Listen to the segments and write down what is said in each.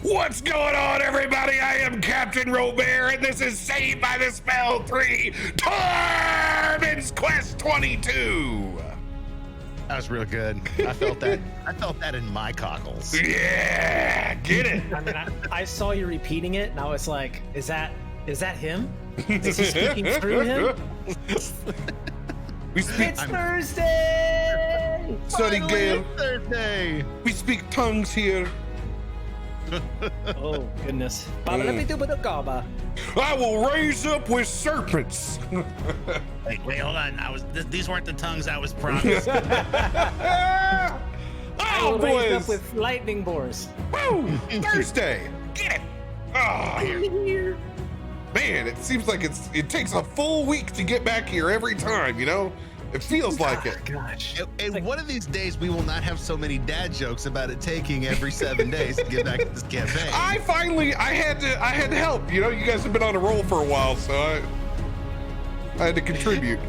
What's going on, everybody? I am CaptainRoBear, and this is Saved by the Spell 3, Tormund's Quest 22. That was real good. I felt that. I felt that in my cockles. Yeah, get it. I mean, I saw you repeating it, and I was like, is that him? Is he speaking through him? It's Thursday! Sunny Gale. Thursday. We speak tongues here. Oh, goodness. I will raise up with serpents. Wait, hold on. These weren't the tongues I was promised. I Oh, will raise boys. up with lightning boars. Woo! Thursday. Get it. Oh, man, it seems like it takes a full week to get back here every time, you know? It feels like it. Gosh. And one of these days, we will not have so many dad jokes about it taking every 7 days to get back to this campaign. I had to help. You know, you guys have been on a roll for a while, so I had to contribute.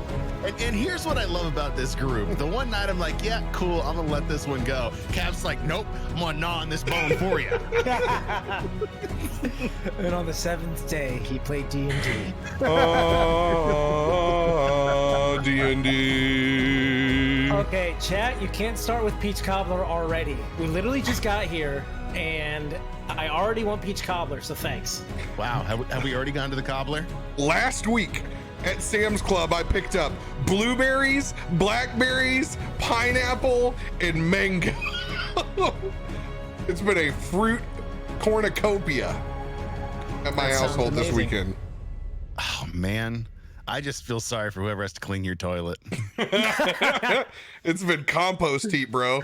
And here's what I love about this group. The one night I'm like, yeah, cool, I'm gonna let this one go. Cap's like, nope, I'm gonna gnaw on this bone for you. And on the 7th day, he played D&D. Oh, D&D. Okay, chat, you can't start with Peach Cobbler already. We literally just got here, and I already want Peach Cobbler, so thanks. Wow, have we already gone to the cobbler? Last week at Sam's Club, I picked up blueberries, blackberries, pineapple, and mango. It's been a fruit cornucopia at my That sounds household this amazing. weekend. Oh man, I just feel sorry for whoever has to clean your toilet. It's been compost heap, bro.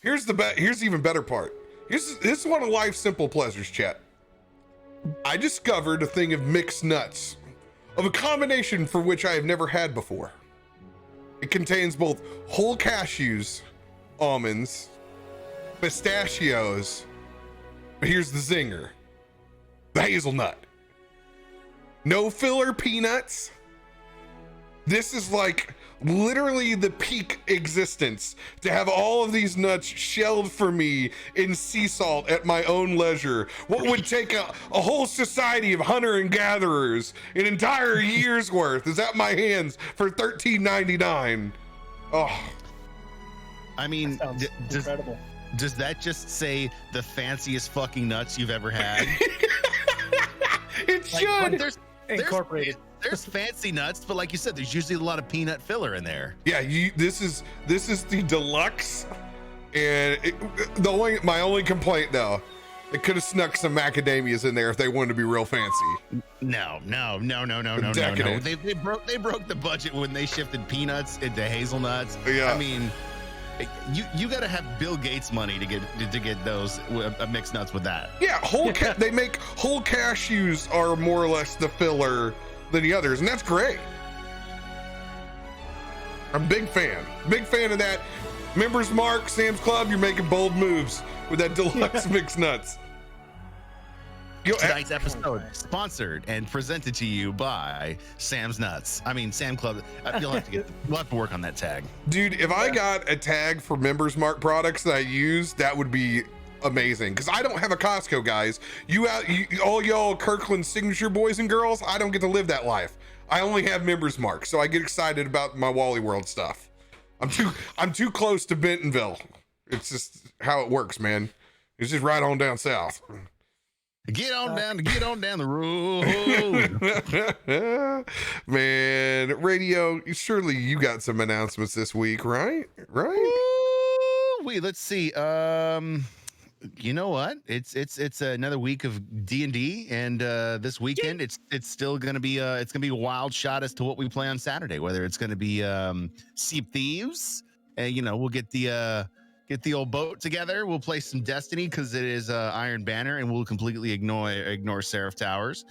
Here's the even better part. This is one of life's simple pleasures, chat. I discovered a thing of mixed nuts, of a combination for which I have never had before. It contains both whole cashews, almonds, pistachios, but here's the zinger: the hazelnut. No filler peanuts. This is like literally the peak existence, to have all of these nuts shelled for me in sea salt at my own leisure. What would take a whole society of hunter and gatherers an entire year's worth is at my hands for $13.99. Oh, I mean, Sounds incredible. does that just say the fanciest fucking nuts you've ever had? it Like, should. Incorporated. There's fancy nuts, but like you said, there's usually a lot of peanut filler in there. Yeah, this is the deluxe, and my only complaint though, they could have snuck some macadamias in there if they wanted to be real fancy. No. Decadent. They broke the budget when they shifted peanuts into hazelnuts. Yeah. I mean, you got to have Bill Gates money to get those mixed nuts with that. Yeah, they make whole cashews are more or less the filler than the others, and that's great. I'm a big fan of that. Members Mark, Sam's Club, you're making bold moves with that deluxe mixed nuts. Tonight's episode sponsored and presented to you by Sam's Nuts. I mean, Sam Club. We'll have to work on that tag. Dude, if I got a tag for Members Mark products that I use, that would be amazing, because I don't have a Costco, guys. All y'all Kirkland signature boys and girls, I don't get to live that life. I only have Members Mark, so I get excited about my Wally World stuff. I'm too close to Bentonville. It's just how it works, man. It's just right on down south. Get on down the road. Man, Radio, surely you got some announcements this week, right? Wait, let's see. You know what? It's another week of D&D, and this weekend it's still gonna be a wild shot as to what we play on Saturday. Whether it's gonna be Sea Thieves, and we'll get the old boat together. We'll play some Destiny because it is Iron Banner, and we'll completely ignore Seraph Towers.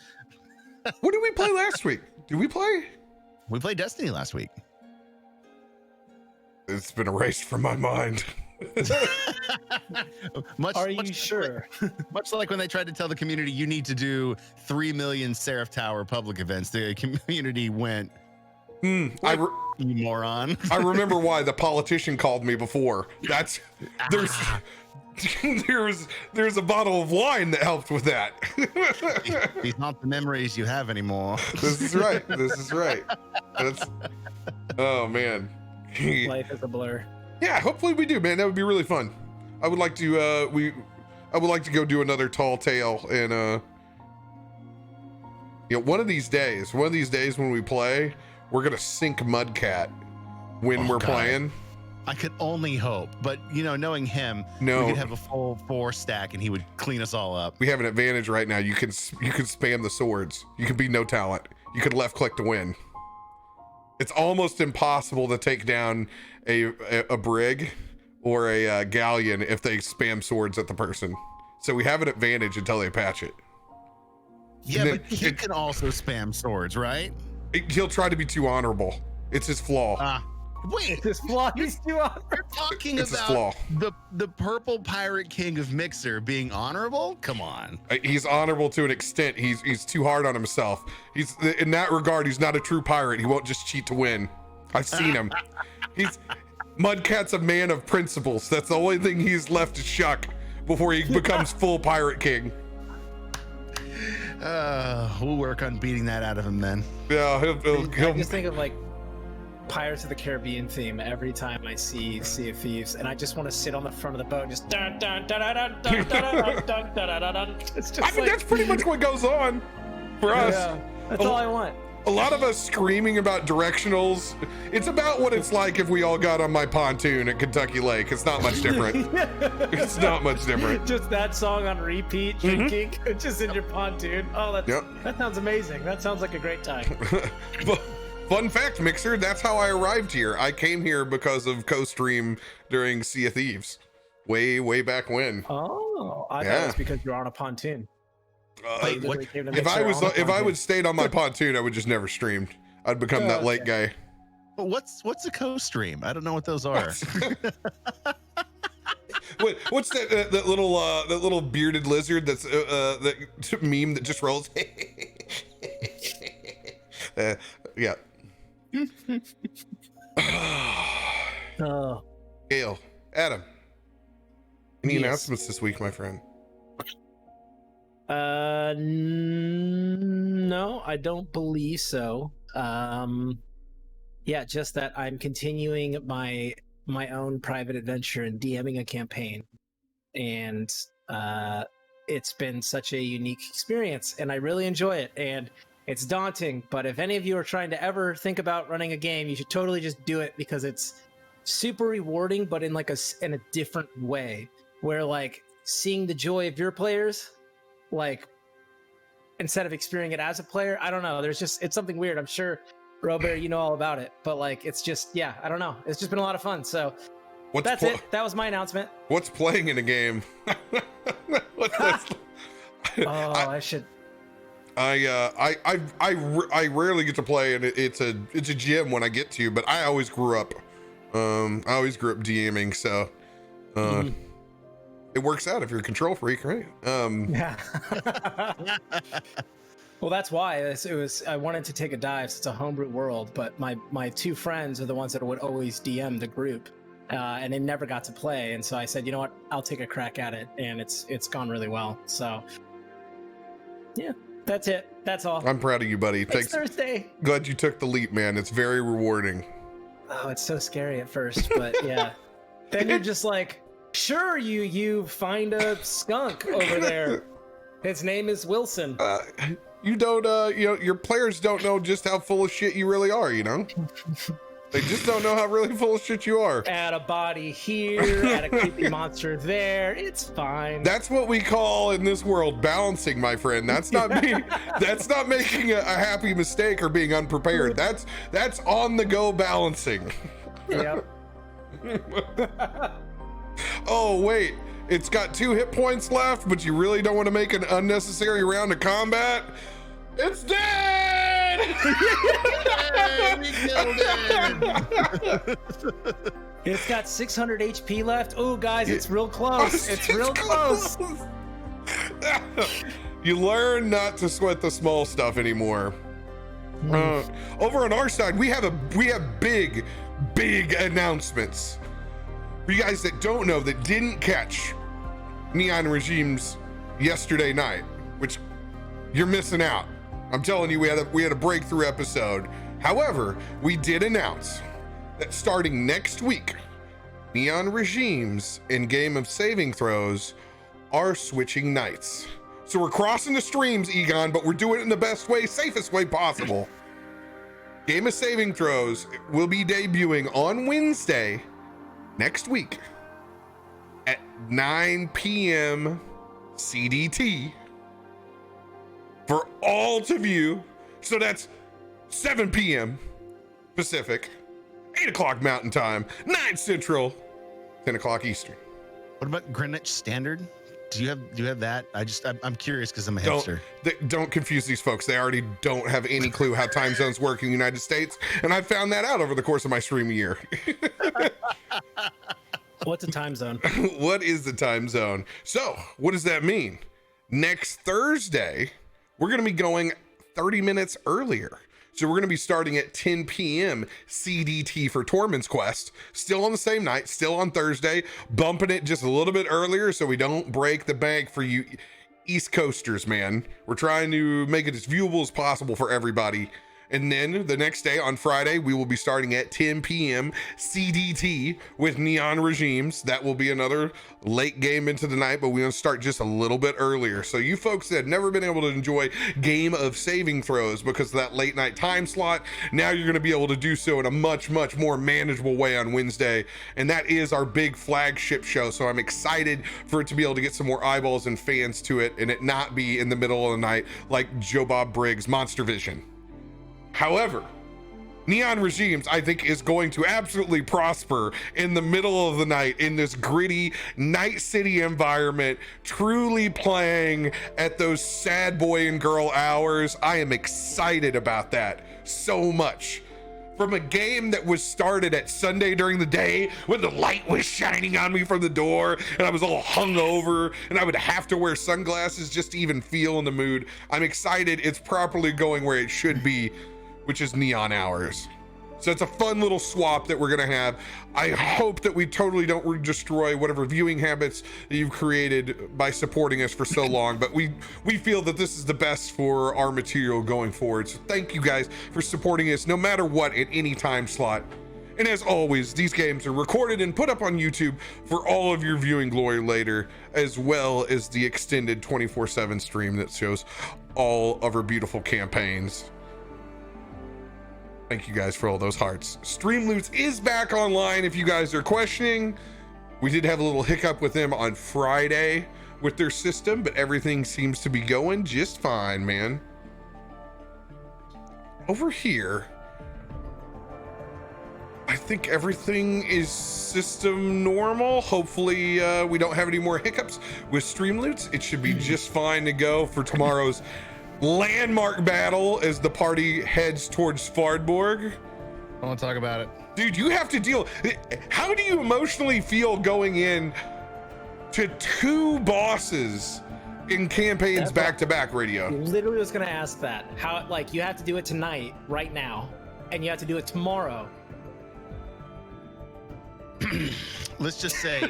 What did we play last week? Did we play? We played Destiny last week. It's been erased from my mind. Are you sure? Much like when they tried to tell the community you need to do 3 million Seraph Tower public events, the community went, You moron. I remember why the politician called me before. There's a bottle of wine that helped with that. These aren't the memories you have anymore. This is right. Oh man. Life is a blur. Yeah, hopefully we do, man. That would be really fun. I would like to I would like to go do another tall tale and one of these days when we play, we're gonna sink Mudcat when we're playing. I could only hope, but knowing him, we could have a full 4 stack and he would clean us all up. We have an advantage right now. You can spam the swords. You can be no talent. You can left click to win. It's almost impossible to take down a brig or a galleon if they spam swords at the person. So we have an advantage until they patch it. Yeah, but he can also spam swords, right? He'll try to be too honorable. It's his flaw. Wait, This flaw is too honorable. you're talking It's his flaw. about the purple pirate king of Mixer being honorable? Come on. He's honorable to an extent. He's too hard on himself. He's in that regard. He's not a true pirate. He won't just cheat to win. I've seen him. Mudcat's a man of principles. That's the only thing he's left to shuck before he becomes full pirate king. We'll work on beating that out of him then. Yeah, I just think of like Pirates of the Caribbean theme every time I see Sea of Thieves, and I just want to sit on the front of the boat and just dun dun dun dun dun dun dun dun dun dun dun. It's just I mean, that's pretty much what goes on for us. Yeah, that's all I want. A lot of us screaming about directionals. It's about what it's like if we all got on my pontoon at Kentucky Lake. It's not much different. It's not much different. Just that song on repeat, drinking, just in your pontoon. Oh, that sounds amazing. That sounds like a great time. Fun fact, Mixer, that's how I arrived here. I came here because of co-stream during Sea of Thieves. Way back when. Oh, I thought it was because you're on a pontoon. If I would stayed on my pontoon, I would just never streamed. I'd become that lake guy. But what's a co-stream? I don't know what those are. What's that little bearded lizard that's that meme that just rolls? Yeah. Oh. Gail, Adam, any announcements this week, my friend? No, I don't believe so. Yeah, just that I'm continuing my own private adventure and DMing a campaign, and it's been such a unique experience, and I really enjoy it. And it's daunting, but if any of you are trying to ever think about running a game, you should totally just do it, because it's super rewarding, but in a different way, where like seeing the joy of your players, like instead of experiencing it as a player, I don't know. It's something weird. I'm sure RoBear, you know all about it, but like it's just I don't know. It's just been a lot of fun. So that's it. That was my announcement. What's playing in a game? I rarely get to play, and it's a gym when I get to, but I always grew up DMing, so it works out if you're a control freak, right? Yeah. Well, that's why I wanted to take a dive. So it's a homebrew world, but my 2 friends are the ones that would always DM the group, and they never got to play. And so I said, you know what, I'll take a crack at it, and it's gone really well. So yeah. That's it. That's all. I'm proud of you, buddy. It's Thursday. Glad you took the leap, man. It's very rewarding. Oh, it's so scary at first, but yeah. Then you're just like, sure, you find a skunk over there. His name is Wilson. You don't, your players don't know just how full of shit you really are, They just don't know how really full of shit you are. Add a body here, add a creepy monster there. It's fine. That's what we call in this world balancing, my friend. That's not me. That's not making a happy mistake or being unprepared. That's on the go balancing. Yep. Oh wait, it's got 2 hit points left, but you really don't want to make an unnecessary round of combat. It's dead! We killed it! It's got 600 HP left. Oh, guys, it's real close. It's real close. You learn not to sweat the small stuff anymore. Over on our side, we have big announcements. For you guys that don't know, that didn't catch Neon Regimes yesterday night, which you're missing out. I'm telling you, we had a breakthrough episode. However, we did announce that starting next week, Neon Regimes and Game of Saving Throws are switching nights. So we're crossing the streams, Egon, but we're doing it in the best way, safest way possible. Game of Saving Throws will be debuting on Wednesday next week at 9 p.m. CDT for all to view. So that's 7 p.m. Pacific, 8 o'clock Mountain Time, 9 Central, 10 o'clock Eastern. What about Greenwich Standard? Do you have that? I'm curious because I'm a hipster. Don't confuse these folks. They already don't have any clue how time zones work in the United States, and I found that out over the course of my stream year. What's a time zone? What is the time zone? So, what does that mean? Next Thursday, we're going to be going 30 minutes earlier. So we're going to be starting at 10 p.m. CDT for Tormund's Quest. Still on the same night, still on Thursday, bumping it just a little bit earlier so we don't break the bank for you East Coasters, man. We're trying to make it as viewable as possible for everybody. And then the next day on Friday, we will be starting at 10 p.m. CDT with Neon Regimes. That will be another late game into the night, but we're going to start just a little bit earlier. So you folks that have never been able to enjoy Game of Saving Throws because of that late night time slot, now you're going to be able to do so in a much more manageable way on Wednesday. And that is our big flagship show. So I'm excited for it to be able to get some more eyeballs and fans to it and it not be in the middle of the night like Joe Bob Briggs' Monster Vision. However, Neon Regimes, I think, is going to absolutely prosper in the middle of the night in this gritty night city environment, truly playing at those sad boy and girl hours. I am excited about that so much. From a game that was started at Sunday during the day when the light was shining on me from the door and I was all hungover and I would have to wear sunglasses just to even feel in the mood. I'm excited it's properly going where it should be, which is neon hours. So it's a fun little swap that we're gonna have. I hope that we totally don't destroy whatever viewing habits that you've created by supporting us for so long, but we feel that this is the best for our material going forward. So thank you guys for supporting us no matter what at any time slot. And as always, these games are recorded and put up on YouTube for all of your viewing glory later, as well as the extended 24/7 stream that shows all of our beautiful campaigns. Thank you guys for all those hearts. Streamloots is back online if you guys are questioning. We did have a little hiccup with them on Friday with their system, but everything seems to be going just fine, man. Over here, I think everything is system normal. Hopefully we don't have any more hiccups with Streamloots. It should be just fine to go for tomorrow's landmark battle as the party heads towards Svardborg. I want to talk about it. Dude, you have to deal. How do you emotionally feel going in to 2 bosses in campaigns back to back, Radio? Literally was gonna ask that. How, like, you have to do it tonight, right now, and you have to do it tomorrow. Let's just say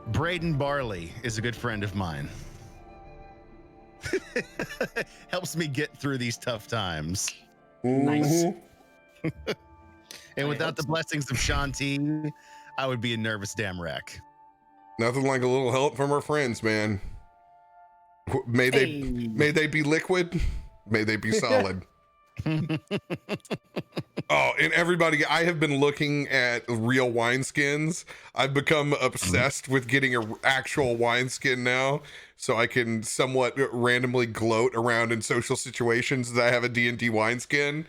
Braden Barley is a good friend of mine. Helps me get through these tough times. Nice. And without the blessings of Shanti, I would be a nervous damn wreck. Nothing like a little help from our friends, man. May they be liquid, may they be solid. Oh, and everybody, I have been looking at real wineskins. I've become obsessed with getting an actual wineskin now, so I can somewhat randomly gloat around in social situations that I have a D&D wineskin.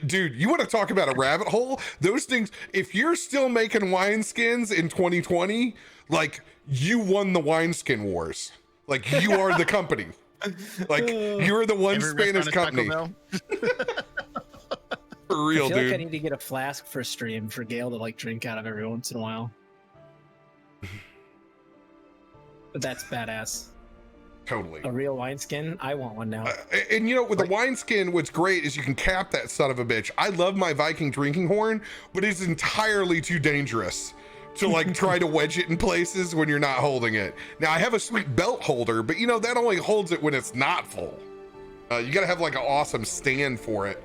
Dude, you want to talk about a rabbit hole? Those things, if you're still making wineskins in 2020, like, you won the wineskin wars. Like, you are the company. Like, you're the one Spanish company. For real, I feel dude. like I need to get a flask for stream for Gale to, like, drink out of every once in a while. But that's badass. Totally. A real wineskin? I want one now. And you know, with the wineskin, what's great is you can cap that son of a bitch. I love my Viking drinking horn, but it's entirely too dangerous to like try to wedge it in places when you're not holding it. Now I have a sweet belt holder, but you know, that only holds it when it's not full. You gotta have like an awesome stand for it.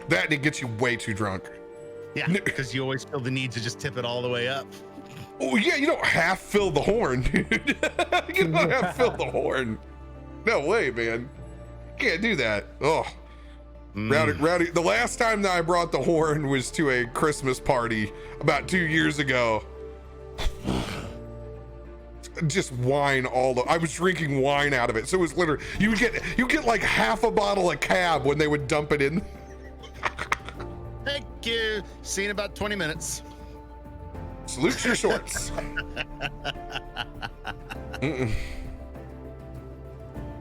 That and it gets you way too drunk. Yeah, because you always feel the need to just tip it all the way up. Oh yeah, you don't half fill the horn, dude. You don't half fill the horn. No way, man. Can't do that. Oh, Rowdy. The last time that I brought the horn was to a Christmas party about 2 years ago. Just wine I was drinking wine out of it, so it was literally you get like half a bottle of cab when they would dump it in. Thank you. See you in about 20 minutes. Salute your shorts.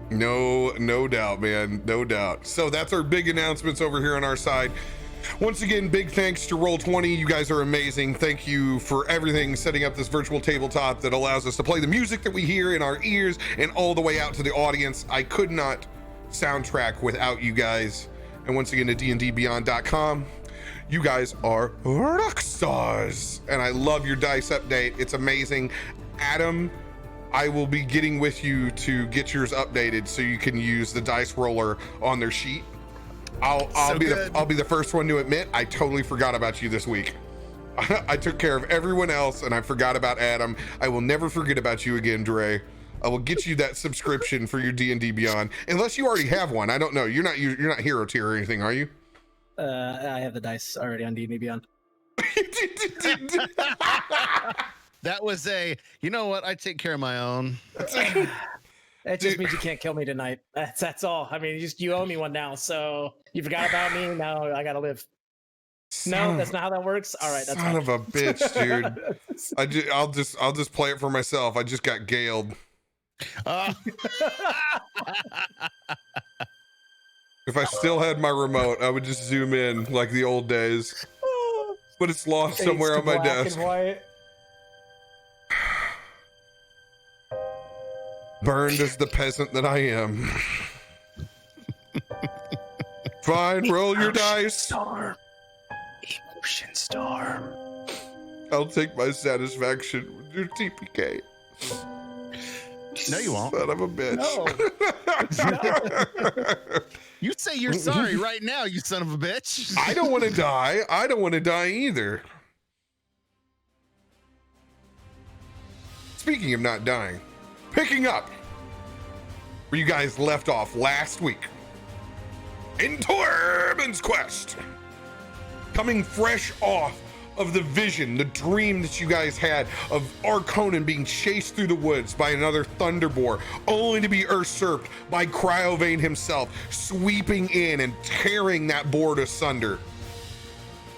No doubt, man. No doubt. So that's our big announcements over here on our side. Once again, big thanks to Roll20. You guys are amazing. Thank you for everything, setting up this virtual tabletop that allows us to play the music that we hear in our ears and all the way out to the audience. I could not soundtrack without you guys. And once again, to DnDBeyond.com. You guys are rock stars, and I love your dice update. It's amazing. Adam, I will be getting with you to get yours updated so you can use the dice roller on their sheet. I'll be the first one to admit I totally forgot about you this week. I took care of everyone else and I forgot about Adam. I will never forget about you again, Dre. I will get you that subscription for your D&D Beyond, unless you already have one. I don't know. You're not hero tier or anything, are you? I have the dice already on D&D Beyond. That was you know what? I take care of my own. That just means you can't kill me tonight. That's all. I mean, you owe me one now. So you forgot about me. Now I gotta live. No, that's not how that works. All right, that's son of a bitch, dude. I'll just play it for myself. I just got galed. If I still had my remote, I would just zoom in like the old days. But it's lost somewhere on my desk. Burned as the peasant that I am. Fine, roll your dice. Storm. Emotion storm. I'll take my satisfaction with your TPK. No, you won't. Son of a bitch. No. You say you're sorry right now, you son of a bitch. I don't want to die. I don't want to die either. Speaking of not dying, picking up where you guys left off last week in Tormund's quest, coming fresh off of the vision, the dream that you guys had of Arconan being chased through the woods by another Thunder Boar, only to be usurped by Cryovane himself, sweeping in and tearing that board asunder.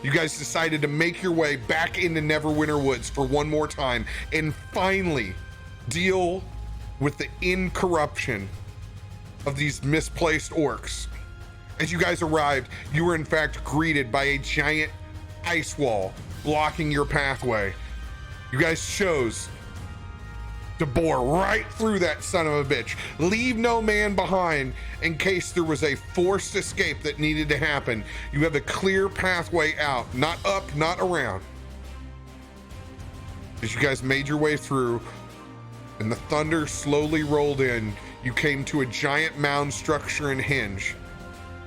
You guys decided to make your way back into Neverwinter Woods for one more time and finally deal with the incorruption of these misplaced orcs. As you guys arrived, you were in fact greeted by a giant ice wall blocking your pathway. You guys chose to bore right through that son of a bitch. Leave no man behind in case there was a forced escape that needed to happen. You have a clear pathway out, not up, not around. As you guys made your way through and the thunder slowly rolled in, you came to a giant mound structure and hinge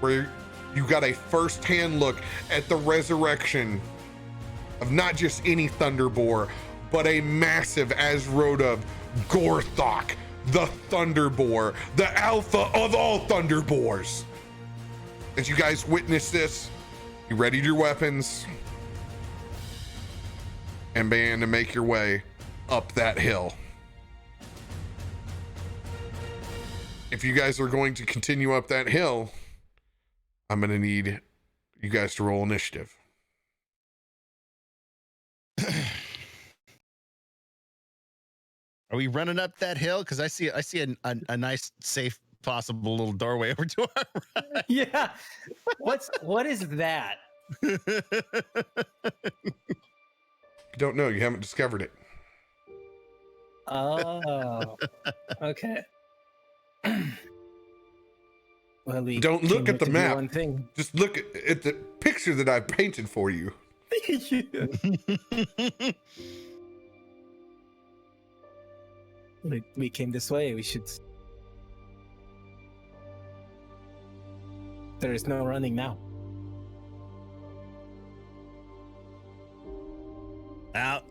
where you got a first-hand look at the resurrection of not just any Thunder Boar, but a massive, as wrote of, Gorthok the Thunder Boar, the alpha of all Thunder Boars. As you guys witnessed this, you readied your weapons and began to make your way up that hill. If you guys are going to continue up that hill, I'm going to need you guys to roll initiative. Are we running up that hill? Because I see a nice, safe, possible little doorway over to our right. Yeah. What is that? You don't know. You haven't discovered it. Oh, okay. Well, we Don't look came at the here to do map. one thing. Just look at the picture that I painted for you. We came this way. We should. There is no running now. Well,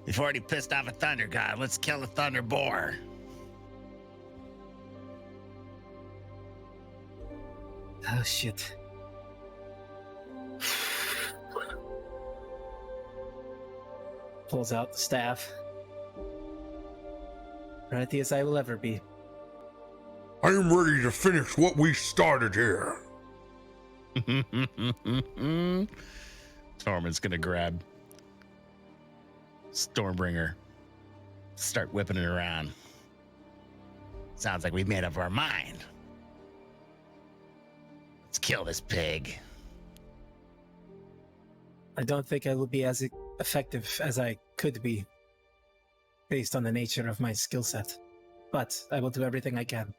we've already pissed off a thunder god. Let's kill the thunder boar. Oh shit. Pulls out the staff. Ready as I will ever be. I am ready to finish what we started here. Tormund's gonna grab Stormbringer, start whipping it around. Sounds like we've made up our mind. Let's kill this pig. I don't think I will be as effective as I could be, based on the nature of my skill set. But I will do everything I can.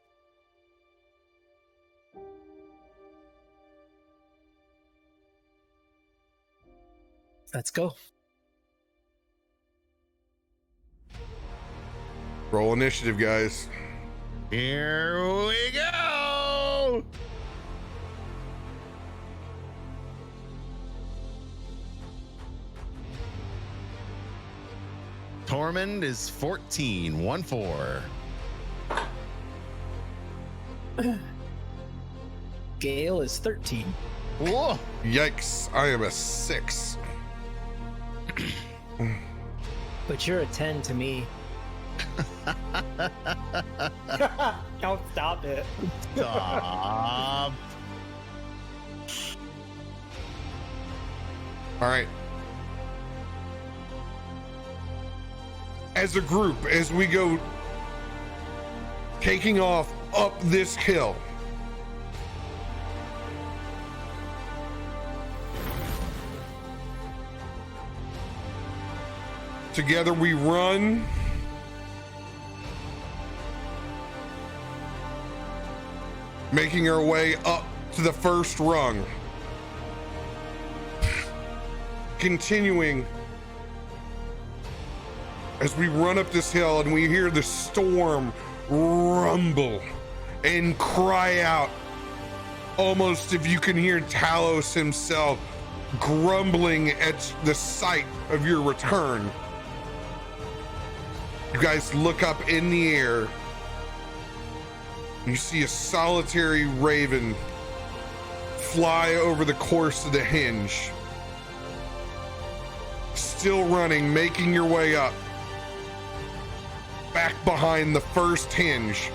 Let's go. Roll initiative, guys. Here we go. Tormund is 14, 1-4. Gale is 13. Whoa. Yikes, I am a 6. But you're a 10 to me. Don't stop it. Stop. All right. As a group, as we go taking off up this hill, together we run, making our way up to the first rung, continuing as we run up this hill and we hear the storm rumble and cry out, almost if you can hear Talos himself grumbling at the sight of your return. You guys look up in the air. You see a solitary raven fly over the course of the hinge. Still running, making your way up. Back behind the first hinge.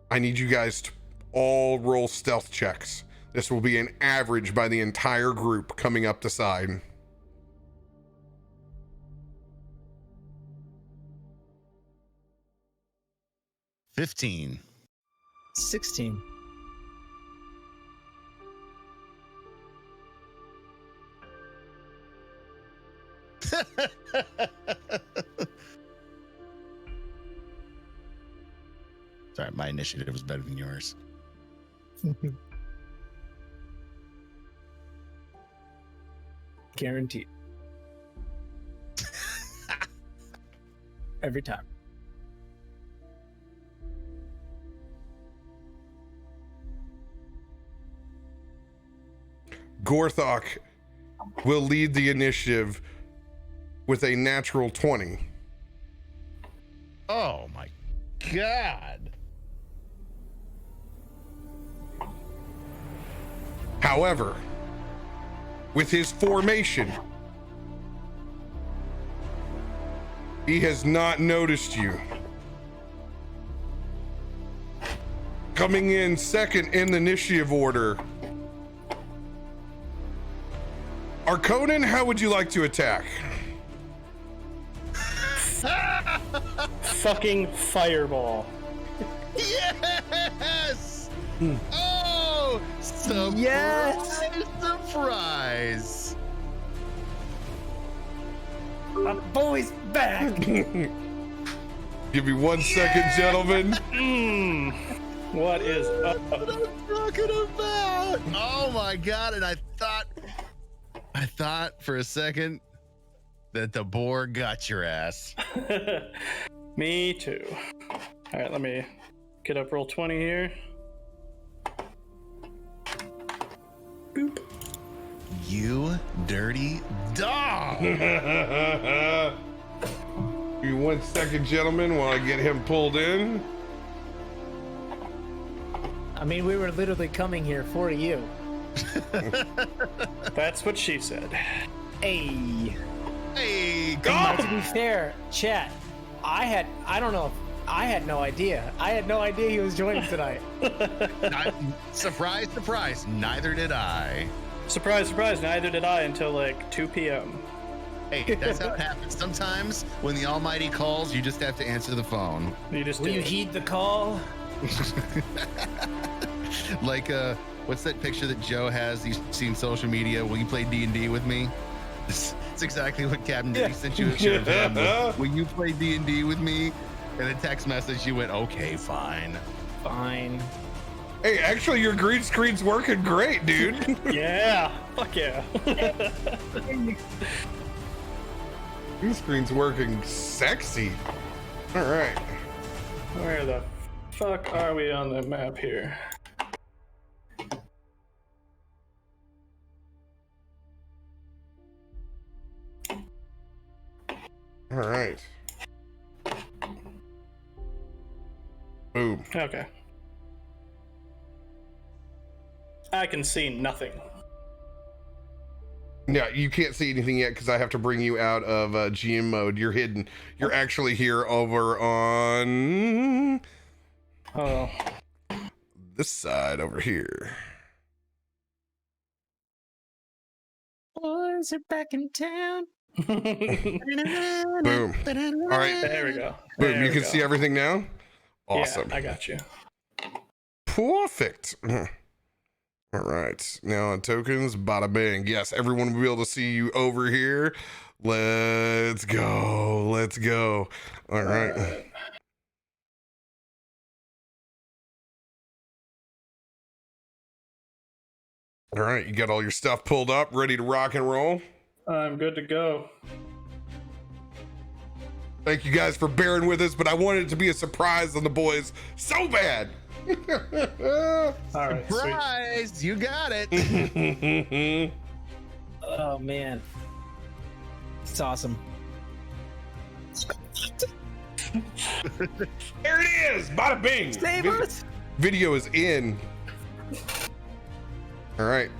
I need you guys to all roll stealth checks. This will be an average by the entire group coming up the side. 15. 16. Sorry, my initiative was better than yours. Guaranteed. Every time. Gorthok will lead the initiative with a natural 20. Oh my God. However, with his formation, he has not noticed you. Coming in second in the initiative order Arconan, how would you like to attack? Fucking fireball. Yes! Oh, surprise! Yes! Surprise! My boy's back. Give me 1 second, gentlemen. What is up? What I'm talking about? Oh my god! And I thought for a second that the boar got your ass. Me too. All right, let me get up roll 20 here. Boop. You dirty dog! Give me 1 second, gentlemen, while I get him pulled in. I mean, we were literally coming here for you. That's what she said. Hey. Hey, Now, go! to be fair, chat, I had no idea. I had no idea he was joining tonight. Surprise, surprise! Neither did I. Surprise, surprise, neither did I until like 2 p.m. Hey, that's how it happens. Sometimes when the Almighty calls, you just have to answer the phone. You just Will you did. heed the call? Like, what's that picture that Joe has? You've seen social media. Will you play D&D with me? It's exactly what Captain did. He sent you a shirt of him. Will you play D&D with me? And a text message, you went, okay, fine. Fine. Hey, actually, your green screen's working great, dude. Yeah, fuck yeah. Green screen's working sexy. All right. Where the fuck are we on the map here? All right. Boom. Okay. I can see nothing. Yeah, you can't see anything yet because I have to bring you out of GM mode. You're hidden. You're actually here over on Oh. this side over here. Boys are back in town. Boom. All right. There we go. Boom. There You we can go. see everything now? Awesome. Yeah, I got you. Perfect. All right. Now on tokens, bada bang. Yes, everyone will be able to see you over here. Let's go. Let's go. All right. All right. You got all your stuff pulled up, ready to rock and roll. I'm good to go. Thank you guys for bearing with us, but I wanted it to be a surprise on the boys so bad. All right, sweet. Surprise! You got it. Oh man, it's awesome. There it is. Bada bing. Save us! Video is in. All right.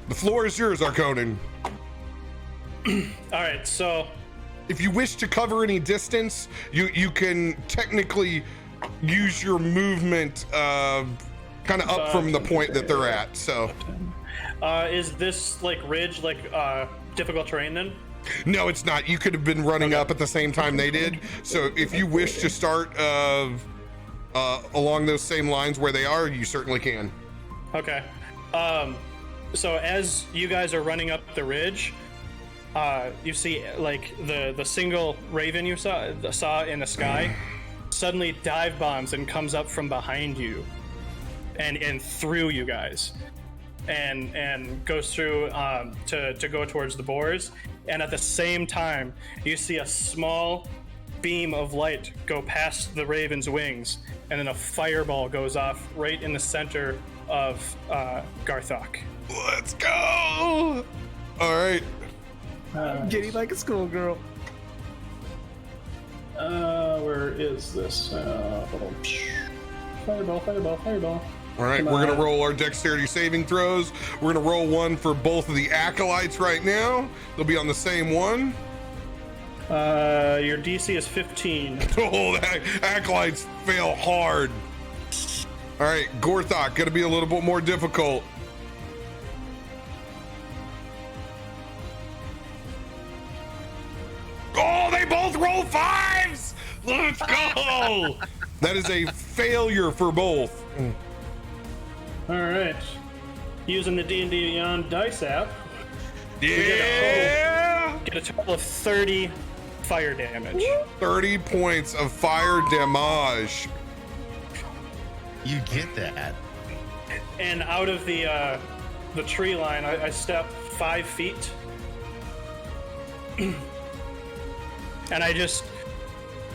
The floor is yours, Arconan. All right, so If you wish to cover any distance, you can technically use your movement kind of up from the point that they're at. So is this like ridge like difficult terrain then? no, it's not. You could have been running up at the same time they did. So if you wish to start along those same lines where they are, you certainly can. Okay. So as you guys are running up the ridge, you see like the single raven you saw in the sky suddenly dive bombs and comes up from behind you and through you guys and goes through to go towards the boars. And at the same time, you see a small beam of light go past the raven's wings, and then a fireball goes off right in the center of Gorthok. Let's go. All right. Getting like a schoolgirl. Where is this? Fireball. All right, Come we're on. gonna roll our dexterity saving throws. We're gonna roll one for both of the acolytes right now. They'll be on the same one. Your DC is 15. Oh, that acolytes fail hard. All right, Gorthok, gonna be a little bit more difficult. both roll 5s. Let's go. That is a failure for both. All right. Using the D&D Beyond dice app, Yeah. get a total of 30 fire damage. 30 points of fire damage. You get that. And out of the tree line, I step 5 feet. And I just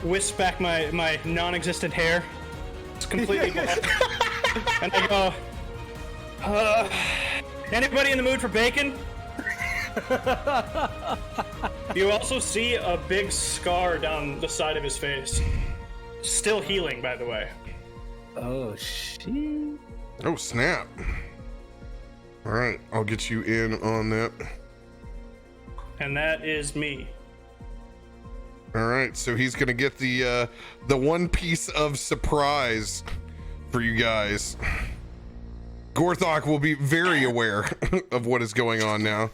whisk back my non-existent hair. It's completely black. And I go, anybody in the mood for bacon? You also see a big scar down the side of his face. Still healing, by the way. Oh, shit. Oh, snap. All right, I'll get you in on that. And that is me. All right, so he's gonna get the one piece of surprise for you guys. Gorthok will be very aware of what is going on now.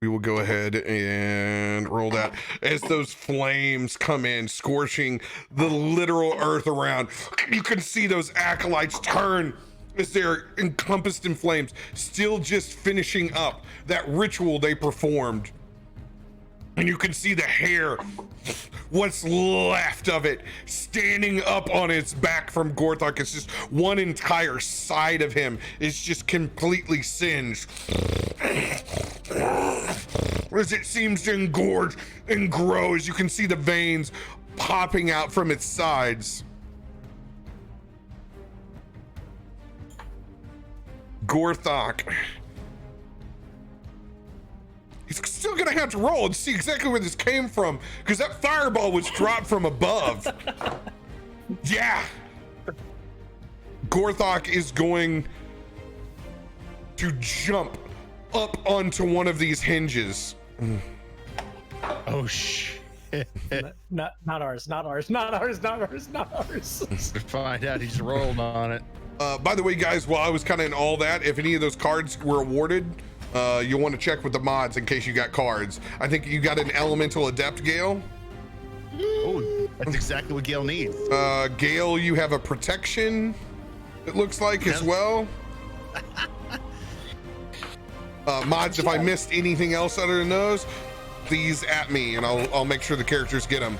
We will go ahead and roll that as those flames come in, scorching the literal earth around. You can see those acolytes turn as they're encompassed in flames, still just finishing up that ritual they performed. And you can see the hair, what's left of it, standing up on its back from Gorthok. It's just one entire side of him is just completely singed. As it seems to engorge and grow, as you can see the veins popping out from its sides. Gorthok. He's still gonna have to roll and see exactly where this came from, because that fireball was dropped from above. Yeah. Gorthok is going to jump up onto one of these hinges. Oh shit. Not ours, not ours, not ours, not ours, not ours. To find out he just rolled on it. By the way, guys, while I was kind of in all that, if any of those cards were awarded, you'll want to check with the mods in case you got cards. I think you got an Elemental Adept, Gale. Oh, that's exactly what Gale needs. Gale, you have a Protection, it looks like, as well. Mods, if I missed anything else other than those, please at me, and I'll make sure the characters get them.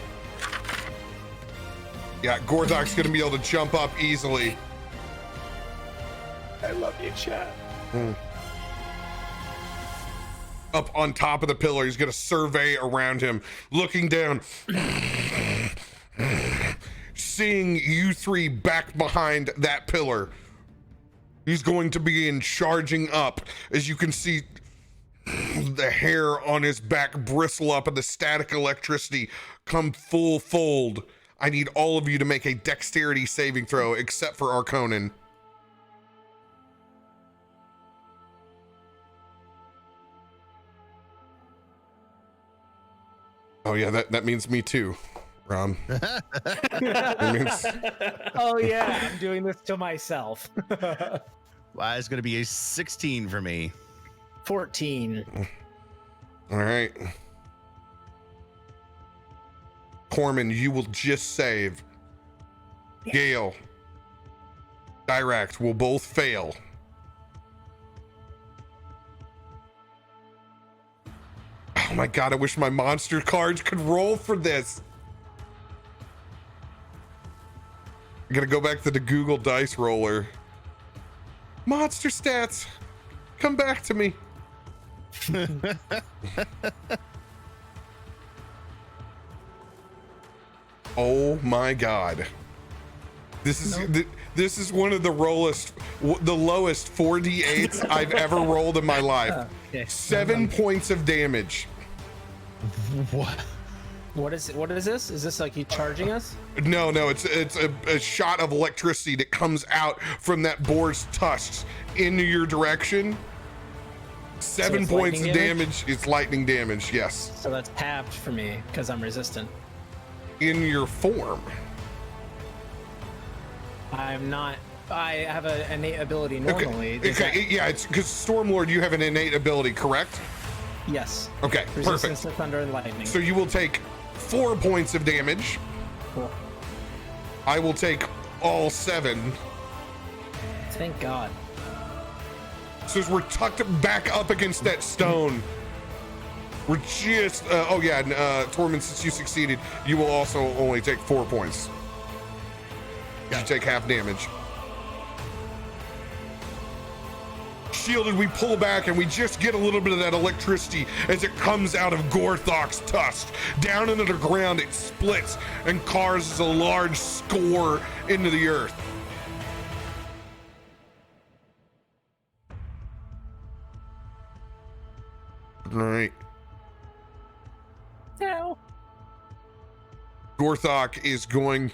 Yeah, Gorthok's gonna be able to jump up easily. I love you, chat. Up on top of the pillar, he's gonna survey around him, looking down, seeing you three back behind that pillar. He's going to begin charging up, as you can see the hair on his back bristle up and the static electricity come full fold. I need all of you to make a dexterity saving throw, except for Arconin. Oh yeah, that means me too, Ron. That means... Oh yeah, I'm doing this to myself. Well, it's gonna be a 16 for me. 14. All right. Tormund, you will just save. Gale, Dirakt will both fail. Oh my god, I wish my monster cards could roll for this. I'm gonna go back to the Google Dice Roller. Monster stats, come back to me. Oh my god. This is one of the lowest 4d8s I've ever rolled in my life. Okay. 7 points of damage. What? What is this? Is this like you charging us? No, it's a shot of electricity that comes out from that boar's tusks into your direction. 7 it's points of lightning damage. It's lightning damage, yes. So that's halved for me because I'm resistant. In your form. I'm not. I have an innate ability normally. Okay, yeah, it's because Stormlord, you have an innate ability, correct? Yes. Okay, Resistance perfect. to thunder and lightning. So you will take 4 points of damage. Cool. I will take all 7. Thank God. So as we're tucked back up against that stone, we're just Tormund, since you succeeded, you will also only take 4 points. You take half damage. Shielded, we pull back and we just get a little bit of that electricity as it comes out of Gorthok's tusk. Down into the ground, it splits and causes a large score into the earth. All right. No. Gorthok is going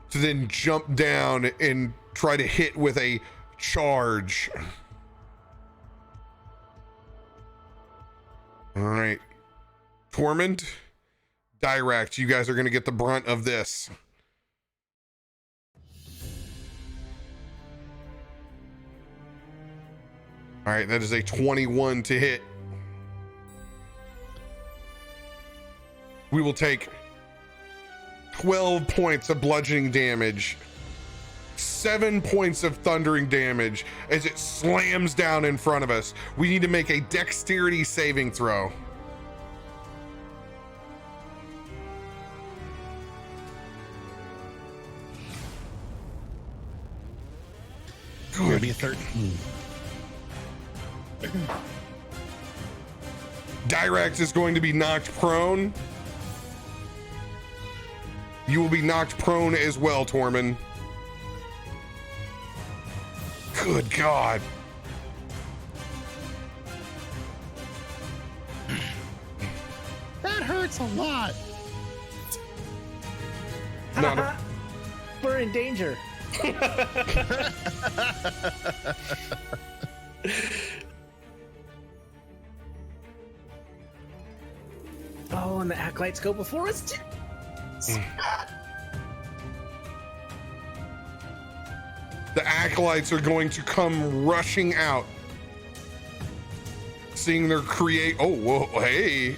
to then jump down and try to hit with a charge. All right. Tormund, Dirakt, you guys are going to get the brunt of this. All right, that is a 21 to hit. We will take 12 points of bludgeoning damage, 7 points of thundering damage as it slams down in front of us. We need to make a dexterity saving throw. It'll be a 13. Dirakt is going to be knocked prone. You will be knocked prone as well, Tormund. Good God. That hurts a lot. No. We're in danger. Oh, and the acolytes go before us too. The acolytes are going to come rushing out, seeing their oh, whoa, hey.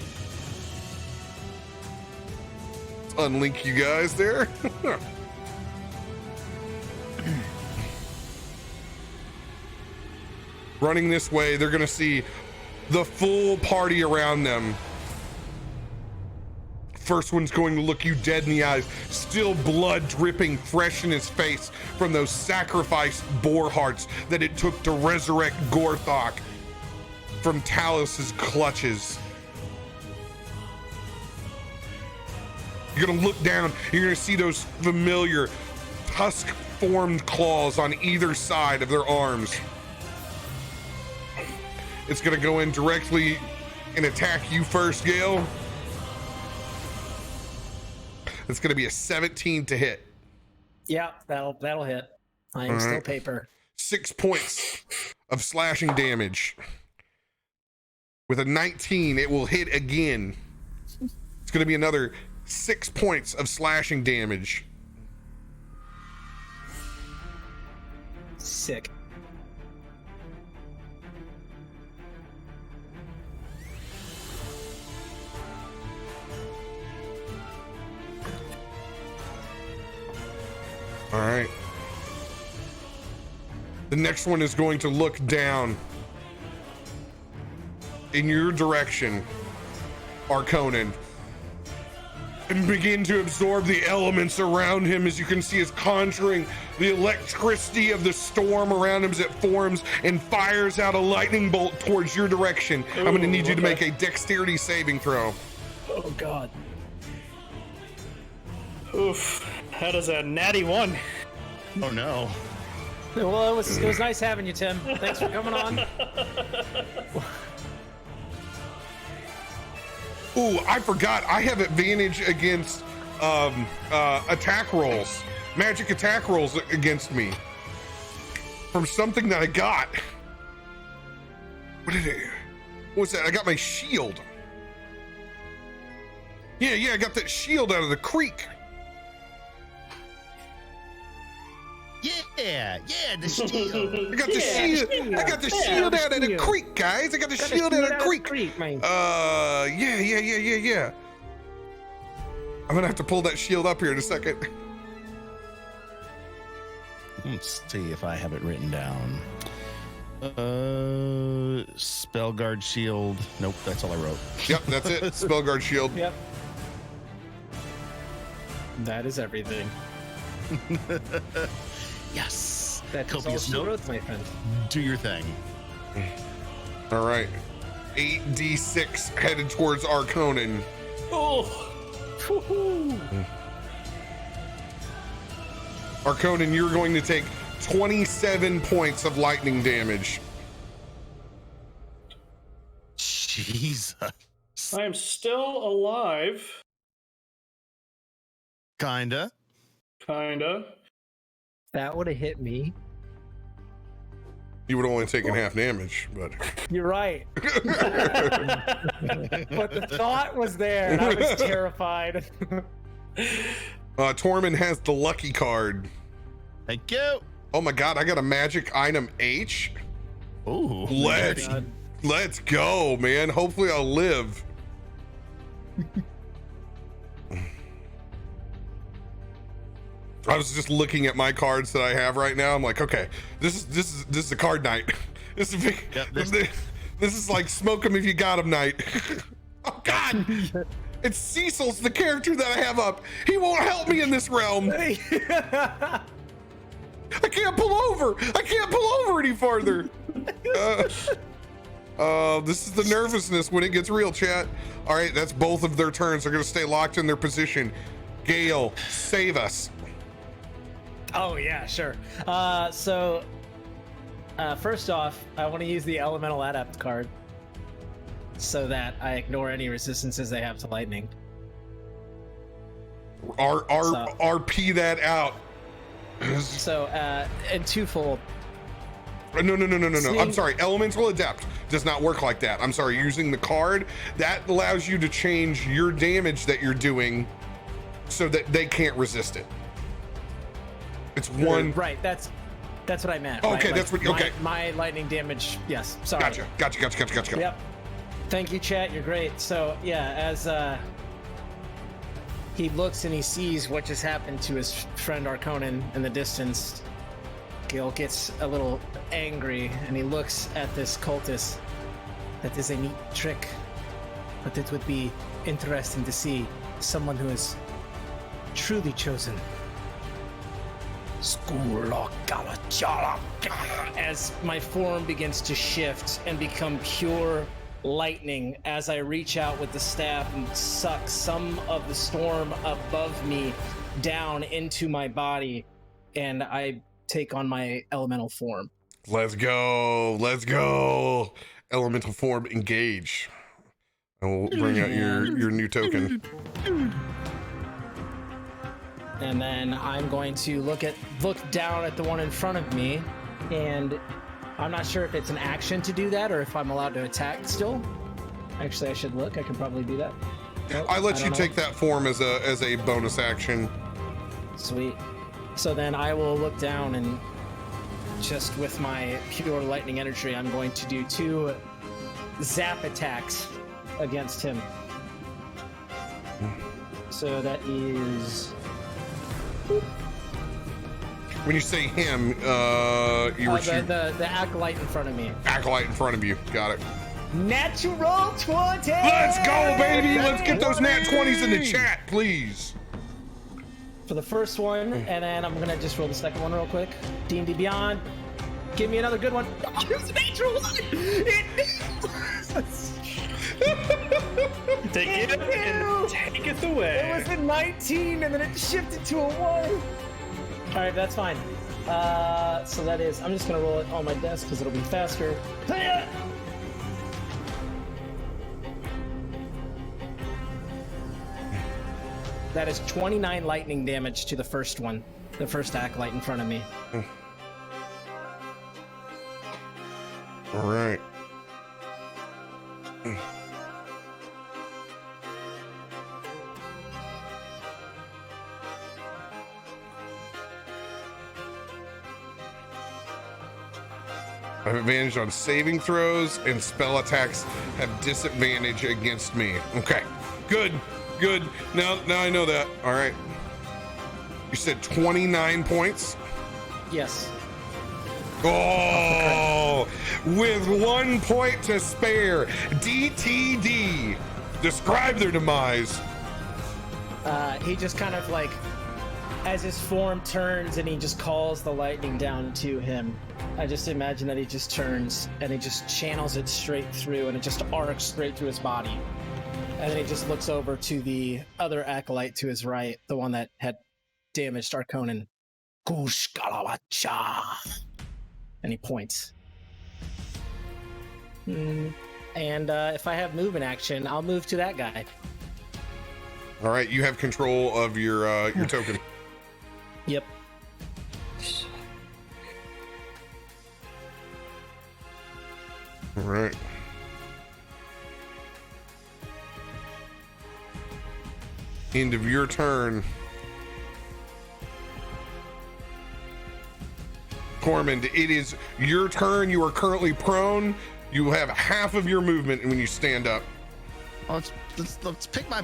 Let's unlink you guys there. Running this way, they're gonna see the full party around them. First one's going to look you dead in the eyes, still blood dripping fresh in his face from those sacrificed boar hearts that it took to resurrect Gorthok from Talos's clutches. You're gonna look down, you're gonna see those familiar tusk-formed claws on either side of their arms. It's gonna go in directly and attack you first, Gale. It's going to be a 17 to hit. Yeah, that'll hit. I am still paper. 6 points of slashing damage. With a 19, it will hit again. It's going to be another 6 points of slashing damage. Sick. All right. The next one is going to look down in your direction, Arconin, and begin to absorb the elements around him. As you can see, is conjuring the electricity of the storm around him as it forms and fires out a lightning bolt towards your direction. I'm going to need you to make a dexterity saving throw. Oh God. Oof. That is a natty 1. Oh no. Well, it was nice having you, Tim. Thanks for coming on. Ooh, I forgot. I have advantage against attack rolls, magic attack rolls against me from something that I got. What was that? I got my shield. Yeah, I got that shield out of the creek. Yeah, the shield. I got the shield. I got the shield out at a creek, guys. I got the shield out at a creek. Man. Yeah. I'm gonna have to pull that shield up here in a second. Let's see if I have it written down. Spellguard shield. Nope, that's all I wrote. Yep, that's it. Spellguard shield. Yep. That is everything. Yes. That is Copious also notes. growth, my friend. Do your thing. All right. 8d6 headed towards Arconin. Oh. Woo-hoo. Arconin, you're going to take 27 points of lightning damage. Jesus. I am still alive. Kinda. That would have hit me. You would have only taken half damage, but You're right. But the thought was there, and I was terrified. Tormund has the lucky card. Thank you. Oh my god, I got a magic item H. Ooh. Let's go, man. Hopefully I'll live. I was just looking at my cards that I have right now. I'm like, okay, this is a card night. This is big, Yep, this is like smoke 'em if you got 'em night. Oh god, it's Cecil's the character that I have up. He won't help me in this realm. I can't pull over. I can't pull over any farther. This is the nervousness when it gets real, chat. All right, that's both of their turns. They're gonna stay locked in their position. Gale, save us. Oh yeah, sure. First off, I want to use the Elemental Adept card so that I ignore any resistances they have to lightning. RP that out. So, and twofold. No. See? I'm sorry. Elemental Adept does not work like that. I'm sorry. Using the card, that allows you to change your damage that you're doing so that they can't resist it. It's one. Right. That's what I meant. Okay, right? that's what. Okay. My lightning damage. Yes. Sorry. Gotcha. Yep. Thank you, chat. You're great. So yeah, as he looks and he sees what just happened to his friend Arconin in the distance, Gil gets a little angry and he looks at this cultist. That is a neat trick, but it would be interesting to see someone who is truly chosen. As my form begins to shift and become pure lightning as I reach out with the staff and suck some of the storm above me down into my body, and I take on my elemental form. Let's go. Elemental form, engage. And we'll bring out your new token. And then I'm going to look down at the one in front of me, and I'm not sure if it's an action to do that or if I'm allowed to attack still. Actually, I should look. I can probably do that. Nope, I let you don't take know. that form as a bonus action. Sweet. So then I will look down, and just with my pure lightning energy, I'm going to do 2 zap attacks against him. So that is... When you say him, you were shooting the acolyte in front of me. acolyte in front of you. Got it. Natural 20! Let's go, baby! Let's get those nat 20s in the chat, please. For the first one, and then I'm gonna just roll the second one real quick. D&D Beyond. Give me another good one. Oh, it's a natural one! Take it and take it away. It was a 19, and then it shifted to a 1. All right, that's fine. So that is, I'm just gonna roll it on my desk because it'll be faster. That is 29 lightning damage to the first one, the first acolyte in front of me. All right. have advantage on saving throws, and spell attacks have disadvantage against me. Okay, good. Now I know that. All right. You said 29 points? Yes. Oh, with 1 point to spare, DTD. Describe their demise. He just kind of like, as his form turns and he just calls the lightning down to him, I just imagine that he just turns and he just channels it straight through and it just arcs straight through his body. And then he just looks over to the other acolyte to his right, the one that had damaged Arconin. Kush Galawacha. And he points. And if I have movement action, I'll move to that guy. All right, you have control of your token. Yep. All right. End of your turn. Tormund, it is your turn. You are currently prone. You have half of your movement when you stand up. Oh, let's pick my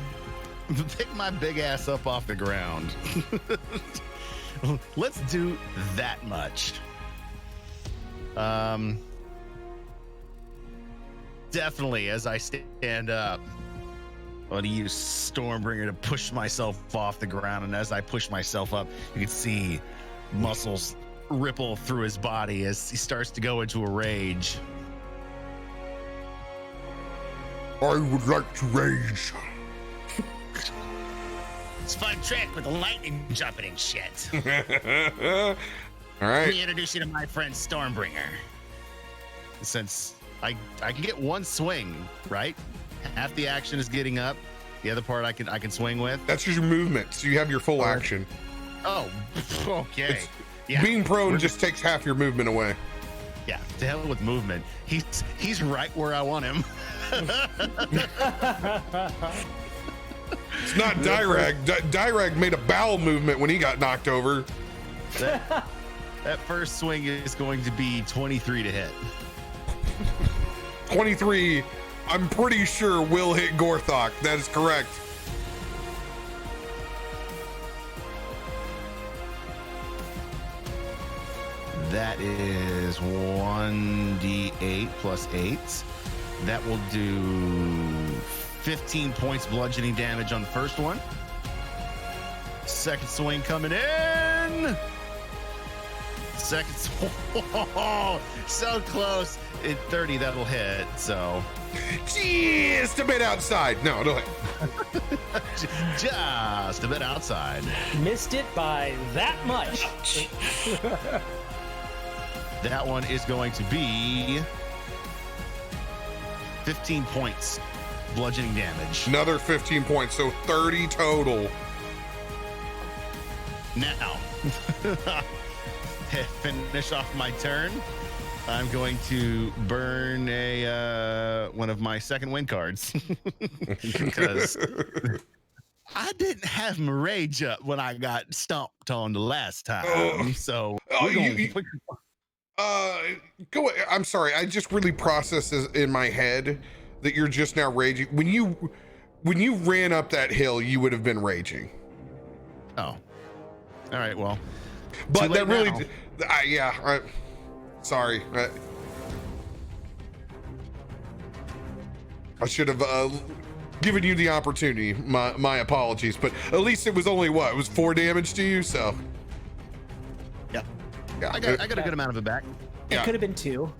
big ass up off the ground. Let's do that much. Definitely, as I stand up, I'm going to use Stormbringer to push myself off the ground, and as I push myself up, you can see muscles ripple through his body as he starts to go into a rage. I would like to rage. It's a fun trick with the lightning jumping and shit. All right. Let me introduce you to my friend Stormbringer. Since I can get one swing, right? Half the action is getting up. The other part I can swing with. That's just your movement, so you have your full action. Oh, okay. Yeah. Being prone just takes half your movement away. Yeah, to hell with movement. He's right where I want him. It's not Dirakt. Dirakt made a bowel movement when he got knocked over. That first swing is going to be 23 to hit. 23, I'm pretty sure will hit Gorthok. That is correct. That is 1d8 plus 8. That will do 15 points bludgeoning damage on the first one. Second swing coming in. Second swing. Oh, so close. At 30, that'll hit. So Just a bit outside. No, don't hit. just a bit outside. Missed it by that much. That one is going to be 15 points bludgeoning damage. Another 15 points, so 30 total. Now, finish off my turn. I'm going to burn one of my second win cards because I didn't have my rage up when I got stomped on the last time. So go. I'm sorry. I just really processed this in my head that you're just now raging. When you ran up that hill, you would have been raging. Oh, all right. Well, but that really, sorry. I should have given you the opportunity. My apologies. But at least it was only it was 4 damage to you. So. Yeah. Yeah, I got a good amount of it back. It could have been 2.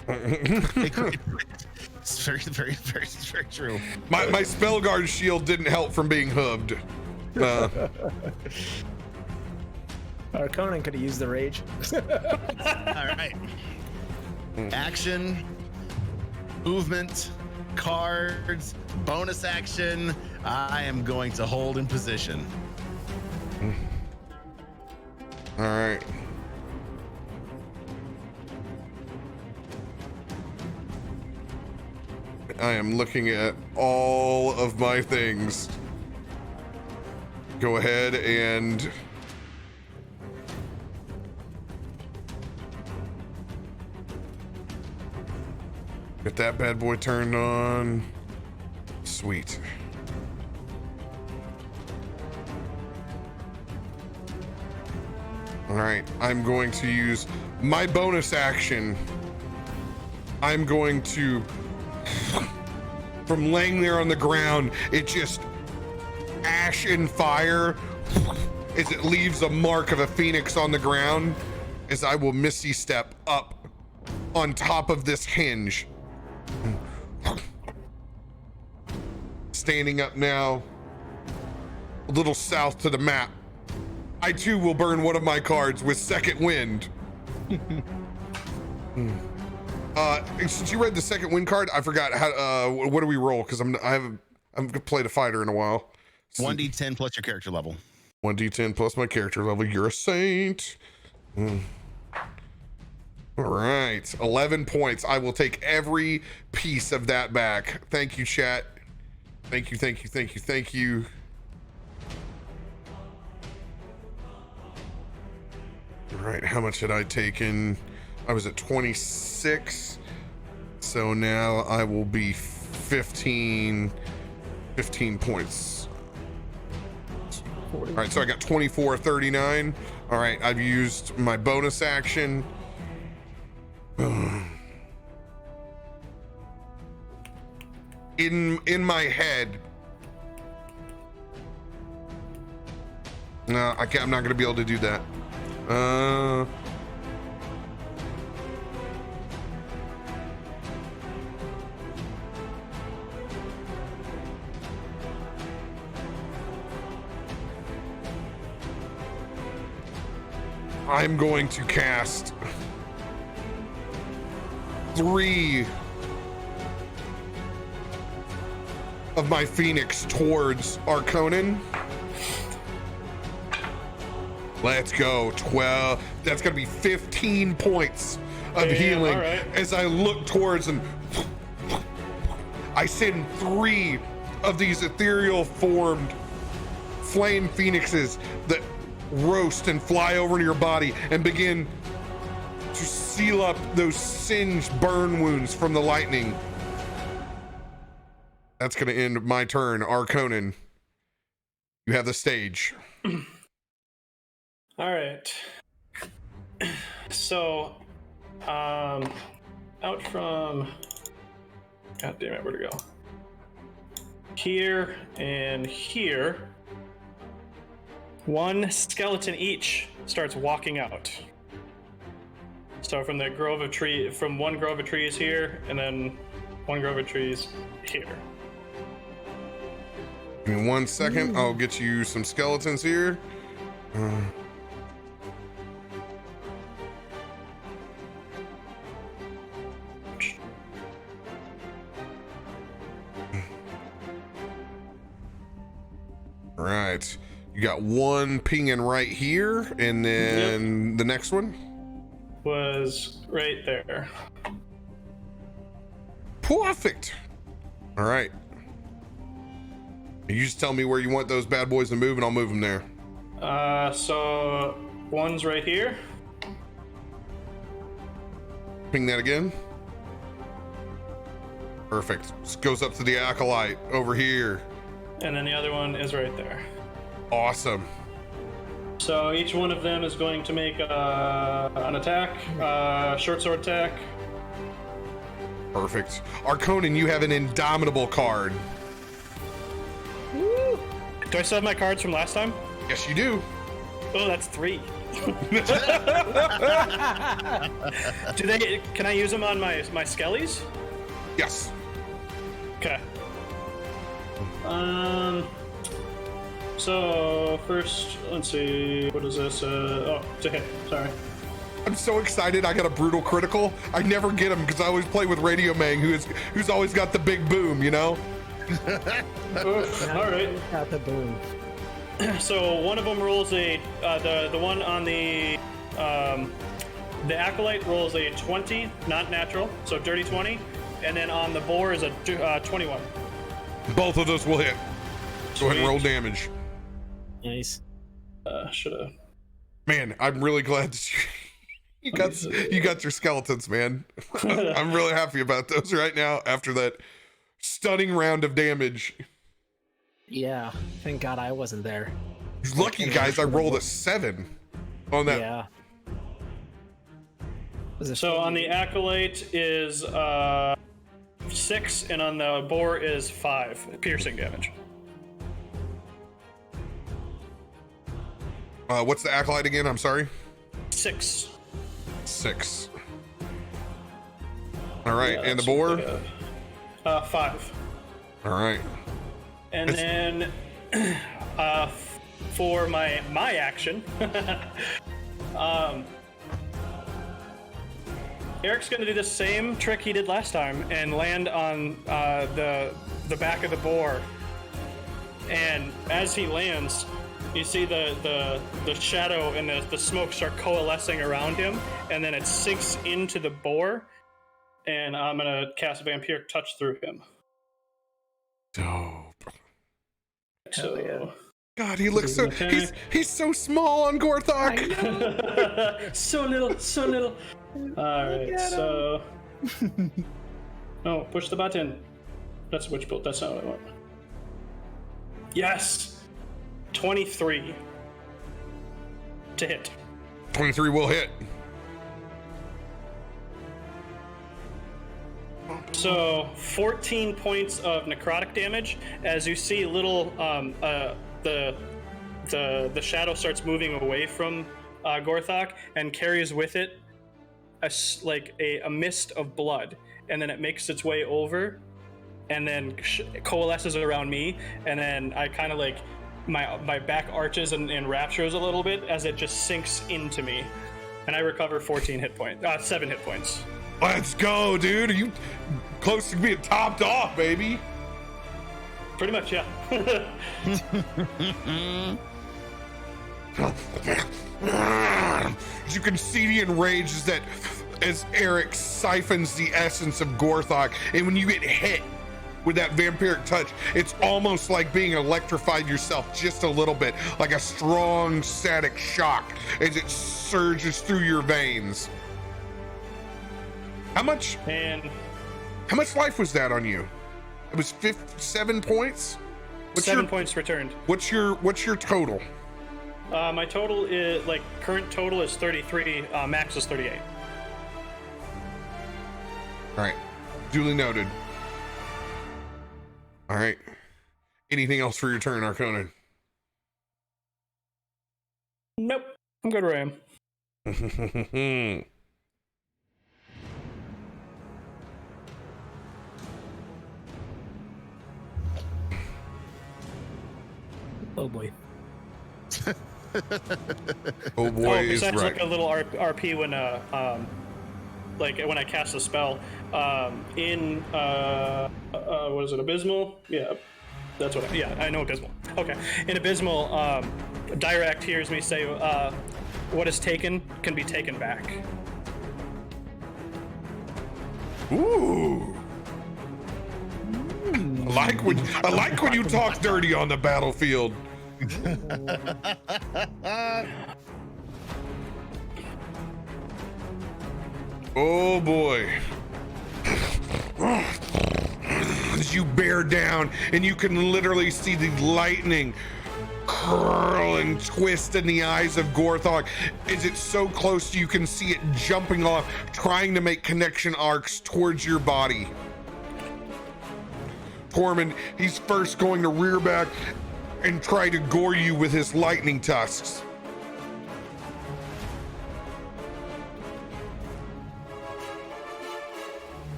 It's very, very, very, very true. My spell guard shield didn't help from being hubbed. Conan could have used the rage. All right. Action, movement, cards, bonus action. I am going to hold in position. All right. I am looking at all of my things. Go ahead and that bad boy turned on. Sweet. All right, I'm going to use my bonus action. I'm going to, from laying there on the ground, it just ash and fire as it leaves a mark of a phoenix on the ground, as I will misty step up on top of this hinge. Standing up now, a little south to the map. I too will burn one of my cards with Second Wind. Since you read the Second Wind card, I forgot how. What do we roll? Because I haven't played a fighter in a while. 1d10 plus your character level. 1d10 plus my character level. You're a saint. All right, 11 points. I will take every piece of that back. Thank you, chat. Thank you, thank you, thank you, thank you. All right, how much had I taken? I was at 26. So now I will be 15 points. All right, so I got 24, 39. All right, I've used my bonus action. In my head. No, I'm not gonna be able to do that. I'm going to cast 3 of my Phoenix towards Arconin. Let's go. 12. That's going to be 15 points of healing as I look towards, and I send 3 of these ethereal formed flame phoenixes that roast and fly over to your body and begin to seal up those singed burn wounds from the lightning. That's going to end my turn. Arconin, you have the stage. All right. So, out from, God damn it, where'd it go? Here and here, one skeleton each starts walking out. So from the grove of tree, from one grove of trees here, and then one grove of trees here. Give me 1 second. I'll get you some skeletons here. Right. You got one pinging right here, and then the next one was right there. Perfect. All right. You just tell me where you want those bad boys to move, and I'll move them there. So one's right here. Ping that again. Perfect. This goes up to the acolyte over here. And then the other one is right there. Awesome. So each one of them is going to make an attack, short sword attack. Perfect. Arconin, you have an indomitable card. Woo! Do I still have my cards from last time? Yes, you do. Oh, that's 3. Can I use them on my skellies? Yes. Okay. So first, let's see, what is this? To hit, sorry. I'm so excited. I got a brutal critical. I never get them because I always play with RadioMang, who's always got the big boom, you know? All right. Got the boom. So one of them rolls the one on the acolyte rolls a 20, not natural, so dirty 20, and then on the boar is a 21. Both of those will hit. Go ahead and roll damage. Nice. Should've. Man, I'm really glad that You got your skeletons, man. I'm really happy about those right now after that stunning round of damage. Yeah, thank God I wasn't there. Lucky guys, I rolled a 7 on that. Yeah. So on the acolyte is 6, and on the boar is 5 piercing damage. What's the acolyte again? I'm sorry. 6. 6. All right, Yeah, and the that's boar? what 5. All right. And then for my action, Eric's going to do the same trick he did last time and land on the back of the boar. And as he lands, you see the shadow and the smoke start coalescing around him, and then it sinks into the boar. And I'm going to cast Vampiric Touch through him. Dope. So, God, he looks so he's so small on Gorthok. so little. All right, so push the button. That's a witch bolt. That's not what I want. Yes, 23 to hit. 23 will hit. So 14 points of necrotic damage as you see little the shadow starts moving away from Gorthok and carries with it a mist of blood, and then it makes its way over and then coalesces around me, and then I kind of my back arches and raptures a little bit as it just sinks into me, and I recover 7 hit points. Let's go, dude. Are you close to being topped off, baby? Pretty much, yeah. You can see the enrage as Eric siphons the essence of Gorthok, and when you get hit with that vampiric touch, it's almost like being electrified yourself just a little bit, like a strong static shock as it surges through your veins. How much life was that on you? It was 7 points? 7 points returned. What's your total? My total is current total is 33. Max is 38. All right, duly noted. All right. Anything else for your turn, Arconan? Nope. I'm good where I am. Oh boy. Oh boy, is besides right. a little RP when when I cast a spell in what is it, Abysmal? Yeah, that's what. I know Abysmal. Okay, in Abysmal, Dirakt hears me say, "What is taken can be taken back." Ooh. I like when you talk dirty on the battlefield. Oh boy. As you bear down and you can literally see the lightning curl and twist in the eyes of Gorthok as it's so close you can see it jumping off, trying to make connection arcs towards your body. Tormund, he's first going to rear back and try to gore you with his lightning tusks.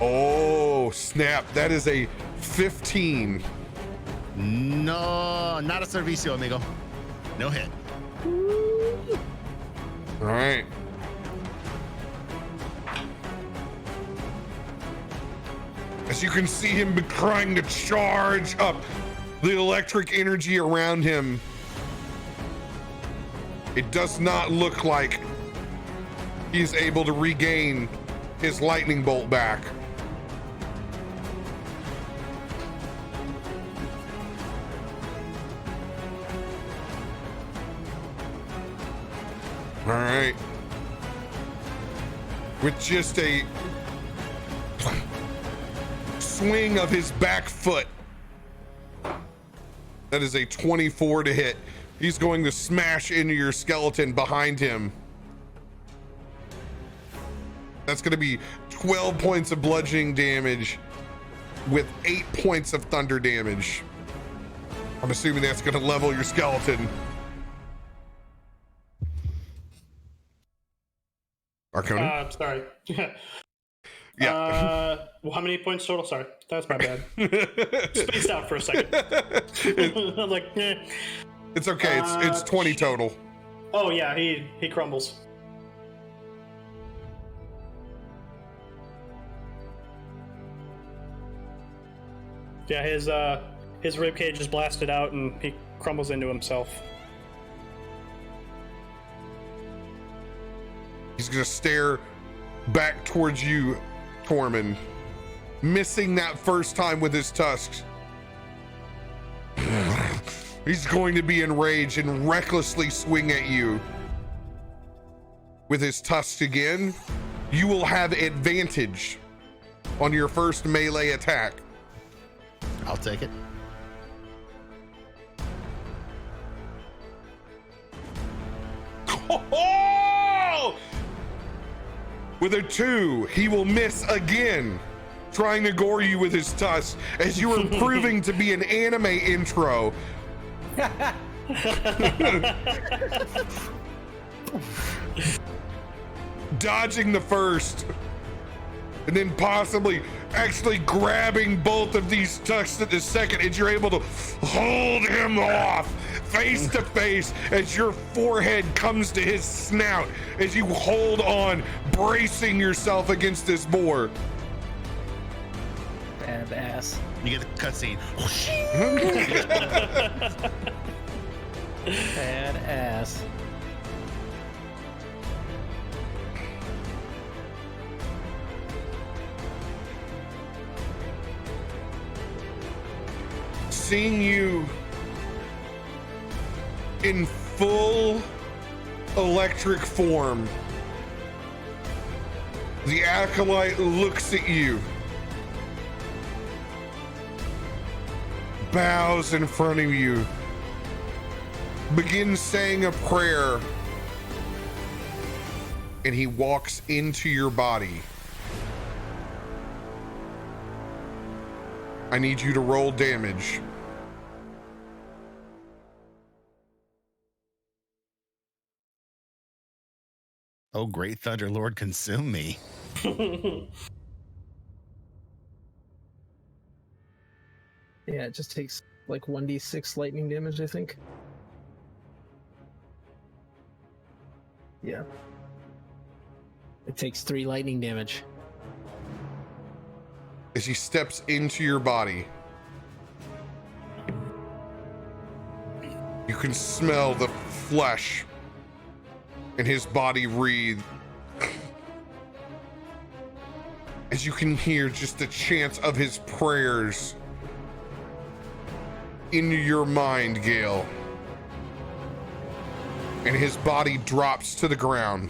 Oh, snap. That is a 15. No, not a servicio, amigo. No hit. All right. As you can see him trying to charge up the electric energy around him, it does not look like he's able to regain his lightning bolt back. All right. With just a swing of his back foot. That is a 24 to hit. He's going to smash into your skeleton behind him. That's going to be 12 points of bludgeoning damage with 8 points of thunder damage. I'm assuming that's going to level your skeleton. Arcona? Sorry. Yeah. Well, how many points total? Sorry, that's my bad. Spaced out for a second. I'm like, eh. It's okay. It's 20 total. Oh yeah, he crumbles. Yeah, his rib cage is blasted out and he crumbles into himself. He's gonna stare back towards you, Tormund, missing that first time with his tusks. He's going to be enraged and recklessly swing at you with his tusks again. You will have advantage on your first melee attack. I'll take it. Oh! With a 2, he will miss again, trying to gore you with his tusks as you are proving to be an anime intro. Dodging the first, and then possibly actually grabbing both of these tusks at the second, and you're able to hold him off face to face as your forehead comes to his snout as you hold on, bracing yourself against this boar. Badass. You get the cutscene. Badass. Seeing you in full electric form, the acolyte looks at you, bows in front of you, begins saying a prayer, and he walks into your body. I need you to roll damage. Oh, great Thunder Lord, consume me. Yeah, it just takes like 1d6 lightning damage, I think. Yeah. It takes 3 lightning damage. As he steps into your body, you can smell the flesh in his body wreathe. As you can hear just the chants of his prayers into your mind, Gale. And his body drops to the ground.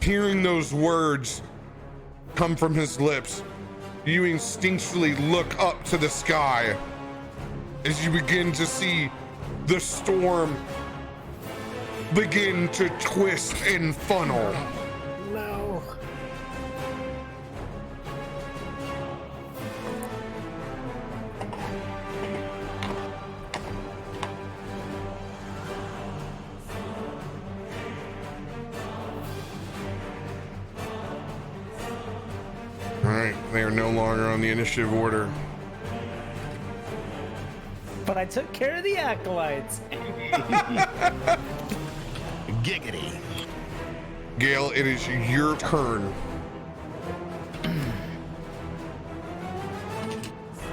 Hearing those words come from his lips, you instinctually look up to the sky as you begin to see the storm begin to twist and funnel. No. All right, they are no longer on the initiative order. But I took care of the acolytes. Giggity. Gale, it is your turn.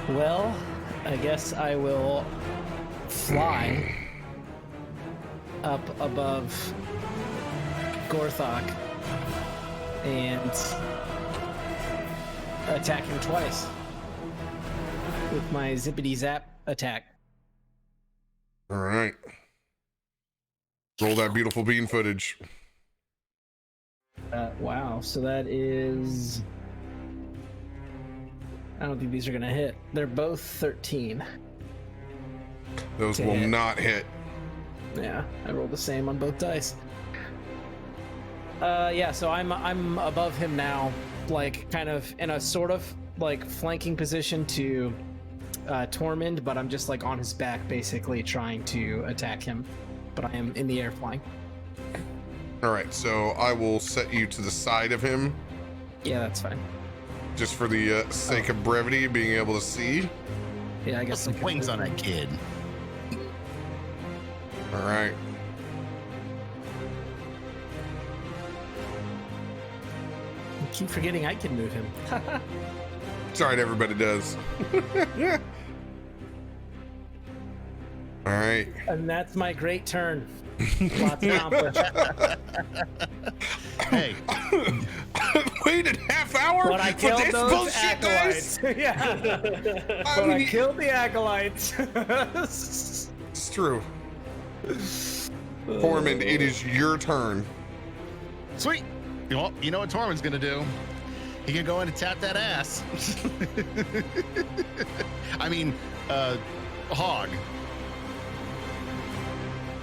Well, I guess I will fly up above Gorthok and attack him twice. with my zippity zap attack. All right. Roll that beautiful bean footage. Wow. So that is. I don't think these are gonna hit. They're both 13. Those To will hit. not hit. Yeah, I rolled the same on both dice. Yeah, so I'm above him now, like kind of in a sort of like flanking position to Tormund, but I'm just like on his back, basically trying to attack him. But I am in the air flying. All right, so I will set you to the side of him, Yeah, that's fine. just for the sake of brevity, being able to see. Yeah, I Put guess some wings on that kid. All right. I keep forgetting I can move him. It's all right, everybody does. All right. And that's my great turn. Lots accomplished. Hey, Waited half hour But I for killed this those bullshit dice? acolytes. Yeah. I But I mean, killed the acolytes. it's true. Tormund, it is your turn. sweet. You know what Tormund's gonna do? He can go in and tap that ass. I mean, hog.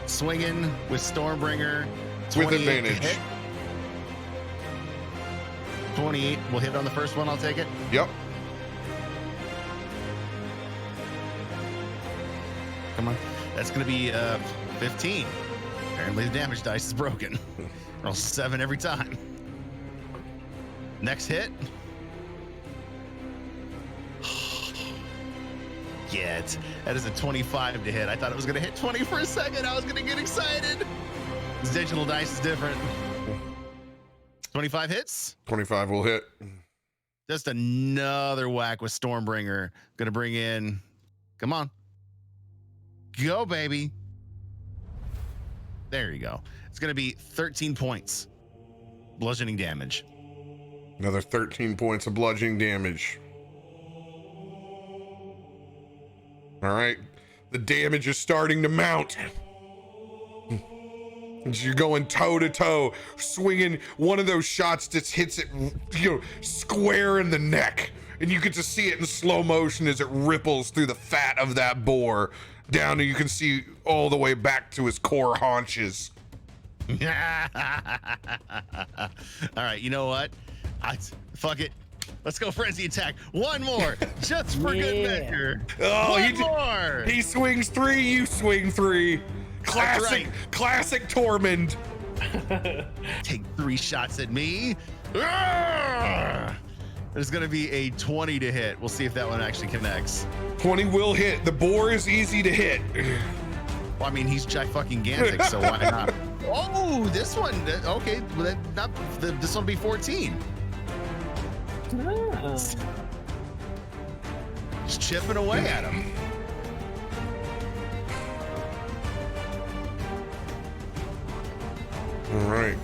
Swinging with Stormbringer. With 28 to advantage. hit. 28 will hit on the first one. I'll take it. Yep. Come on. That's going to be 15. Apparently the damage dice is broken. Roll 7 every time. Next hit. Yeah, that is a 25 to hit. I thought it was going to hit 20 for a second. I was going to get excited. This digital dice is different. 25 hits. 25 will hit. Just another whack with Stormbringer. Going to bring in. Come on. Go, baby. There you go. It's going to be 13 points. Bludgeoning damage. Another 13 points of bludgeoning damage. All right. The damage is starting to mount. You're going toe to toe, swinging one of those shots that hits it, square in the neck. And you get to see it in slow motion as it ripples through the fat of that boar down, and you can see all the way back to his core haunches. All right, you know what? Fuck it. Let's go frenzy attack. One more, just for good measure. Oh, One more. He swings 3, you swing 3. Classic, right. classic Tormund. Take 3 shots at me. Arrgh! There's gonna be a 20 to hit. We'll see if that one actually connects. 20 will hit. The boar is easy to hit. Well, I mean, he's gigantic, so why not? Oh, this one. Okay, well, this one will be 14. Ah. Just chipping away at him. All right,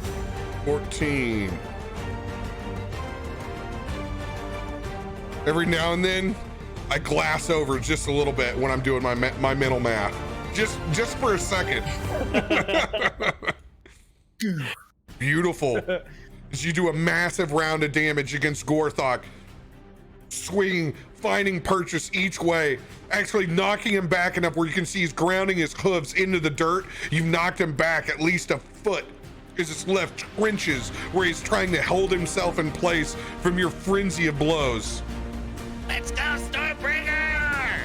14. Every now and then, I glass over just a little bit when I'm doing my mental math, just for a second. Beautiful. As you do a massive round of damage against Gorthok, swinging, finding purchase each way, actually knocking him back enough where you can see he's grounding his hooves into the dirt. You've knocked him back at least a foot as his left trenches where he's trying to hold himself in place from your frenzy of blows. Let's go, Stormbringer!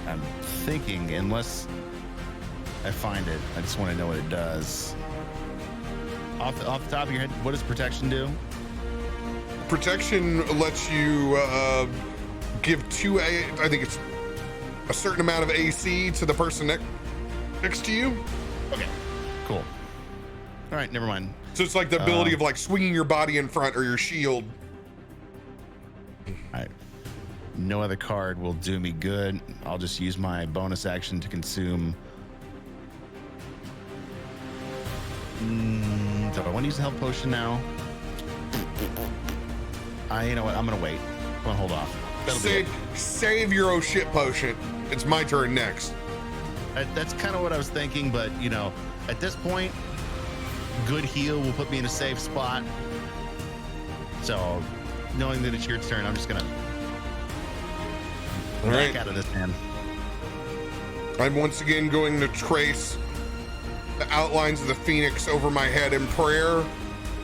I'm thinking, unless I find it, I just want to know what it does. Off the top of your head, what does protection do? Protection lets you give I think it's a certain amount of AC to the person next to you. Okay, cool. All right, never mind. So it's like the ability of like swinging your body in front or your shield. All right. No other card will do me good. I'll just use my bonus action to consume. Do I want to use the health potion now? You know what? I'm gonna wait. I'm gonna hold off. That'll be it. Save your oh shit potion. It's my turn next. That's kind of what I was thinking, but you know, at this point, good heal will put me in a safe spot. So, knowing that it's your turn, I'm just gonna back out of this, man. I'm once again going to trace the outlines of the phoenix over my head in prayer.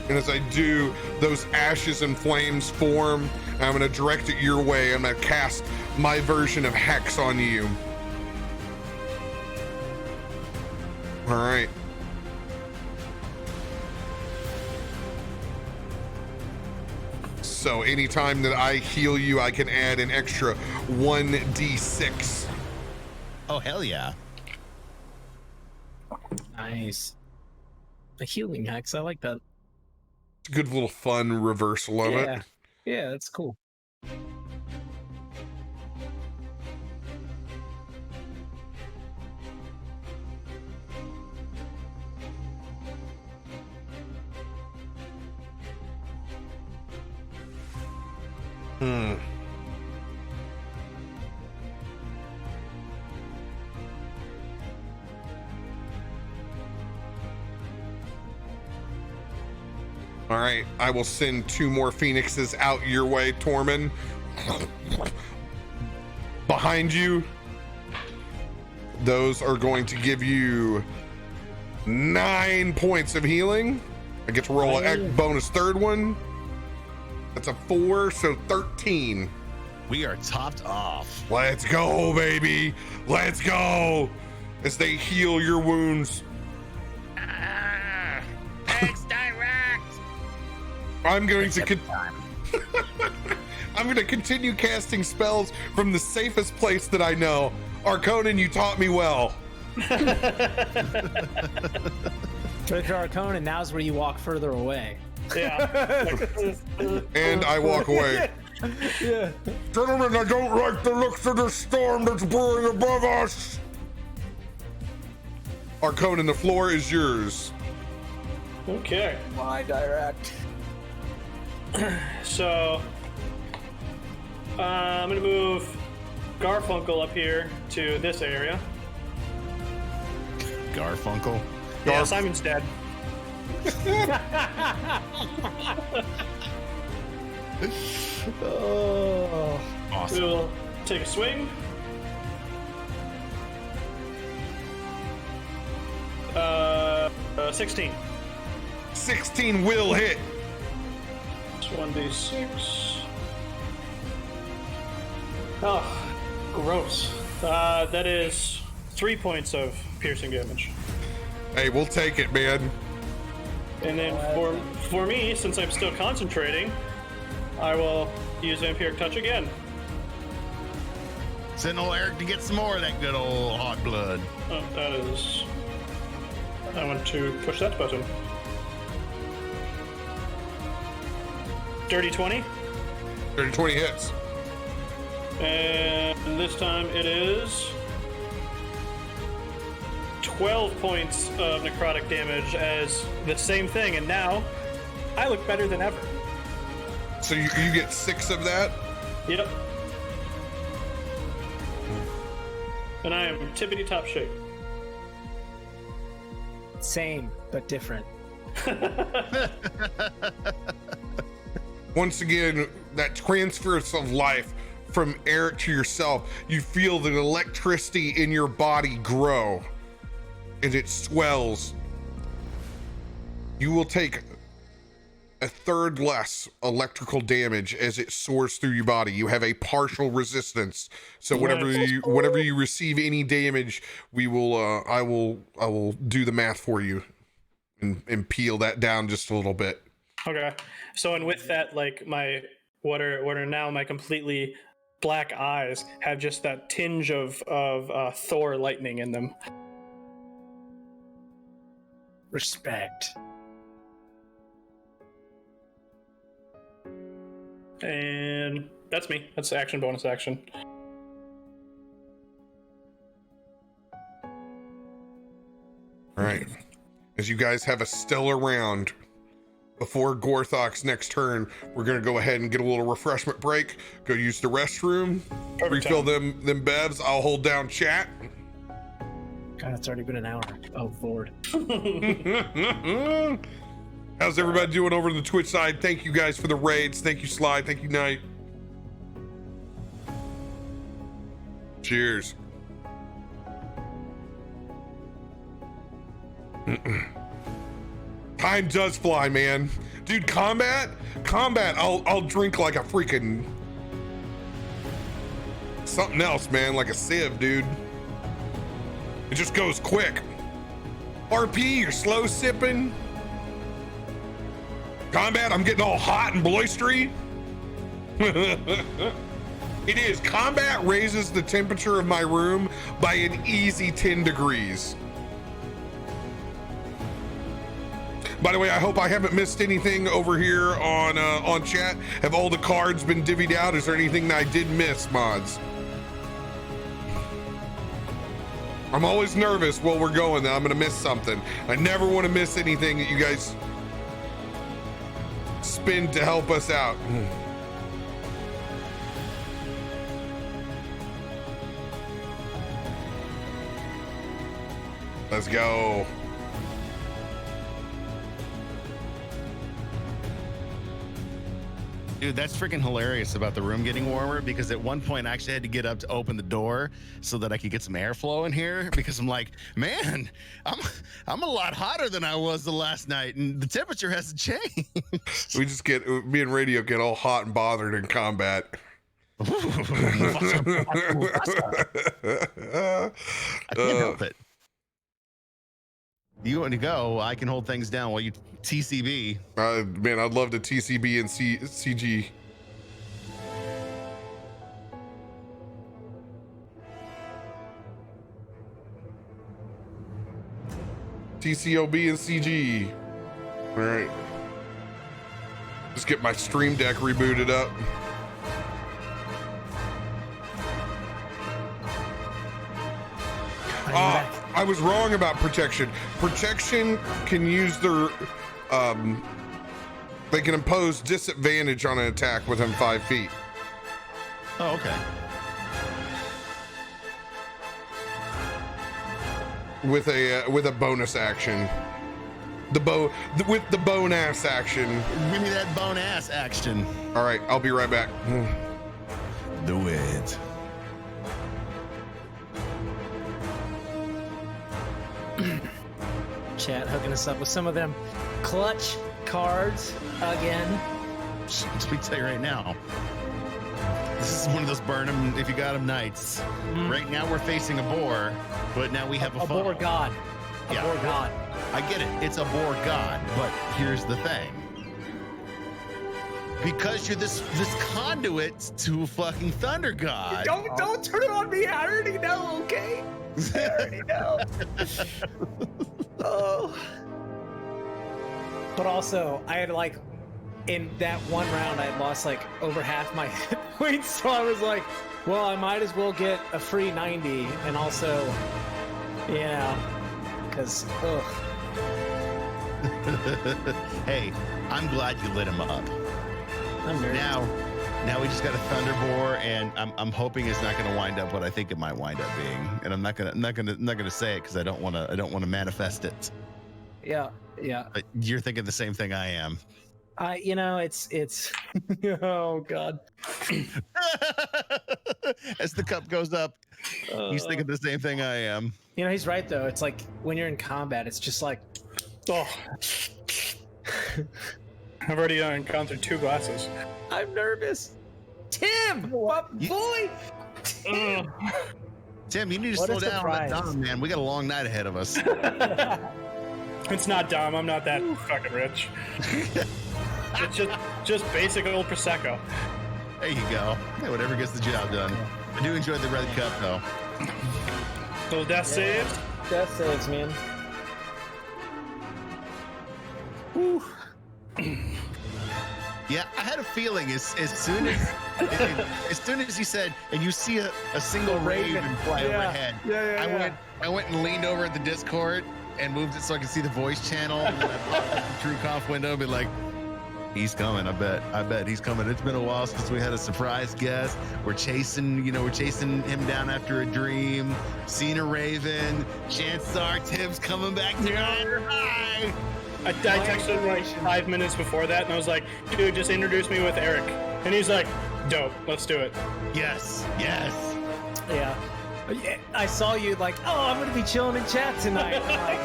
And as I do, those ashes and flames form. And I'm going to direct it your way. I'm going to cast my version of Hex on you. All right. So anytime that I heal you, I can add an extra 1d6. Oh, hell yeah. Nice. A healing hex. I like that. It's a good little fun reversal of it. Yeah, that's cool. All right, I will send 2 more phoenixes out your way, Tormund. Behind you, those are going to give you 9 points of healing. I get to roll a bonus third one. That's a 4, so 13. We are topped off. Let's go, baby. Let's go. As they heal your wounds. Thanks, Dirakt. I'm going to I'm going to continue casting spells from the safest place that I know. Arconan, you taught me well. Treasure Arcana, now's where you walk further away. Yeah. And I walk away. Yeah. Gentlemen, I don't like the looks of the storm that's brewing above us. Arconan, the floor is yours. Okay. My Direct. So, I'm gonna move Garfunkel up here to this area. Garfunkel. Yeah, Simon's dead. Oh. Awesome. We'll take a swing. 16. 16 will hit. 1d6. Oh, gross. That is 3 points of piercing damage. Hey, we'll take it, man. And then for me, since I'm still concentrating, I will use Vampiric Touch again. Send old Eric to get some more of that good old hot blood. Oh, that is... I want to push that button. Dirty 20. Dirty 20 hits. And this time it is 12 points of necrotic damage as the same thing, and now I look better than ever. So you get 6 of that? Yep. And I am tippity top shape. Same, but different. Once again, that transference of life from Eric to yourself, you feel the electricity in your body grow and it swells. You will take a third less electrical damage as it soars through your body. You have a partial resistance. So whenever you receive any damage, we will I will do the math for you and peel that down just a little bit. Okay. So, and with that, like my what are now my completely black eyes have just that tinge of Thor lightning in them. Respect. And that's me. That's action, bonus action. All right. As you guys have a stellar round, before Gorthok's next turn, we're gonna go ahead and get a little refreshment break. Go use the restroom, refill them bevs. I'll hold down chat. God, it's already been an hour. Oh, Lord. How's everybody doing over on the Twitch side? Thank you guys for the raids. Thank you, Slide. Thank you, Knight. Cheers. Time does fly, man. Dude, combat, I'll drink like a freaking something else, man, like a sieve, dude. It just goes quick. RP, you're slow sipping. Combat, I'm getting all hot and boistery. It is. Combat raises the temperature of my room by an easy 10 degrees. By the way, I hope I haven't missed anything over here on chat. Have all the cards been divvied out? Is there anything that I did miss, mods? I'm always nervous while we're going that I'm gonna miss something. I never want to miss anything that you guys spin to help us out. Let's go. Dude, that's freaking hilarious about the room getting warmer, because at one point I actually had to get up to open the door so that I could get some airflow in here, because I'm like, man, I'm a lot hotter than I was the last night, and the temperature hasn't changed. We just get, me and Radio get all hot and bothered in combat. I can't help it. You want to go? I can hold things down while you TCB. Man, I'd love to TCB and CG. TCOB and CG. All right. Just get my Stream Deck rebooted up. I was wrong about protection. Protection can use their, they can impose disadvantage on an attack within 5 feet. Oh, okay. With a bonus action. With the bone ass action. Give me that bone ass action. All right, I'll be right back. Do it. Chat hooking us up with some of them clutch cards again. Let me tell you right now, this is one of those burn them if you got them nights. Right now we're facing a boar, but now we have a boar god. A boar god. I get it. It's a boar god, but here's the thing. Because you're this conduit to a fucking thunder god. Don't turn it on me. I already know, okay? I already know. Oh. But also, I had like, in that one round, I had lost like over half my hit points. So I was like, well, I might as well get a free 90. And also, yeah, because, ugh. Hey, I'm glad you lit him up. I'm nervous. Now we just got a Thunder Boar, and I'm hoping it's not going to wind up what I think it might wind up being, and I'm not gonna say it because I don't want to manifest it. Yeah. But you're thinking the same thing I am. It's oh god. As the cup goes up, he's thinking the same thing I am. He's right though. It's like when you're in combat, it's just like, Oh. I've already encountered 2 glasses. I'm nervous. Tim, what boy? Tim, you need to What slow a down on that surprise. Dom, man. We got a long night ahead of us. It's not Dom. I'm not that fucking rich. It's just basic old Prosecco. There you go. Hey, whatever gets the job done. I do enjoy the red cup, though. Little death saves. Death saves, man. Whew. Yeah, I had a feeling as soon as he said, and you see a single raven fly overhead. Yeah. I went and leaned over at the Discord, and moved it so I could see the voice channel. And then I popped up the TrueConf window and be like, he's coming. I bet he's coming. It's been a while since we had a surprise guest. We're chasing him down after a dream. Seen a raven. Chances are Tim's coming back to hi. I texted him like 5 minutes before that, and I was like, dude, just introduce me with Eric. And he's like, dope, let's do it. Yes. Yeah. I saw you like, oh, I'm going to be chilling in chat tonight. I'm like,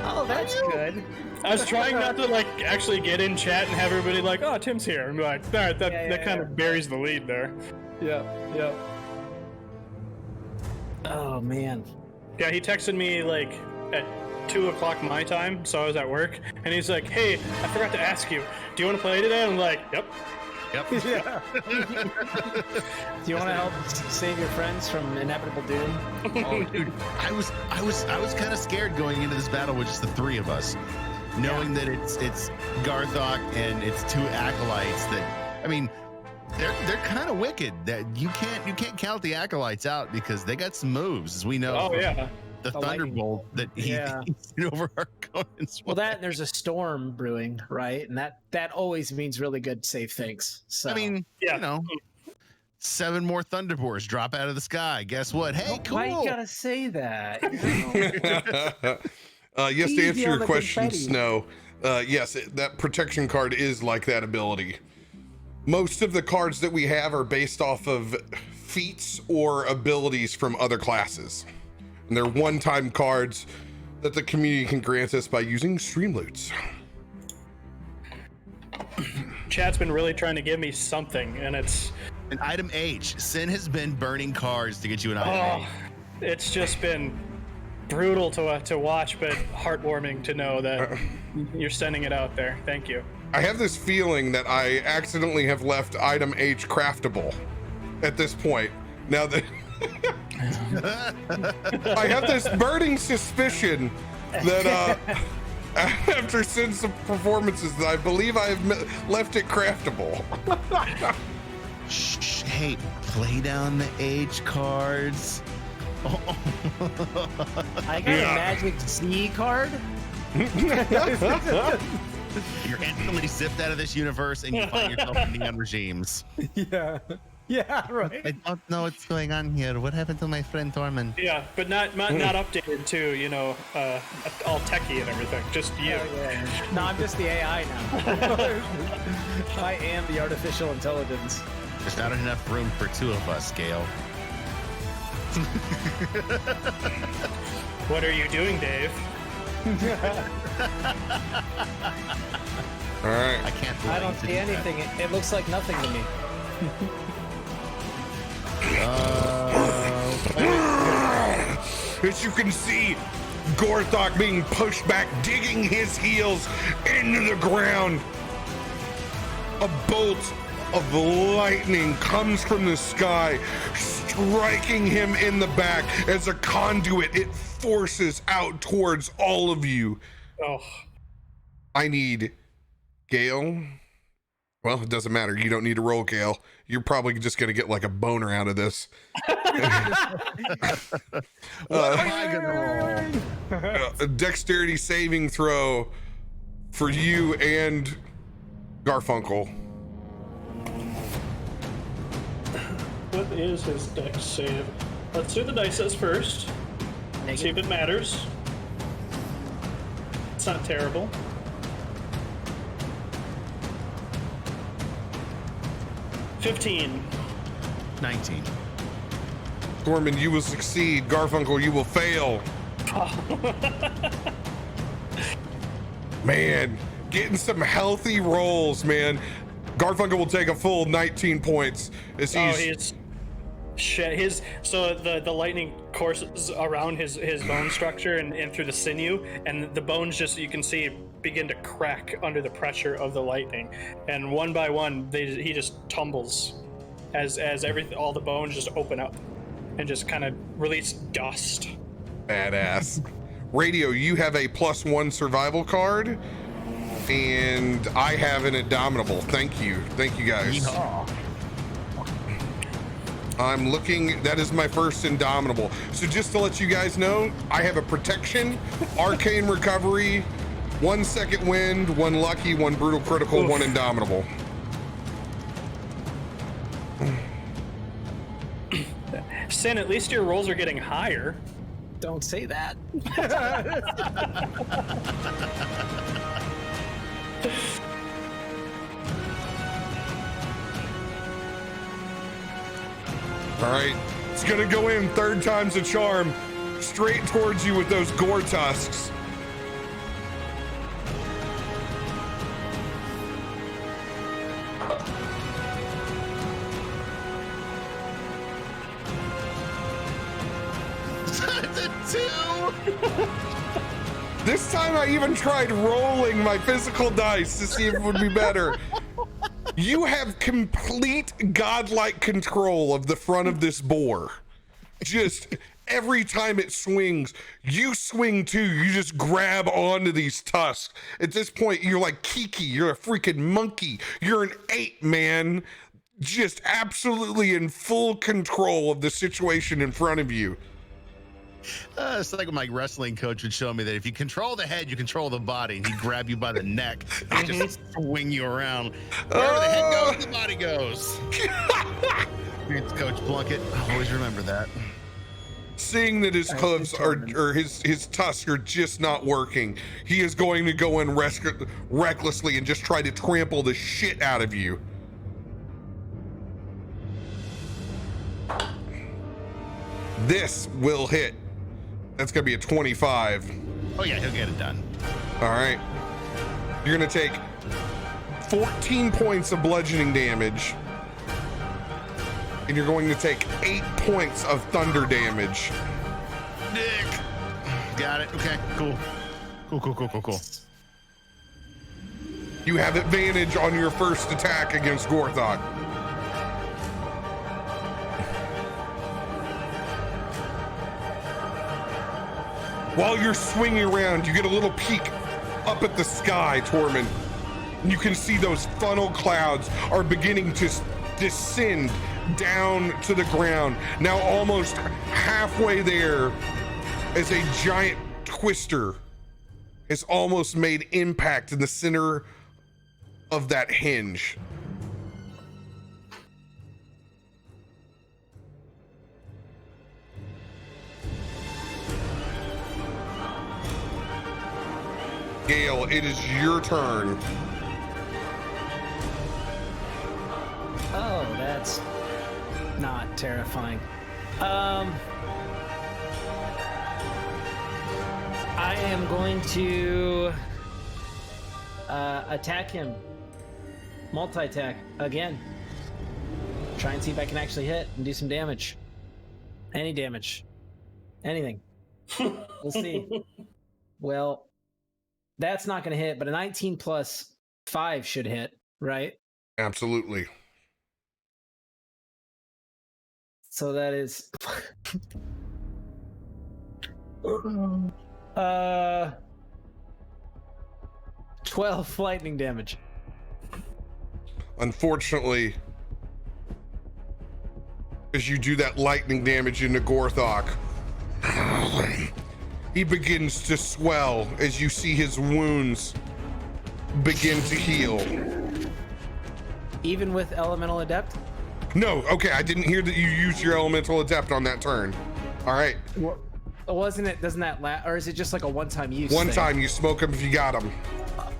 oh, that's good. I was trying not to like actually get in chat and have everybody like, oh, Tim's here. And be like, all right, that kind of buries the lead there. Yeah. Oh, man. Yeah, he texted me like at 2 o'clock my time, so I was at work, and he's like, hey, I forgot to ask you, do you want to play today? I'm like, yep. Yeah. Do you want to help save your friends from inevitable doom? Oh, dude, I was kind of scared going into this battle with just the three of us, knowing that it's Gorthok and it's two acolytes. That, I mean, they're kind of wicked. That you can't count the acolytes out because they got some moves, as we know. Oh yeah. The Thunderbolt that he's over our Conan's. Well, that there's a storm brewing, right? And that always means really good, safe things. So I mean, you know, 7 more Thunderboars drop out of the sky. Guess what? Hey, cool. Why you gotta say that? Yes, to answer your question, Snow. Yes, that protection card is like that ability. Most of the cards that we have are based off of feats or abilities from other classes. And they're one-time cards that the community can grant us by using Streamloots. Chat's been really trying to give me something, and it's an item H. Sin has been burning cards to get you an item H. It's just been brutal to watch, but heartwarming to know that you're sending it out there. Thank you. I have this feeling that I accidentally have left item H craftable at this point. Now that I have this burning suspicion that after Sin's performances, that I believe I have left it craftable. Shh, hey, play down the H cards. I got a magic Z card. You're instantly zipped out of this universe and you find yourself in Neon Regimes. Yeah, right. I don't know what's going on here. What happened to my friend Tormund? Yeah, but not updated to, you know, all techie and everything. Just you. Yeah. No, I'm just the AI now. I am the artificial intelligence. There's not enough room for 2 of us, Gale. What are you doing, Dave? All right. I can't. I don't see anything. It looks like nothing to me. As you can see, Gorthok being pushed back, digging his heels into the ground. A bolt of lightning comes from the sky, striking him in the back. As a conduit, it forces out towards all of you. Oh. I need Gale. Well, it doesn't matter. You don't need to roll, Gale. You're probably just going to get like a boner out of this. What am I gonna roll? A dexterity saving throw for you and Garfunkel. What is his dex save? Let's do the dices first. See if it matters. It's not terrible. 15. 19. Tormund, you will succeed. Garfunkel, you will fail. Man, getting some healthy rolls, man. Garfunkel will take a full 19 points as he's shit. So the lightning courses around his bone structure and through the sinew, and the bones just, you can see, begin to crack under the pressure of the lightning, and one by one he just tumbles as all the bones just open up and just kind of release dust. Badass. Radio, you have a +1 survival card, and I have an indomitable. Thank you guys. Yeehaw. I'm looking, that is my first Indomitable. So just to let you guys know, I have a protection, arcane recovery, 1 second wind, 1 lucky, 1 brutal critical, Oof. 1 Indomitable. Sin, at least your rolls are getting higher. Don't say that. All right, it's gonna go in 3rd time's a charm, straight towards you with those gore tusks. The 2. This time I even tried rolling my physical dice to see if it would be better. You have complete godlike control of the front of this boar. Just every time it swings, you swing too. You just grab onto these tusks. At this point, you're like Kiki. You're a freaking monkey. You're an ape, man. Just absolutely in full control of the situation in front of you. It's like my wrestling coach would show me that if you control the head, you control the body. And he'd grab you by the neck and just swing you around. Wherever the head goes, the body goes. It's Coach Plunkett. Always remember that. Seeing that his hooves are, or his tusks are just not working, he is going to go in recklessly and just try to trample the shit out of you. This will hit. That's gonna be a 25. Oh yeah, he'll get it done. All right. You're gonna take 14 points of bludgeoning damage. And you're going to take 8 points of thunder damage. Dick. Got it. Okay, cool. Cool. You have advantage on your first attack against Gorthok. While you're swinging around, you get a little peek up at the sky, Tormund. And you can see those funnel clouds are beginning to descend down to the ground. Now almost halfway there, as a giant twister has almost made impact in the center of that hinge. Gale, it is your turn. Oh, that's not terrifying. I am going to attack him. Multi-attack again. Try and see if I can actually hit and do some damage. Any damage. Anything. We'll see. Well, that's not going to hit, but a 19 plus 5 should hit, right? Absolutely. So that is 12 lightning damage. Unfortunately, as you do that lightning damage into Gorthok, he begins to swell as you see his wounds begin to heal. Even with Elemental Adept? No, okay, I didn't hear that you used your Elemental Adept on that turn. All right. Wasn't it, doesn't that or is it just like a one-time use One thing? time, you smoke him if you got him.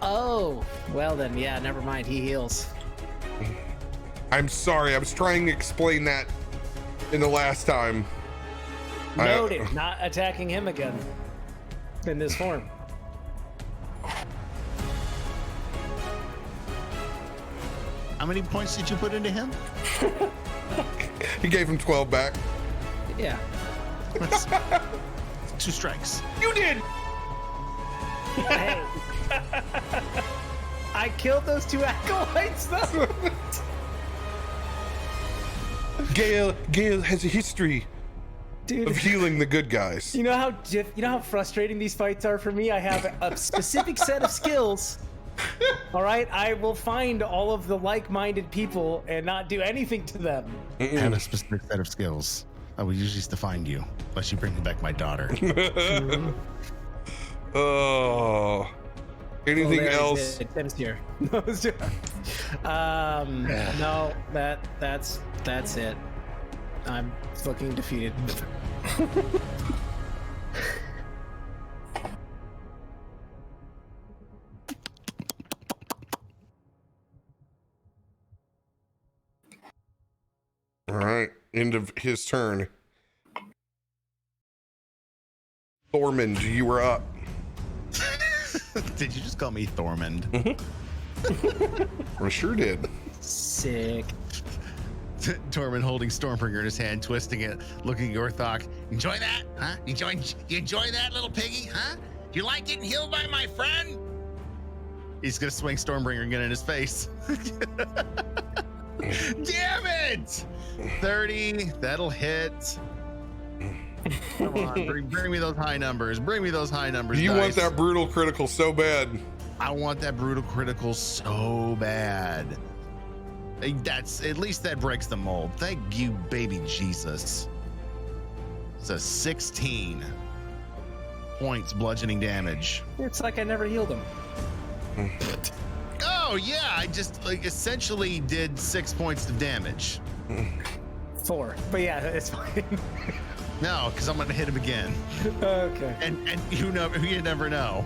Oh, well then, yeah, never mind, he heals. I'm sorry, I was trying to explain that in the last time. Noted, not attacking him again in this form. How many points did you put into him? He gave him 12 back. Yeah. 2 strikes. You did! Hey. I killed those 2 acolytes though. Gale has a history Dude, of healing the good guys. you know how frustrating these fights are for me? I have a specific set of skills All right, I will find all of the like-minded people and not do anything to them. I have a specific set of skills. I will use these to find you, unless you bring me back my daughter. Oh. Anything else? Tim's here. No, that's it. I'm fucking defeated. All right, end of his turn. Tormund, you were up. Did you just call me Tormund? I sure did. Sick. Tormund holding Stormbringer in his hand, twisting it, looking at Gorthok. Enjoy that, huh? You enjoy that, little piggy, huh? You like getting healed by my friend? He's gonna swing Stormbringer again in his face. Damn it! 30, that'll hit. Come on, bring me those high numbers. Bring me those high numbers. You dice. want that brutal critical so bad. I want that brutal critical so bad. That's at least that breaks the mold. Thank you, baby Jesus. It's a 16 points bludgeoning damage. It's like I never healed him. Oh yeah, I just essentially did 6 points of damage. 4, but yeah, it's fine. No, because I'm gonna hit him again. Okay. And you never know.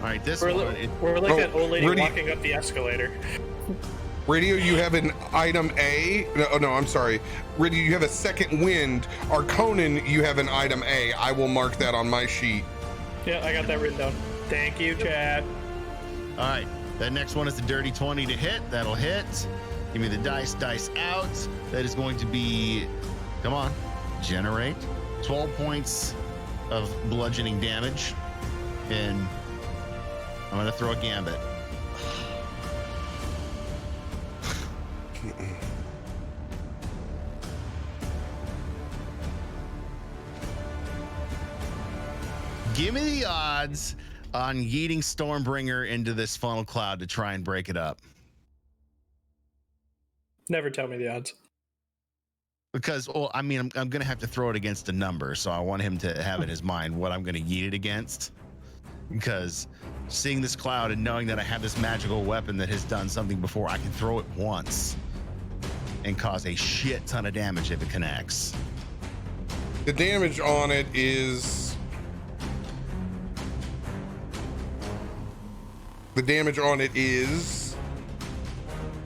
All right, this We're one. like an old lady Rudy- walking up the escalator. Radio, you have an item A. No, I'm sorry. Radio, you have a second wind. Arconin, you have an item A. I will mark that on my sheet. Yeah, I got that written down. Thank you, Chad. All right, that next one is the dirty 20 to hit. That'll hit. Give me the dice out. That is going to be, come on, generate 12 points of bludgeoning damage. And I'm going to throw a gambit. Give me the odds on yeeting Stormbringer into this funnel cloud to try and break it up. Never tell me the odds. Because, well, I mean, I'm going to have to throw it against a number, so I want him to have in his mind what I'm going to yeet it against. Because seeing this cloud and knowing that I have this magical weapon that has done something before, I can throw it once and cause a shit ton of damage if it connects. The damage on it is...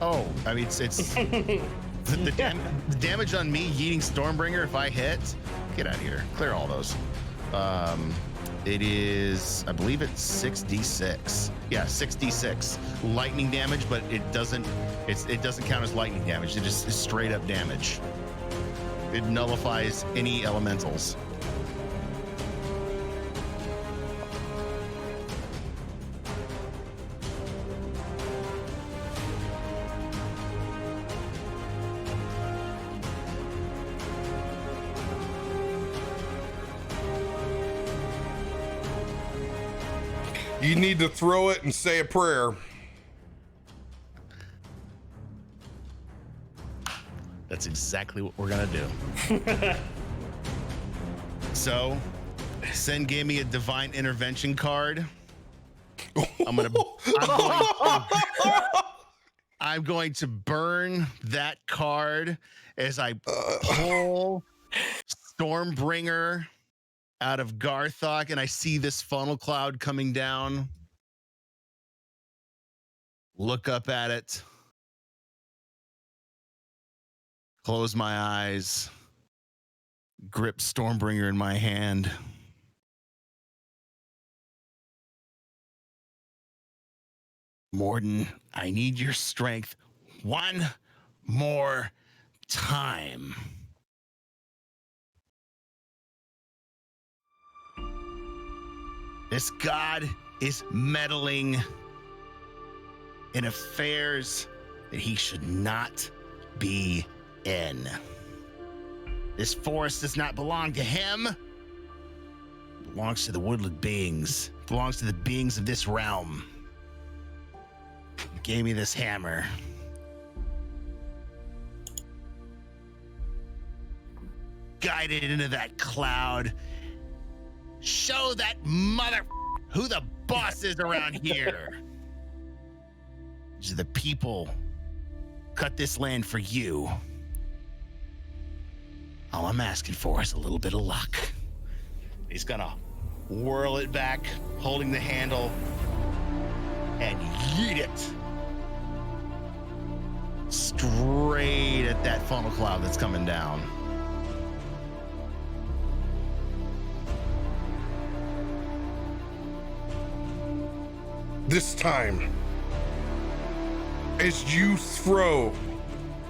Oh, I mean, it's the damage on me yeeting Stormbringer if I hit. Get out of here. Clear all those. It is, I believe it's 6d6. Yeah, 6d6 lightning damage, but it doesn't count as lightning damage. It just is straight up damage. It nullifies any elementals. You need to throw it and say a prayer. That's exactly what we're gonna do. So, Sen gave me a divine intervention card. I'm going to burn that card as I pull Stormbringer out of Gorthok, and I see this funnel cloud coming down. Look up at it. Close my eyes. Grip Stormbringer in my hand. Morden, I need your strength one more time. This god is meddling in affairs that he should not be in. This forest does not belong to him. It belongs to the woodland beings. It belongs to the beings of this realm. gave me this hammer. Guide it into that cloud. Show that mother who the boss is around here. The people cut this land for you. All I'm asking for is a little bit of luck. He's gonna whirl it back, holding the handle, and yeet it straight at that funnel cloud that's coming down. This time, as you throw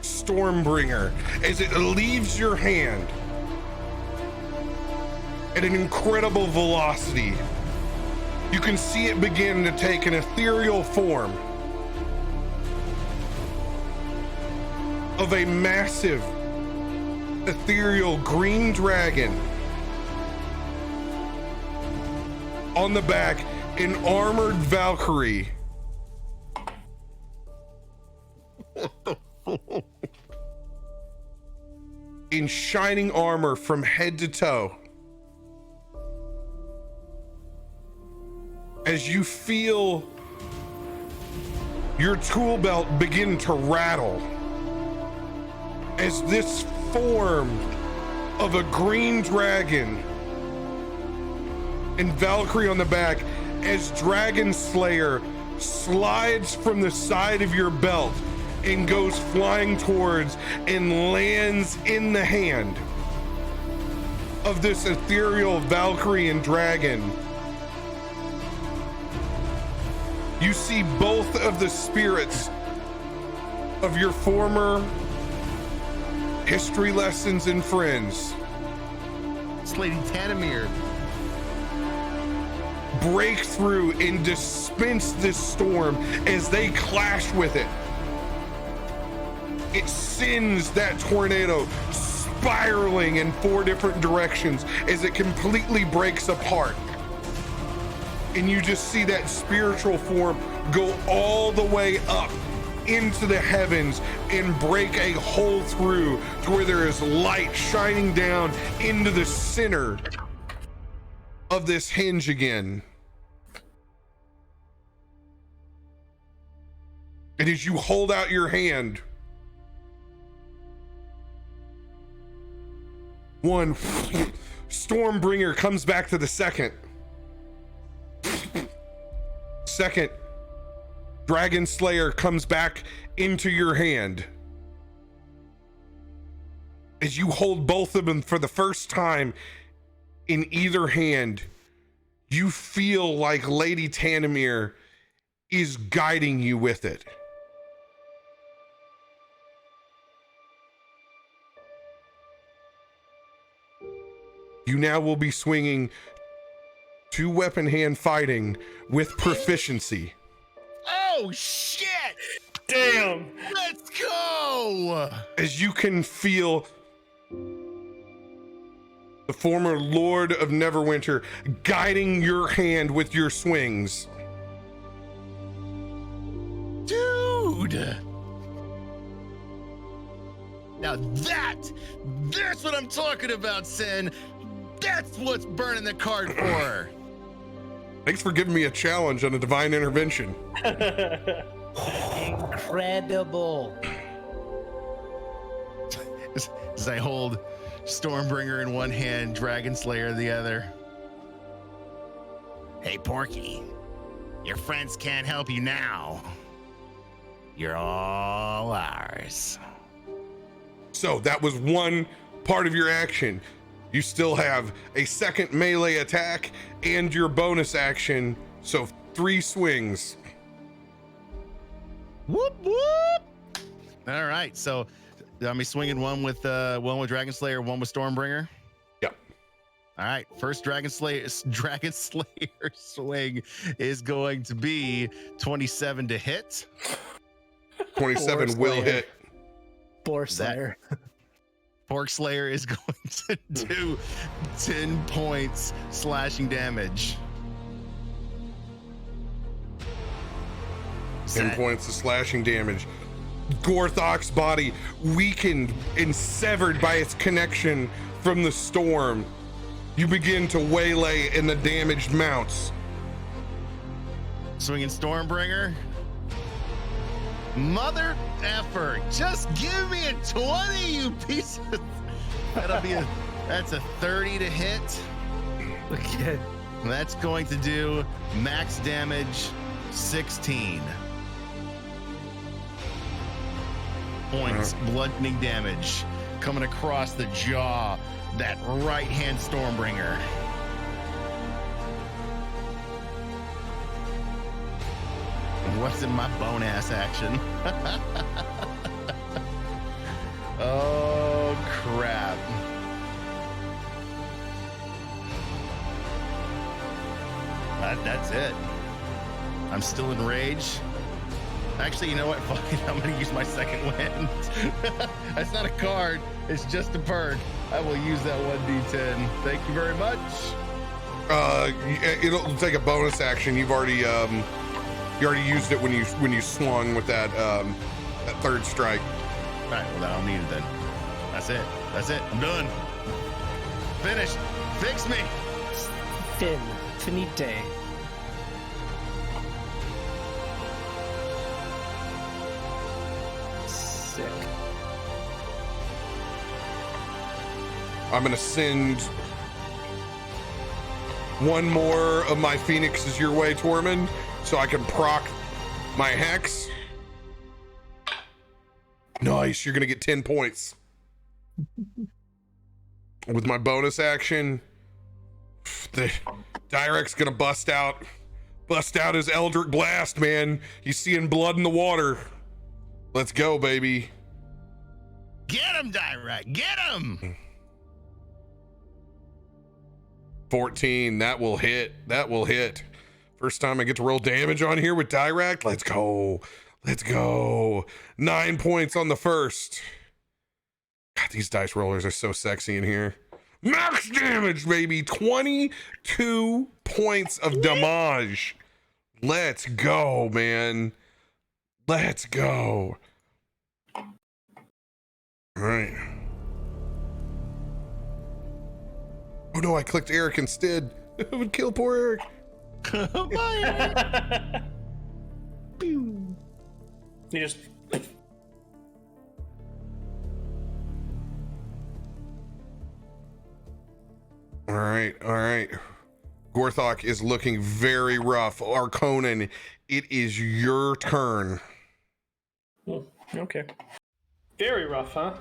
Stormbringer, as it leaves your hand at an incredible velocity, you can see it begin to take an ethereal form of a massive ethereal green dragon. On the back, an armored Valkyrie. In shining armor from head to toe. As you feel your tool belt begin to rattle, as this form of a green dragon and Valkyrie on the back, as Dragon Slayer slides from the side of your belt and goes flying towards and lands in the hand of this ethereal Valkyrie and dragon. You see both of the spirits of your former history lessons and friends. It's Lady Tanamir. Break through and dispense this storm as they clash with it. It sends that tornado spiraling in 4 different directions as it completely breaks apart. And you just see that spiritual form go all the way up into the heavens and break a hole through to where there is light shining down into the center of this hinge again. And as you hold out your hand, one Stormbringer comes back to the second. Second Dragon Slayer comes back into your hand. As you hold both of them for the first time in either hand, you feel like Lady Tanamir is guiding you with it. You now will be swinging 2 weapon hand fighting with proficiency. Oh shit! Damn! Let's go! As you can feel the former Lord of Neverwinter guiding your hand with your swings. Dude! Now that's what I'm talking about, Sin. That's what's burning the card for. Thanks for giving me a challenge on a divine intervention. Incredible. As I hold Stormbringer in one hand, Dragon Slayer in the other. Hey, Porky, your friends can't help you now. You're all ours. So that was one part of your action. You still have a second melee attack and your bonus action. So 3 swings. Whoop whoop! All right, so I'm swinging one with Dragon Slayer, one with Stormbringer. Yep. All right, first Dragon Slayer swing is going to be 27 to hit. 27 will hit. Boar Slayer. Pork Slayer is going to do 10 points slashing damage. 10 points of slashing damage. Gorthok's body, weakened and severed by its connection from the storm, you begin to waylay and the damage mounts. Swinging Stormbringer. Mother effer, just give me a 20, you piece of... That's a 30 to hit. Okay. That's going to do max damage 16 points, bludgeoning damage coming across the jaw, that right hand Stormbringer. What's in my bone ass action? Oh crap. That's it. I'm still in rage. Actually, you know what? Fuck it. I'm gonna use my second wind. That's not a card. It's just a perk. I will use that 1d10. Thank you very much. It'll take a bonus action. You already used it when you swung with that third strike. All right. Well, then I don't need it then. That's it. That's it. I'm done. Finished. Fix me. Finite. Sick. I'm gonna send one more of my phoenixes your way, Tormund, so I can proc my hex. Nice, you're gonna get 10 points. With my bonus action, the Direkt's gonna bust out his Eldritch Blast, man. He's seeing blood in the water. Let's go, baby. Get him, Dirakt. Get him. 14, that will hit. That will hit. First time I get to roll damage on here with Dirakt. Let's go. Let's go. 9 points on the first. God, these dice rollers are so sexy in here. Max damage, baby. 22 points of damage. Let's go, man. Let's go. All right. Oh no, I clicked Eric instead. It would kill poor Eric. Bye. You just All right. Gorthok is looking very rough. Arconan, it is your turn. okay. Very rough, huh?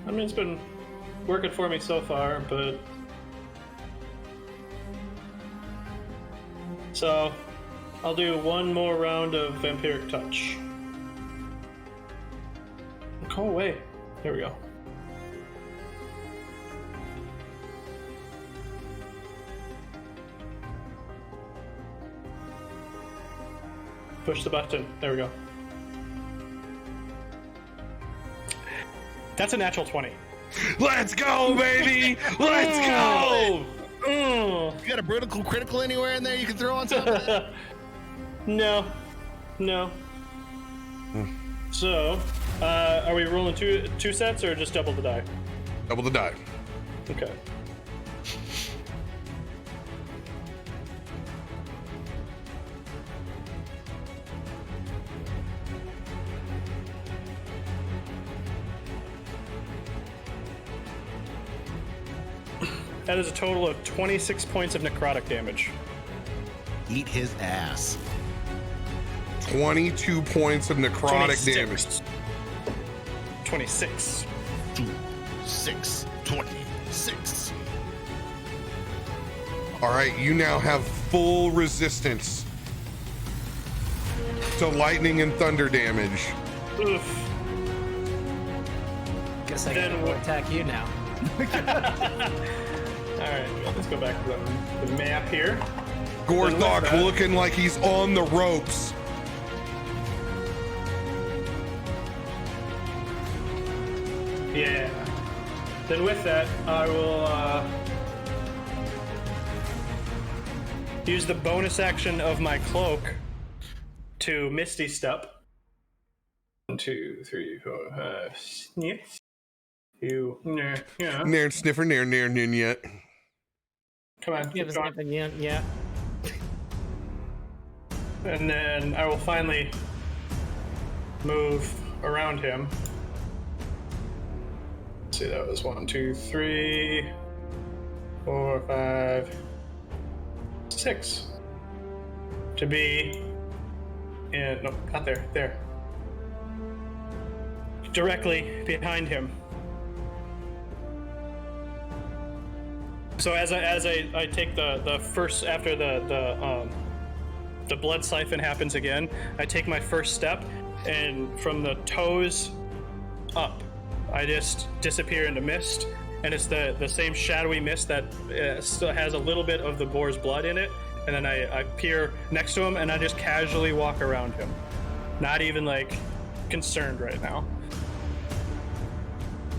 I mean, it's been working for me so far, but... So, I'll do one more round of Vampiric Touch. Go away. There we go. Push the button. There we go. That's a natural 20. Let's go, baby. Let's go. You got a critical anywhere in there you can throw on top of that? No. So, are we rolling two sets or just double the die? Double the die. Okay. That is a total of 26 points of necrotic damage. Eat his ass. 22 points of necrotic 26. damage. 26. 26. All right, you now have full resistance to lightning and thunder damage. Oof. Guess I Then can what- attack you now. Alright, let's go back to the map here. Gorthok looking like he's on the ropes. Yeah. Then with that, I will use the bonus action of my cloak to Misty Step. 1, 2, 3, 4, 5, 6. You, yeah. Nair sniffer, nair yet. Come on, You keep have going. yeah. And then I will finally move around him. Let's see, that was 1, 2, 3, 4, 5, 6. To be in, no, not there, there. Directly behind him. So as I take the first, after the blood siphon happens again, I take my first step, and from the toes up, I just disappear into mist, and it's the same shadowy mist that still has a little bit of the boar's blood in it, and then I appear next to him, and I just casually walk around him, not even like concerned right now.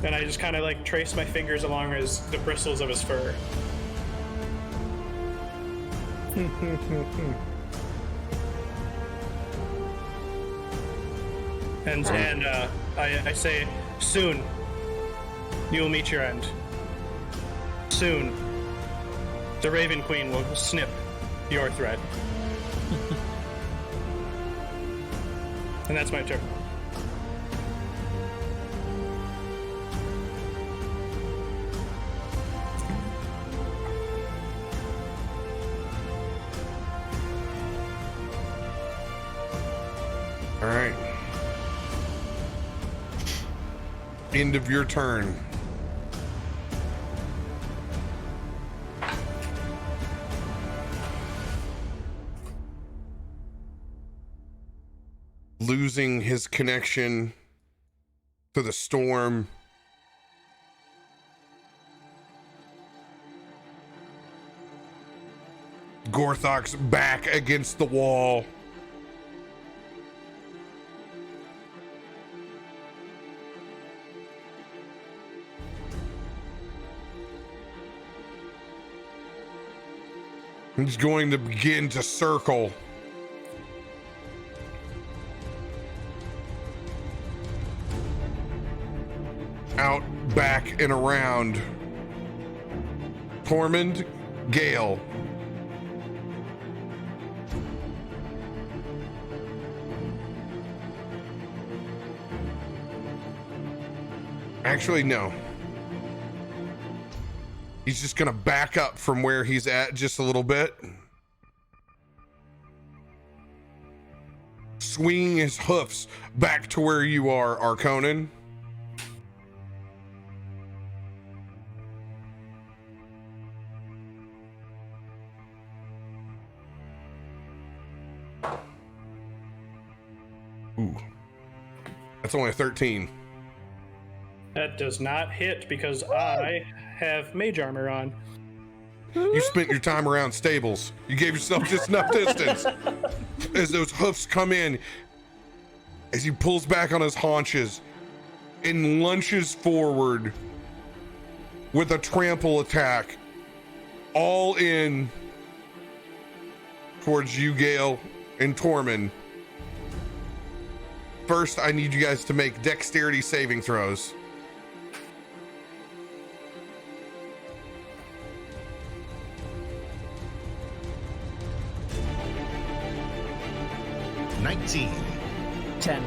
And I just kind of like trace my fingers along the bristles of his fur. And I say, soon you will meet your end. Soon the Raven Queen will snip your thread. And that's my turn. All right. End of your turn. Losing his connection to the storm. Gorthok's back against the wall. He's going to begin to circle. Out, back, and around. Tormund, Gale. Actually, no. He's just gonna back up from where he's at just a little bit. Swinging his hoofs back to where you are, Arconan. Ooh. That's only a 13. That does not hit because I have mage armor on. You spent your time around stables. You gave yourself just enough distance. As those hoofs come in, as he pulls back on his haunches and lunges forward with a trample attack, all in towards you, Gale, and Tormund. First, I need you guys to make dexterity saving throws. $19. 10.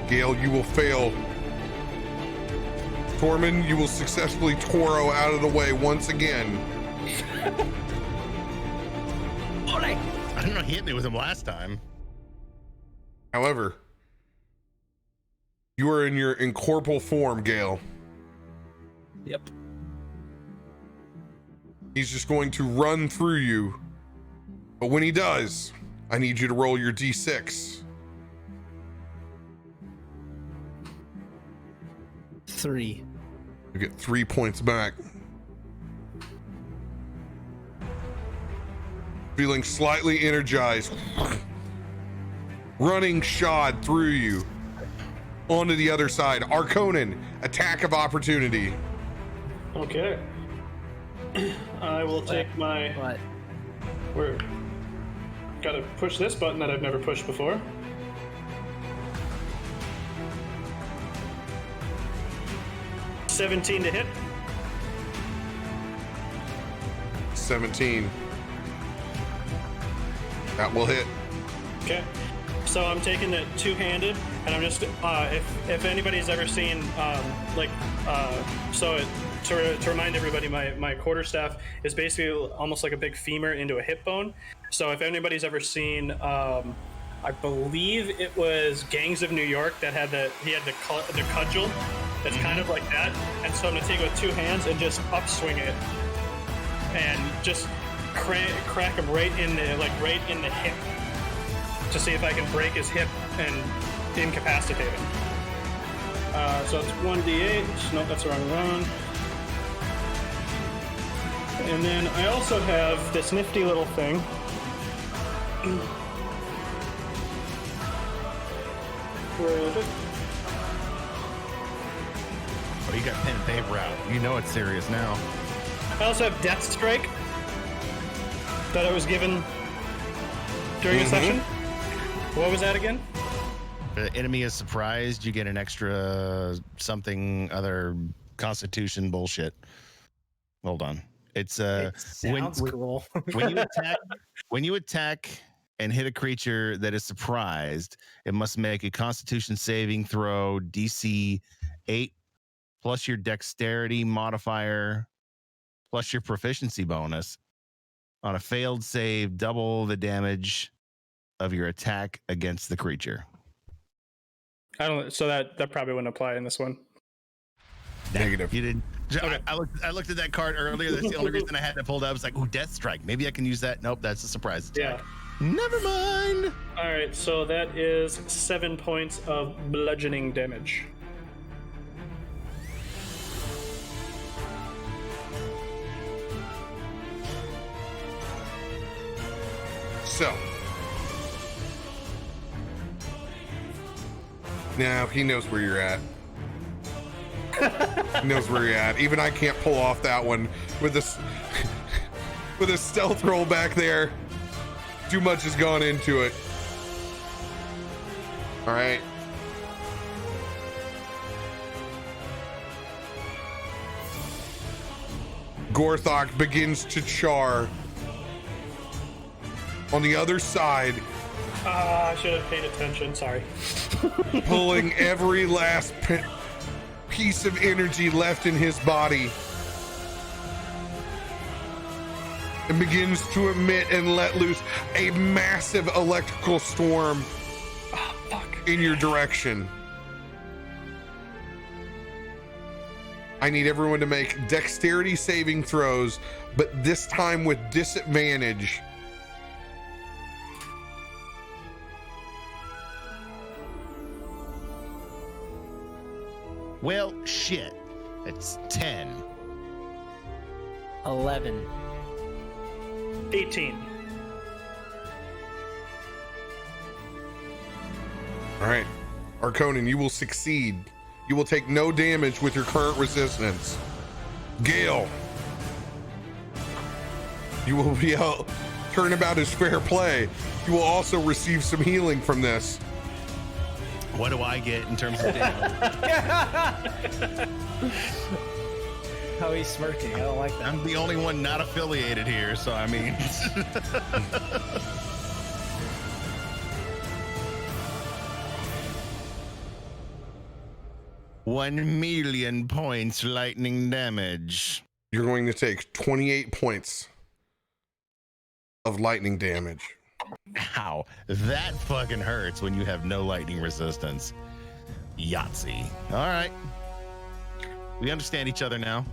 Gale, you will fail. Tormund, you will successfully Toro out of the way once again. I don't know, he hit me with him last time. However, you are in your incorporeal form, Gale. Yep. He's just going to run through you. But when he does, I need you to roll your d6. 3. You get 3 points back. feeling slightly energized, running shod through you onto the other side. Arconin, attack of opportunity. Okay. I will take my. What? We're gotta push this button that I've never pushed before. $17 to hit. 17. That will hit. Okay. So I'm taking it two-handed, and I'm just if anybody's ever seen to remind everybody, my quarterstaff is basically almost like a big femur into a hip bone. So if anybody's ever seen, I believe it was Gangs of New York that had the cudgel. That's kind of like that. And so I'm gonna take it with two hands and just upswing it, and just crack him right in the hip, to see if I can break his hip and incapacitate him. So it's 1d8. Nope, that's the wrong one. And then I also have this nifty little thing. Where is it? Oh, you got pen and paper out. You know it's serious now. I also have Death Strike that I was given during a session. What was that again? The enemy is surprised. You get an extra something other Constitution bullshit. Hold on. It's It sounds cool. when you attack and hit a creature that is surprised, it must make a Constitution saving throw DC 8 plus your dexterity modifier plus your proficiency bonus. On a failed save, double the damage of your attack against the creature. So that probably wouldn't apply in this one. Negative. You didn't. Okay. I looked at that card earlier. That's the only reason I had to pull it up. I was like, "Ooh, Death Strike. Maybe I can use that." Nope, that's a surprise attack. Yeah. Never mind. All right, so that is 7 points of bludgeoning damage. So now he knows where you're at. He knows where you're at. Even I can't pull off that one with this with a stealth roll back there. Too much has gone into it. All right. Gorthok begins to char. On the other side, I should have paid attention. Sorry. pulling every last piece of energy left in his body, and begins to emit and let loose a massive electrical storm in your direction. I need everyone to make dexterity saving throws, but this time with disadvantage. Well, shit. It's 10. 11. 18. All right, Arconin, you will succeed. You will take no damage with your current resistance. Gale, you will be out. Turnabout is fair play. You will also receive some healing from this. What do I get in terms of damage? How he's smirking. I don't like that. I'm the only one not affiliated here, so I mean. 1,000,000 points lightning damage. You're going to take 28 points of lightning damage. Ow, that fucking hurts when you have no lightning resistance. Yahtzee. All right. We understand each other now.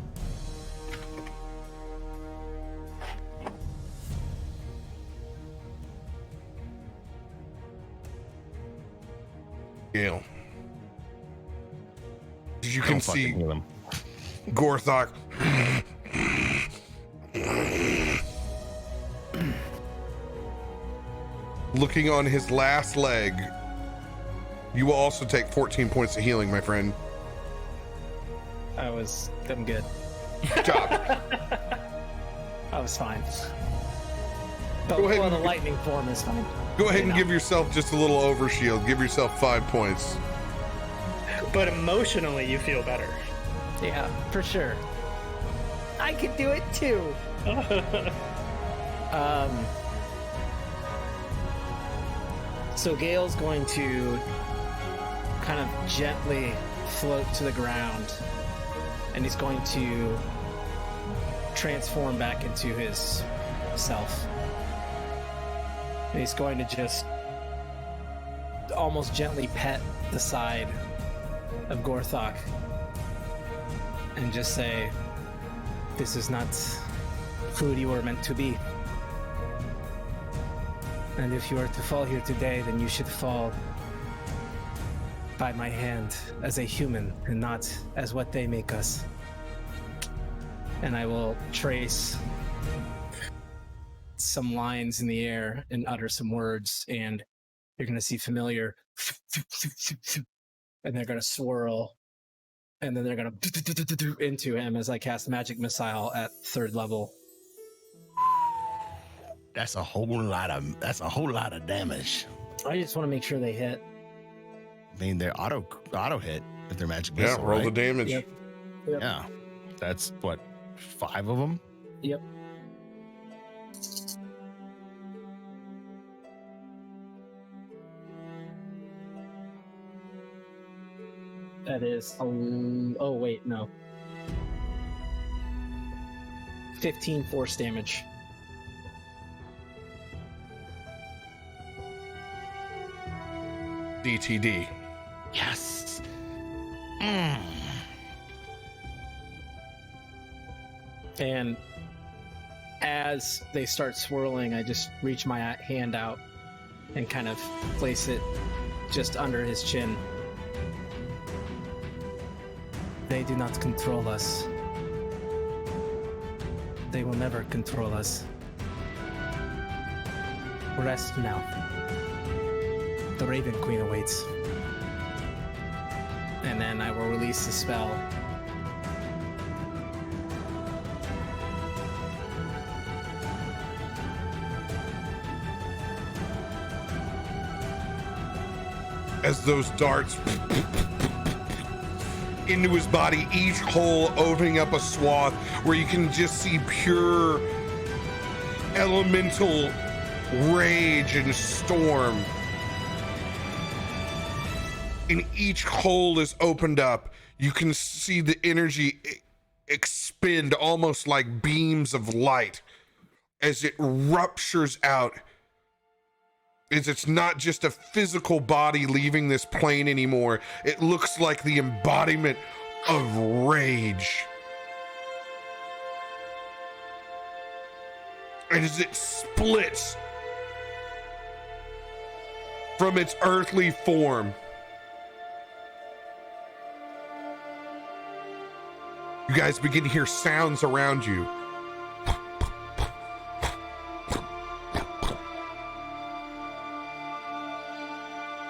Gale, you can see Gorthok looking on his last leg. You will also take 14 points of healing, my friend. I'm good. Good job. I was fine. But Go ahead the and- lightning form is fine. Go ahead and know. give yourself just a little overshield. Give yourself 5 points. But emotionally, you feel better. Yeah, for sure. I could do it too. So Gale's going to kind of gently float to the ground, and he's going to transform back into his self. And he's going to just almost gently pet the side of Gorthok and just say, "This is not who you were meant to be. And if you are to fall here today, then you should fall by my hand as a human and not as what they make us." And I will trace some lines in the air and utter some words, and you're going to see familiar, and they're going to swirl, and then they're going to into him as I cast Magic Missile at 3rd level. That's a whole lot of damage. I just want to make sure they hit. I mean, they're auto hit if they're magic Yeah, missile, roll the right? damage. Yep. Yeah, that's what, 5 of them. Yep. That is, oh wait, no. 15 force damage. DTD. Yes. And as they start swirling, I just reach my hand out and kind of place it just under his chin. They do not control us. They will never control us. Rest now. The Raven Queen awaits. And then I will release the spell. As those darts into his body, each hole opening up a swath where you can just see pure elemental rage and storm. And each hole is opened up. You can see the energy expend almost like beams of light as it ruptures out. It's not just a physical body leaving this plane anymore. It looks like the embodiment of rage. And as it splits from its earthly form, you guys begin to hear sounds around you.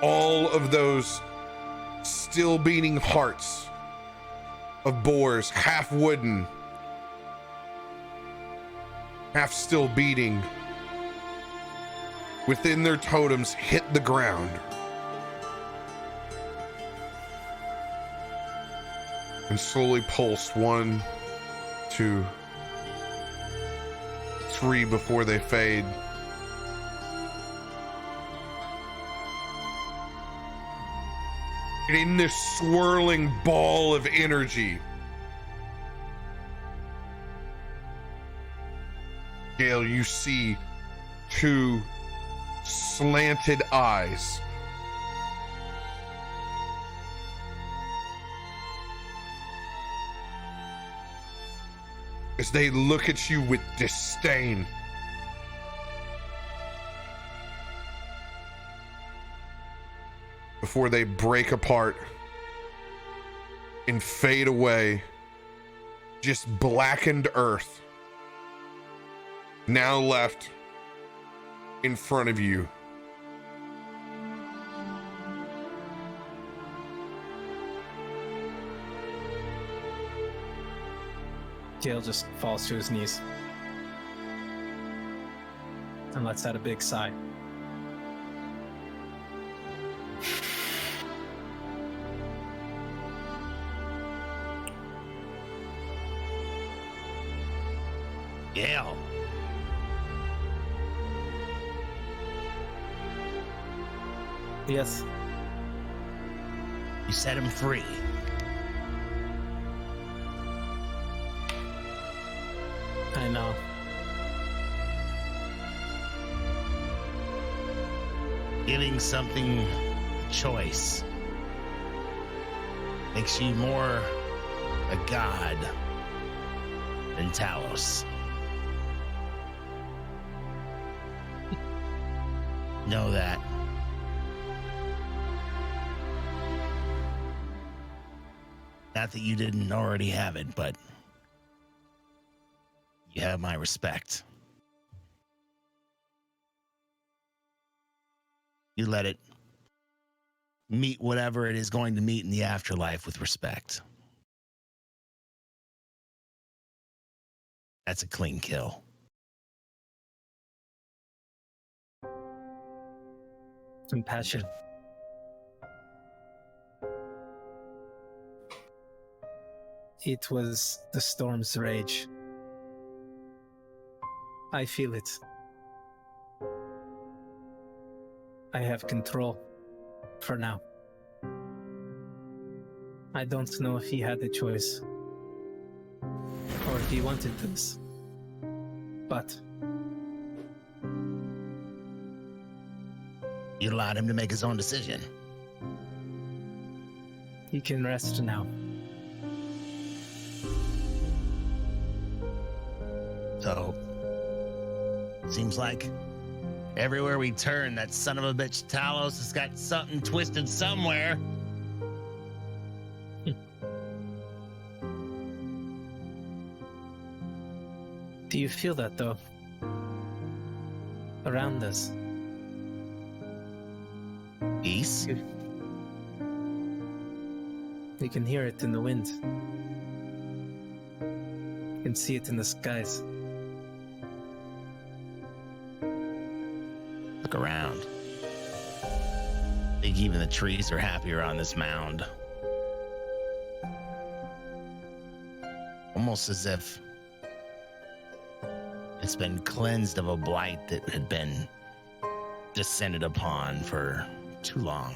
All of those still beating hearts of boars, half wooden, half still beating, within their totems hit the ground. And slowly pulse 1, 2, 3 before they fade. And in this swirling ball of energy, Gale, you see 2 slanted eyes. As they look at you with disdain. Before they break apart and fade away, just blackened earth now left in front of you. Gale just falls to his knees and lets out a big sigh. Gale. Yes. You set him free. I know. Giving something a choice makes you more a god than Talos. Know that. Not that you didn't already have it, but you have my respect. You let it meet whatever it is going to meet in the afterlife with respect. That's a clean kill. Compassion. It was the storm's rage. I feel it. I have control. For now. I don't know if he had a choice. Or if he wanted this. But you allowed him to make his own decision. He can rest now. So, seems like everywhere we turn, that son of a bitch Talos has got something twisted somewhere. Do you feel that, though? Around us? Peace? You can hear it in the wind. You can see it in the skies. Look around. I think even the trees are happier on this mound. Almost as if it's been cleansed of a blight that had been descended upon for too long.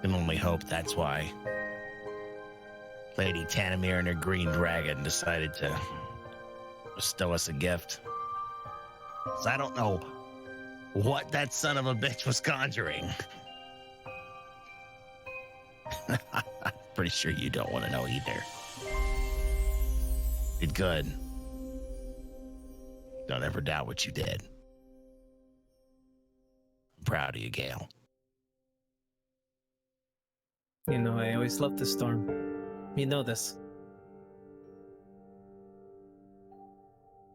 Can only hope that's why Lady Tanamir and her green dragon decided to bestow us a gift. So I don't know what that son of a bitch was conjuring. I'm pretty sure you don't want to know either. Did good. Don't ever doubt what you did. I'm proud of you, Gale. You know, I always loved the storm. You know this.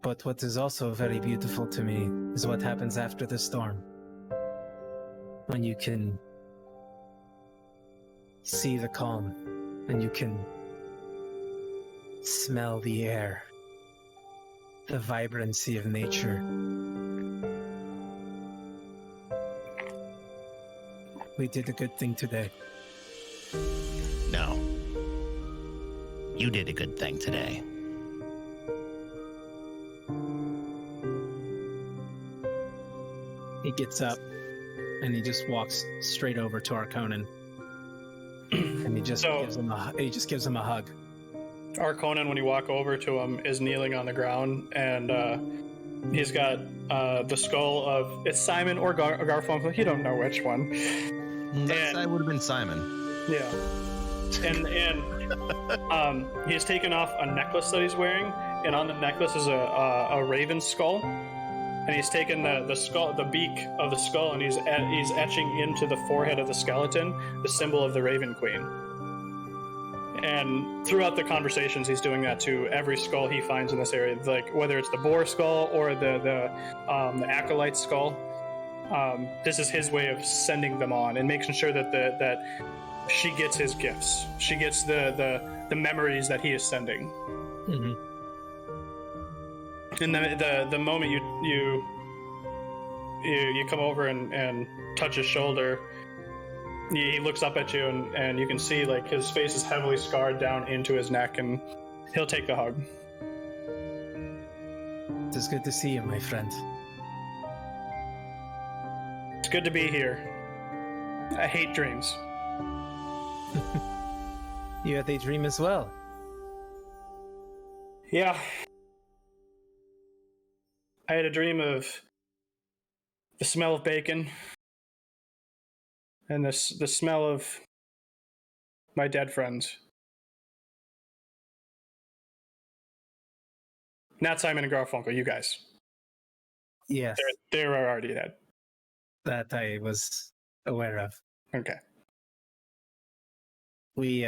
But what is also very beautiful to me is what happens after the storm. When you can see the calm, and you can smell the air, the vibrancy of nature. We did a good thing today. No. You did a good thing today. He gets up and he just walks straight over to Arconan. And he just gives him a hug. Arconan, when you walk over to him, is kneeling on the ground, and he's got the skull of it's Simon or Garfunkel. You don't know which one. That would have been Simon. Yeah. And he's taken off a necklace that he's wearing, and on the necklace is a raven skull. And he's taken the skull, the beak of the skull, and he's etching into the forehead of the skeleton the symbol of the Raven Queen. And throughout the conversations, he's doing that to every skull he finds in this area, like whether it's the boar skull or the acolyte skull. This is his way of sending them on and making sure that she gets his gifts. She gets the memories that he is sending. Mm-hmm. And the moment you come over and touch his shoulder, he looks up at you, and you can see like his face is heavily scarred down into his neck, and he'll take the hug. It is good to see you, my friend. It's good to be here. I hate dreams. You had a dream as well. Yeah. I had a dream of the smell of bacon and the smell of my dead friends. Not Simon and Garfunkel, you guys. Yes, They were already dead. that I was aware of. Okay. We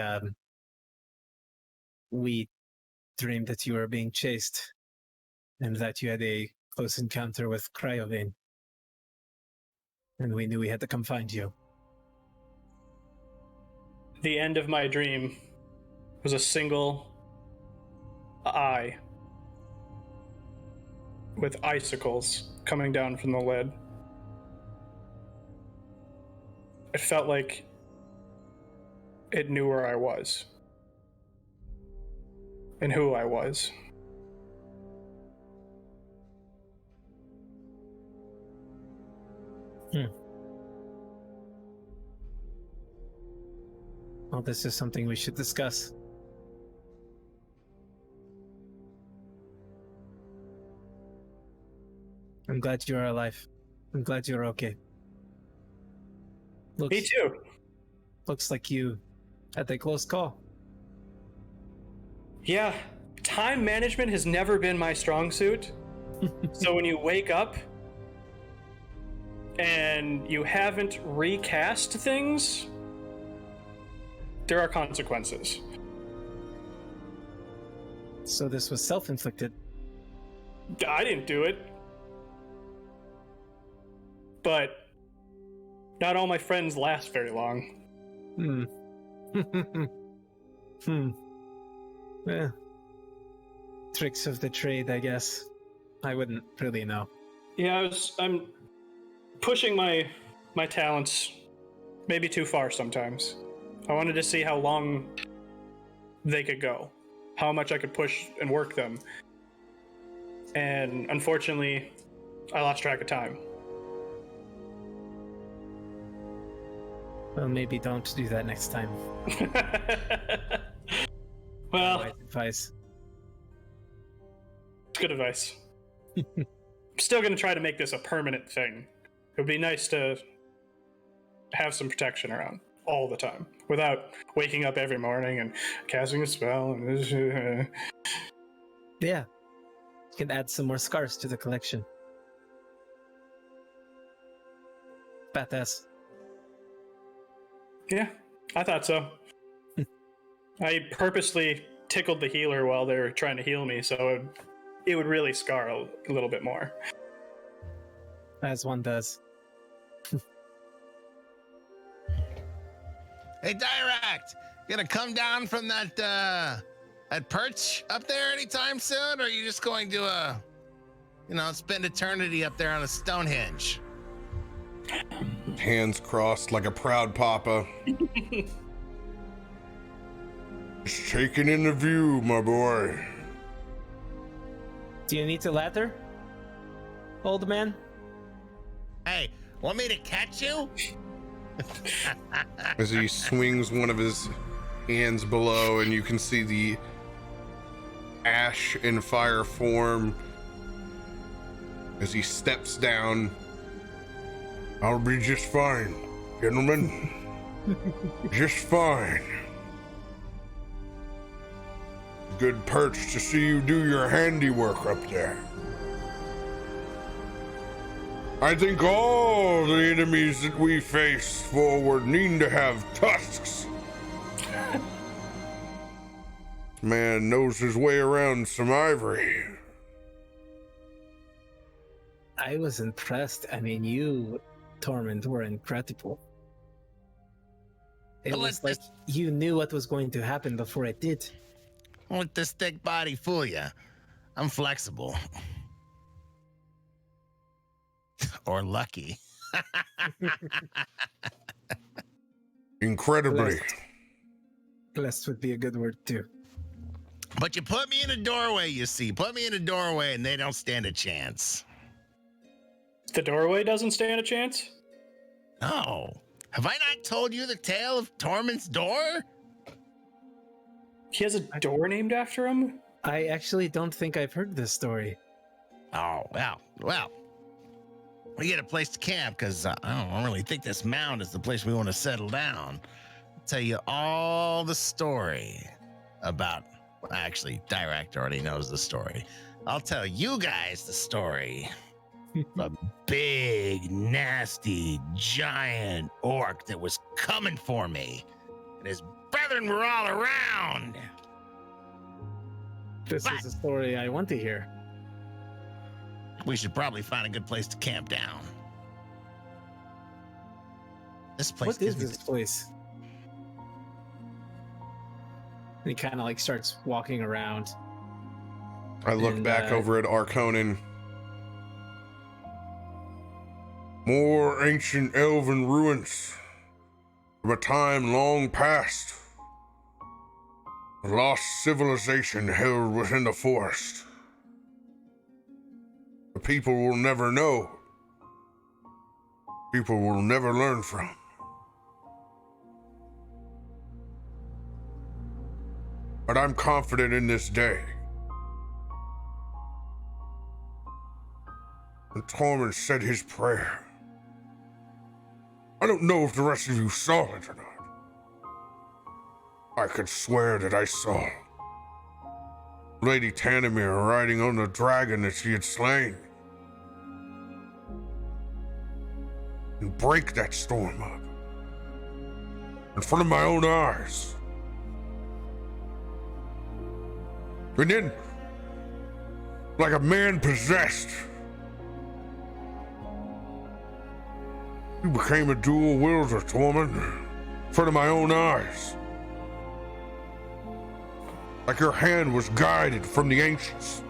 dreamed that you were being chased, and that you had a close encounter with Cryovane. And we knew we had to come find you. The end of my dream was a single eye with icicles coming down from the lid. It felt like it knew where I was and who I was. Well, this is something we should discuss. I'm glad you're alive. I'm glad you're okay. Me too. Looks like you had a close call. Yeah, time management has never been my strong suit. So when you wake up and you haven't recast things, there are consequences. So this was self-inflicted. I didn't do it. But not all my friends last very long. Yeah. Tricks of the trade, I guess. I wouldn't really know. Yeah, I'm pushing my talents maybe too far sometimes. I wanted to see how long they could go, how much I could push and work them. And unfortunately, I lost track of time. Well, maybe don't do that next time. Well, Wise advice. it's good advice. I'm still going to try to make this a permanent thing. It would be nice to have some protection around all the time without waking up every morning and casting a spell. Yeah. You can add some more scars to the collection. Badass. Yeah, I thought so. I purposely tickled the healer while they were trying to heal me, so it would really scar a little bit more. As one does. Hey, Dirakt, you gonna come down from that perch up there anytime soon, or are you just going to spend eternity up there on a Stonehenge? Hands crossed like a proud papa. Just taking in the view, my boy. Do you need a ladder, old man? Hey, want me to catch you? As he swings one of his hands below, and you can see the ash and fire form as he steps down. I'll be just fine, gentlemen. Just fine. Good perch to see you do your handiwork up there. I think all the enemies that we face forward need to have tusks. Man knows his way around some ivory. I was impressed. I mean, you, Tormund, were incredible. It But was let like you knew what was going to happen before it did. Don't let this thick body fool you. I'm flexible. Or lucky. Incredibly. Blessed would be a good word too. But you put me in a doorway, you see. Put me in a doorway and they don't stand a chance. The doorway doesn't stand a chance? No. Have I not told you the tale of Tormund's door? He has a door named after him? I actually don't think I've heard this story. Oh, well. We get a place to camp because I don't really think this mound is the place we want to settle down. I'll tell you all the story about. Actually, Dirakt already knows the story. I'll tell you guys the story. A big, nasty, giant orc that was coming for me, and his brethren were all around. This is a story I want to hear. We should probably find a good place to camp down. This place. What is this place? And he kind of like starts walking around. I look And, back over at Arconin. More ancient elven ruins from a time long past. A lost civilization held within the forest. The people will never know. People will never learn from. But I'm confident in this day. When Tormund said his prayer, I don't know if the rest of you saw it or not. I could swear that I saw Lady Tanimir riding on the dragon that she had slain and break that storm up in front of my own eyes. And then, like a man possessed, you became a dual wielder, Tormund, in front of my own eyes. Like your hand was guided from the ancients.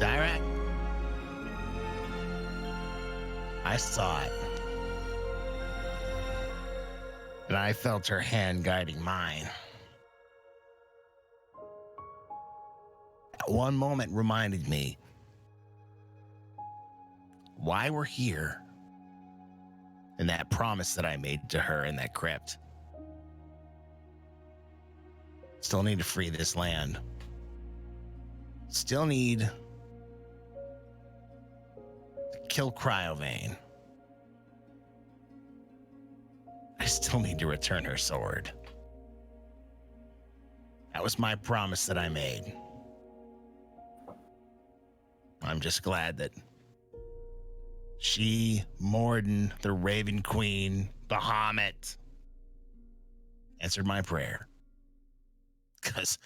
Dirakt. I saw it. And I felt her hand guiding mine. That one moment reminded me why we're here and that promise that I made to her in that crypt. Still need to free this land. Still need to kill Cryovane. I still need to return her sword. That was my promise that I made. I'm just glad that she, Morden, the Raven Queen, Bahamut, answered my prayer. Because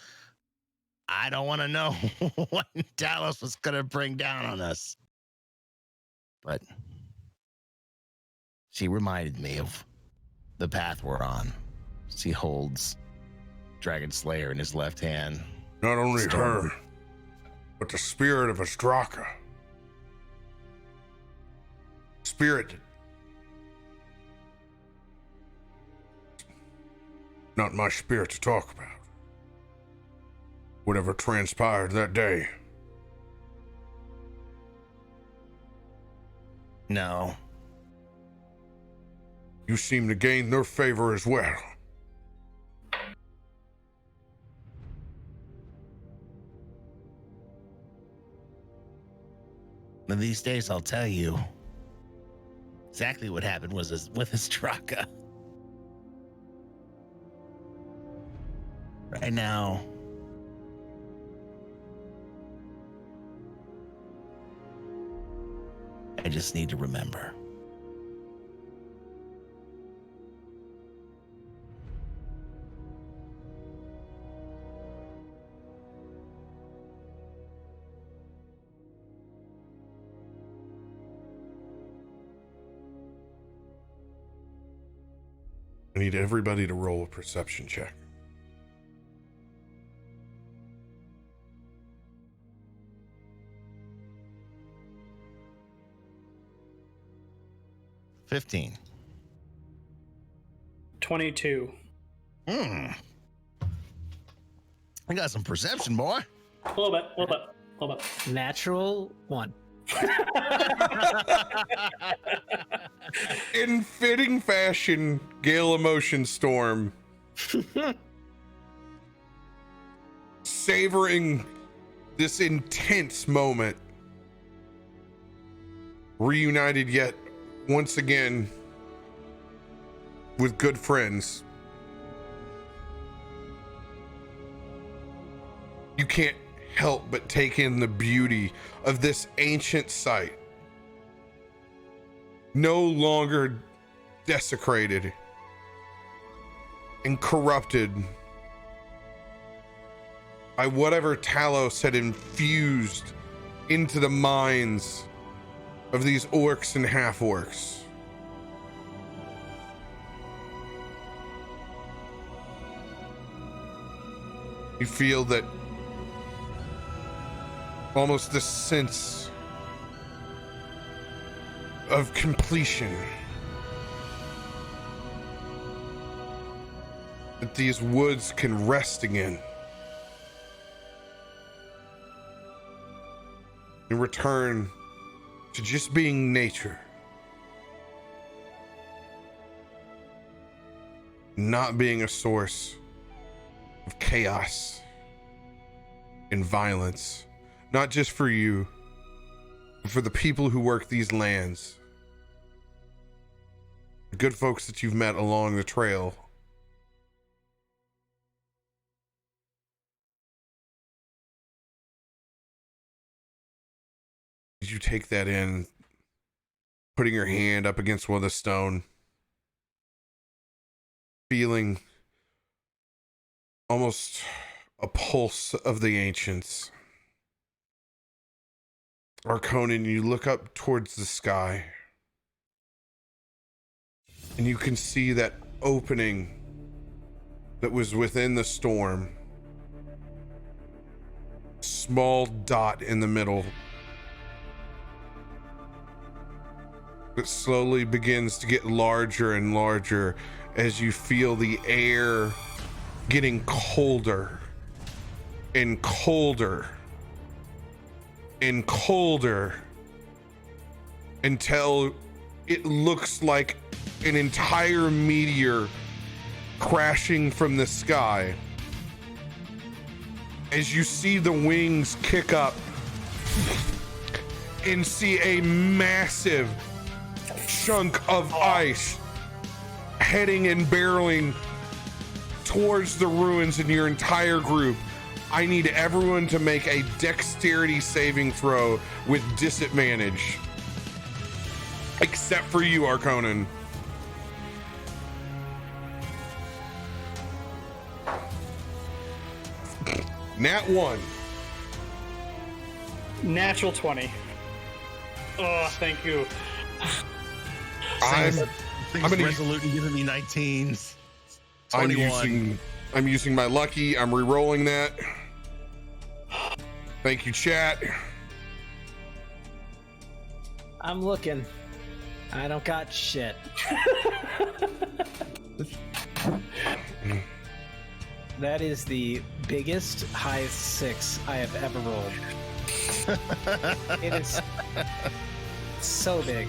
I don't want to know what Talos was going to bring down on us. But she reminded me of the path we're on. She holds Dragon Slayer in his left hand. Not only her, but the spirit of Astraka. Spirit. Not my spirit to talk about. Whatever transpired that day. No. You seem to gain their favor as well. One of these days, I'll tell you exactly what happened with Astraka. Right now, I just need to remember. I need everybody to roll a perception check. $15. 22. I got some perception, boy. A little bit. Natural 1. In fitting fashion, Gale Emotion Storm, savoring this intense moment, reunited yet once again with good friends. You can't help but take in the beauty of this ancient site, no longer desecrated and corrupted by whatever Talos had infused into the minds of these orcs and half-orcs. You feel that almost this sense of completion, that these woods can rest again and return to just being nature, not being a source of chaos and violence. Not just for you, but for the people who work these lands. The good folks that you've met along the trail. Did you take that in, putting your hand up against one of the stone, feeling almost a pulse of the ancients? Arconan, you look up towards the sky and you can see that opening that was within the storm. Small dot in the middle that slowly begins to get larger and larger as you feel the air getting colder and colder and colder until it looks like an entire meteor crashing from the sky. As you see the wings kick up and see a massive chunk of ice heading and barreling towards the ruins in your entire group. I need everyone to make a dexterity saving throw with disadvantage. Except for you, Arconan. Nat 1. Natural 20. Oh, thank you. I'm gonna resolute and giving me 19s. I'm using my lucky. I'm re-rolling that. Thank you, chat. I'm looking. I don't got shit. That is the biggest, highest 6 I have ever rolled. It is so big.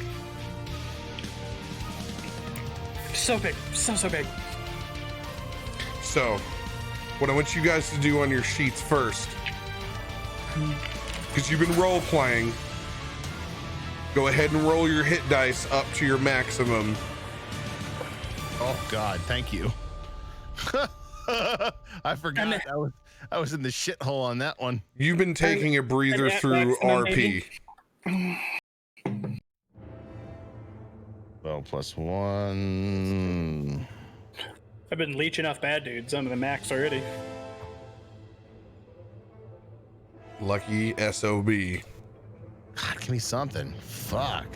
So big. So big. So, what I want you guys to do on your sheets first, because you've been role playing, go ahead and roll your hit dice up to your maximum. Oh God, thank you. I forgot I was in the shithole on that one. You've been taking a breather through RP. Well, +1. I've been leeching off bad dudes under the max already. Lucky SOB. God, give me something. Fuck.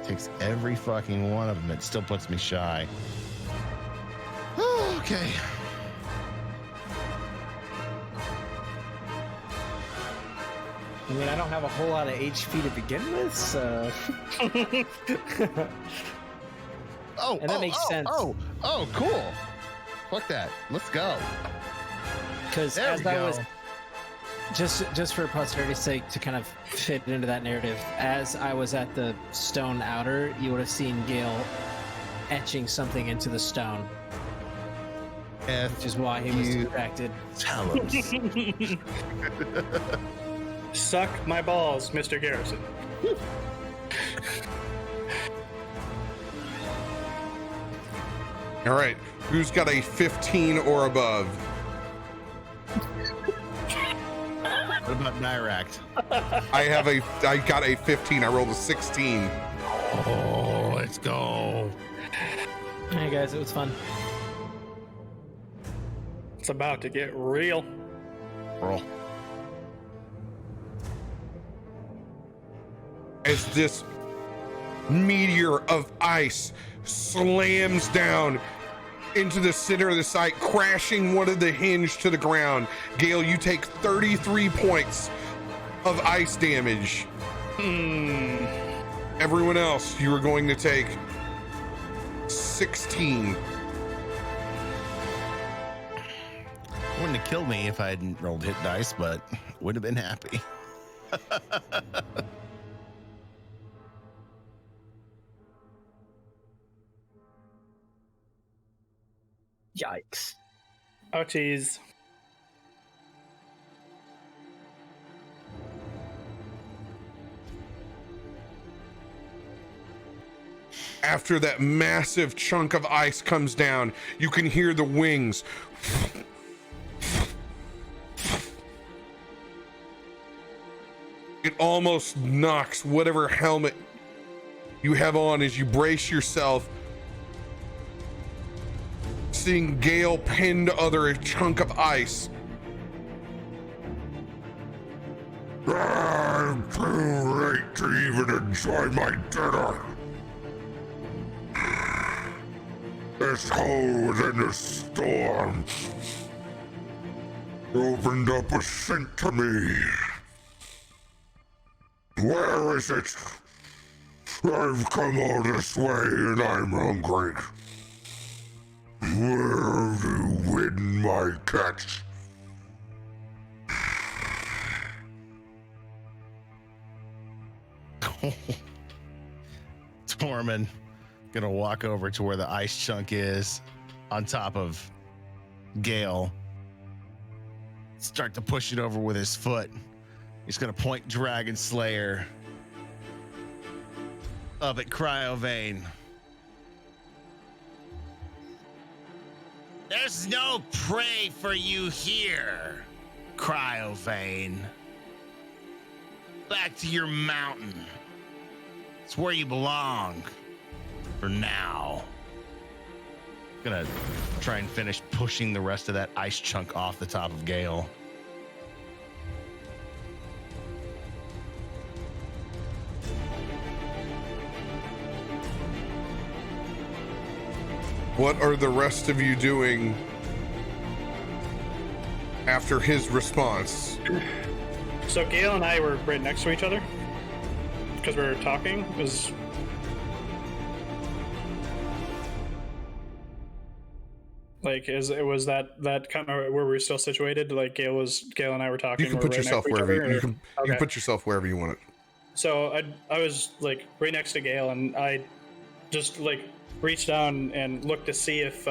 Take takes every fucking one of them. It still puts me shy. Oh, okay. I mean, I don't have a whole lot of HP to begin with, so. And that makes sense. Oh, cool. Fuck that. Let's go. Because as I was, just for posterity's sake, to kind of fit into that narrative, as I was at the stone outer, you would have seen Gale etching something into the stone, which is why he was distracted. Talos. Suck my balls, Mr. Garrison. All right, who's got a 15 or above? What about Dirakt? I got a 15. I rolled a 16. Oh, let's go. Hey guys, it was fun. It's about to get real. Roll. As this meteor of ice slams down into the center of the site, crashing one of the hinge to the ground. Gale, you take 33 points of ice damage. Everyone else, you are going to take 16. Wouldn't have killed me if I hadn't rolled hit dice, but would have been happy. Yikes. Oh, geez. After that massive chunk of ice comes down, you can hear the wings. It almost knocks whatever helmet you have on as you brace yourself. Seeing Gale pinned under a chunk of ice. I'm too late to even enjoy my dinner. This hole was in the storm. Opened up a scent to me. Where is it? I've come all this way and I'm hungry. Where have you hidden my catch? Tormund gonna walk over to where the ice chunk is on top of Gale. Start to push it over with his foot. He's gonna point Dragon Slayer up at Cryovane. There's no prey for you here, Cryovane. Back to your mountain. It's where you belong. For now. Gonna try and finish pushing the rest of that ice chunk off the top of Gale. What are the rest of you doing after his response? So Gale and I were right next to each other because we were talking. Was that kind of where we're still situated? Like Gale and I were talking. You can put yourself wherever you can. Okay. You can put yourself wherever you want it. So I was like right next to Gale, and I just like reached down and looked to see if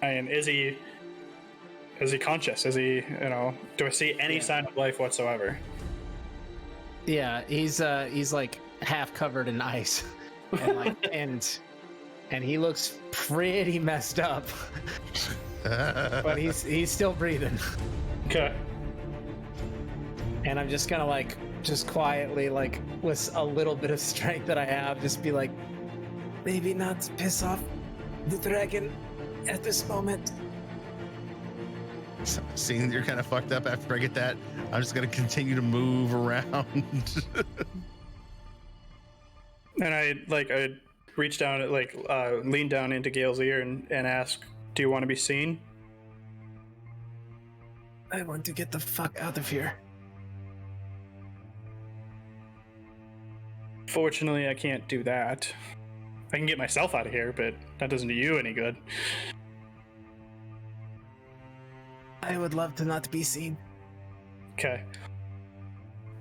is he conscious? Is he, do I see any sign of life whatsoever? Yeah, he's like half covered in ice, and like and he looks pretty messed up, but he's still breathing. Okay. And I'm just gonna like just quietly, like with a little bit of strength that I have, just be like, maybe not piss off the dragon at this moment. Seeing you're kind of fucked up after I get that, I'm just gonna continue to move around. And I reach down, lean down into Gale's ear and ask, "Do you want to be seen?" I want to get the fuck out of here. Fortunately, I can't do that. I can get myself out of here, but that doesn't do you any good. I would love to not be seen. Okay.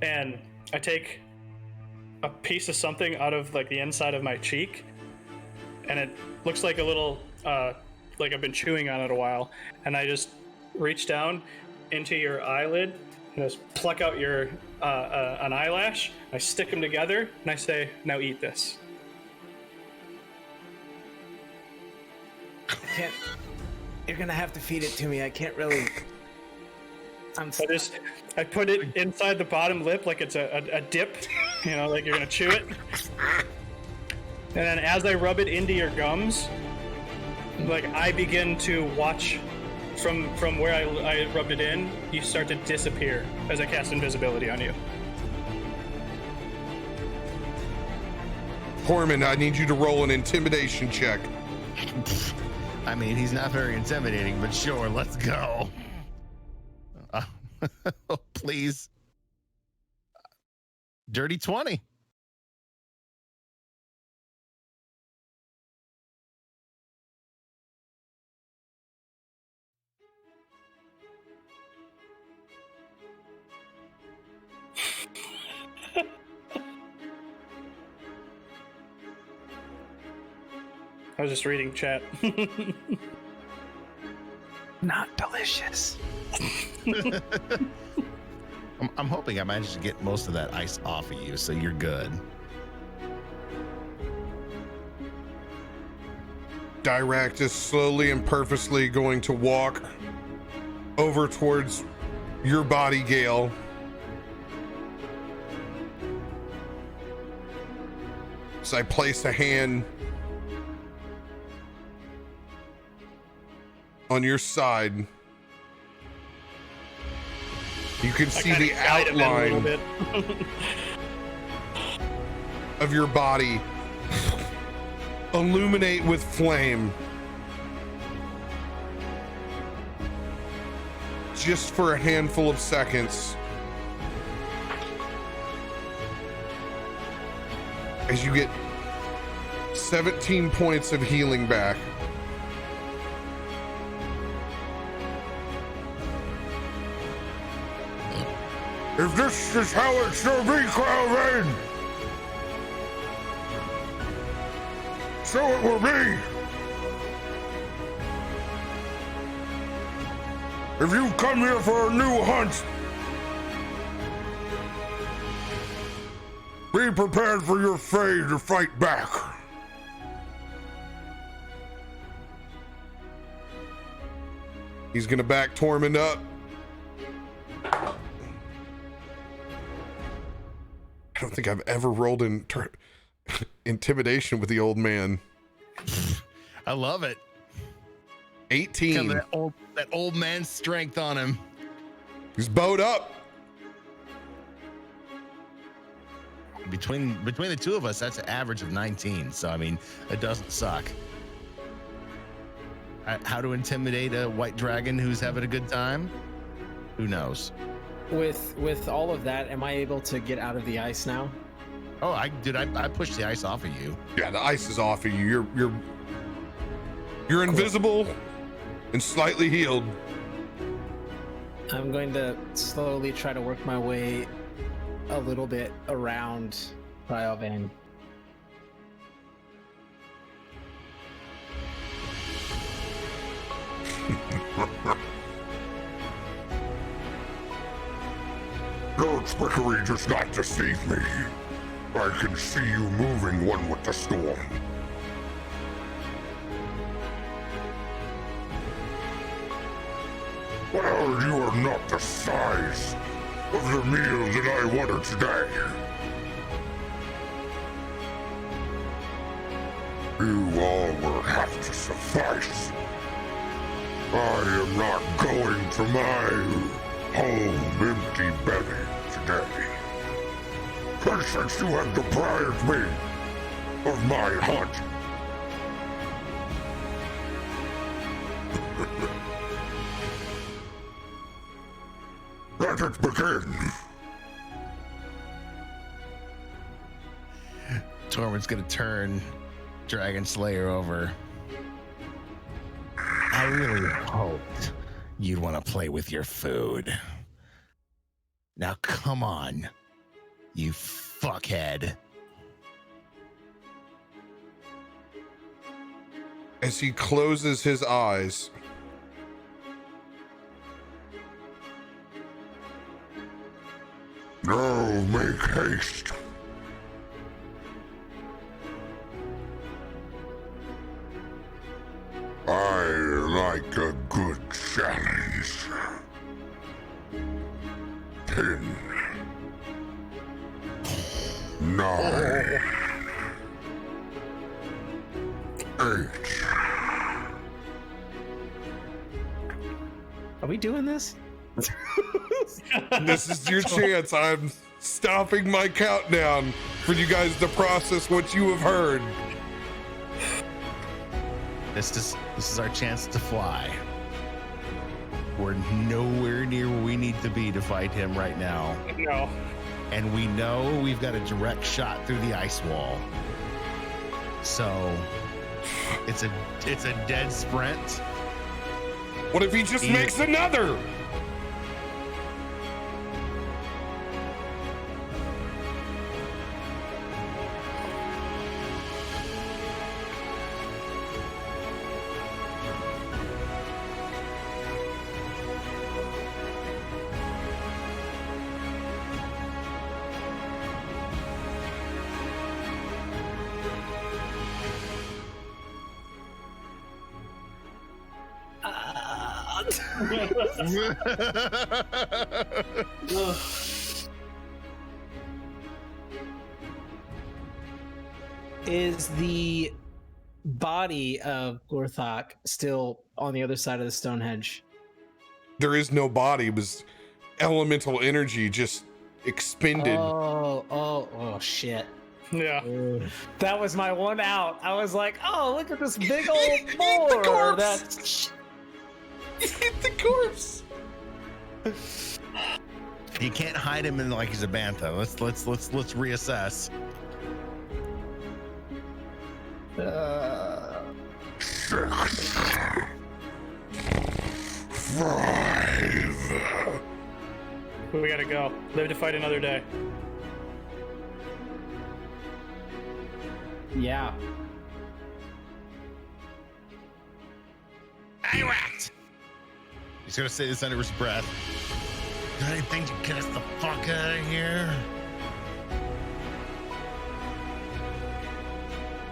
And I take a piece of something out of like the inside of my cheek, and it looks like a little, like I've been chewing on it a while, and I just reach down into your eyelid and just pluck out your an eyelash. I stick them together and I say, "Now eat this." I can't. You're gonna have to feed it to me. I can't really. I put it inside the bottom lip like it's a dip, like you're gonna chew it. And then as I rub it into your gums, like I begin to watch from where I rubbed it in, you start to disappear as I cast invisibility on you. Tormund, I need you to roll an intimidation check. I mean, he's not very intimidating, but sure, let's go. Please. Dirty 20. I was just reading chat. Not delicious. I'm hoping I managed to get most of that ice off of you, so you're good. Dirakt is slowly and purposely going to walk over towards your body, Gale. So I place a hand on your side. You can see the outline of your body illuminate with flame. Just for a handful of seconds. As you get 17 points of healing back. If this is how it shall be, Crowrain, so it will be. If you've come here for a new hunt, be prepared for your fate to fight back. He's gonna back Tormund up. I don't think I've ever rolled in intimidation with the old man. I love it. 18. That old man's strength on him. He's bowed up. Between the two of us, that's an average of 19. So I mean, it doesn't suck. How to intimidate a white dragon who's having a good time? Who knows? With all of that, am I able to get out of the ice now? Oh, I pushed the ice off of you. Yeah, the ice is off of you. You're invisible and slightly healed. I'm going to slowly try to work my way a little bit around Cryovan. Your trickery does not deceive me. I can see you moving one with the storm. Well, you are not the size of the meal that I wanted today. You all will have to suffice. I am not going to my home empty-bellied today. And since you have deprived me of my hunt. Let it begin. Tormund's gonna turn Dragon Slayer over. I really hoped you'd want to play with your food. Now come on, you fuckhead. As he closes his eyes, No, make haste. I like a good challenge. 10, 9, 8. Are we doing this? this is your chance. I'm stopping my countdown for you guys to process what you have heard. This is our chance to fly. We're nowhere near where we need to be to fight him right now. No. And we know we've got a direct shot through the ice wall. So it's a dead sprint. What if he just makes another? Is the body of Gorthok still on the other side of the Stonehenge? There is no body. It was elemental energy just expended. Oh, shit. Yeah. That was my one out. I was like, oh, look at this big old Eat the boar. corpse. That's Hit the corpse. You can't hide him in like he's a bantha. Let's reassess. 6, 5. We gotta go. Live to fight another day. yeah. Dirakt! He's gonna say this under his breath. Got anything to get us the fuck out of here?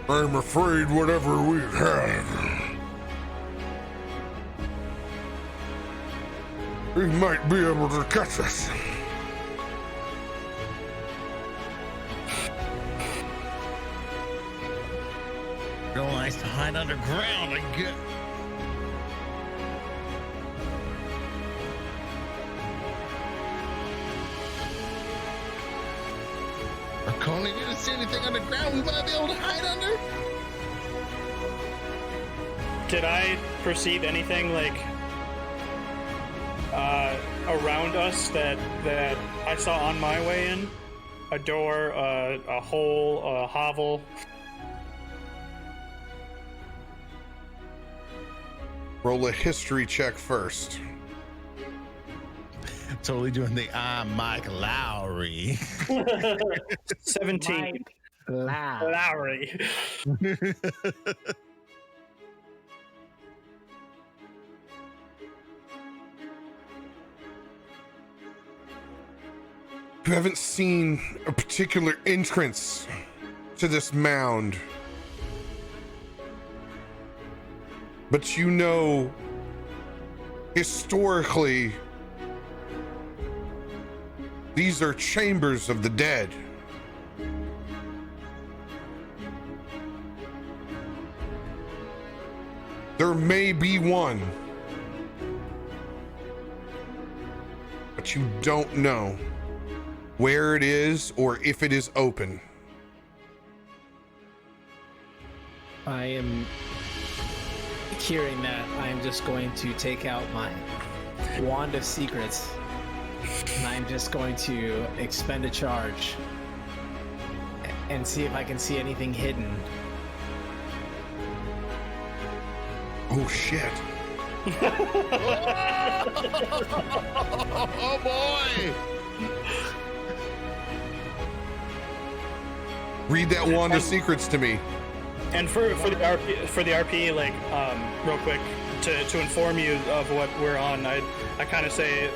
I'm afraid whatever we have, he might be able to catch us. Real nice to hide underground, I get. Coney, you didn't see anything underground we might be able to hide under? Did I perceive anything like around us that I saw on my way in? A door, a hole, a hovel? Roll a history check first. Totally doing the I'm Mike Lowry. 17. Mike Loud. Lowry. You haven't seen a particular entrance to this mound, but you know historically these are chambers of the dead. There may be one, but you don't know where it is or if it is open. I am hearing that. I am just going to take out my Wand of Secrets, and I'm just going to expend a charge and see if I can see anything hidden. Oh shit! Oh boy! Read that Wand of Secrets to me. And for the RP, like real quick to inform you of what we're on, I kind of say,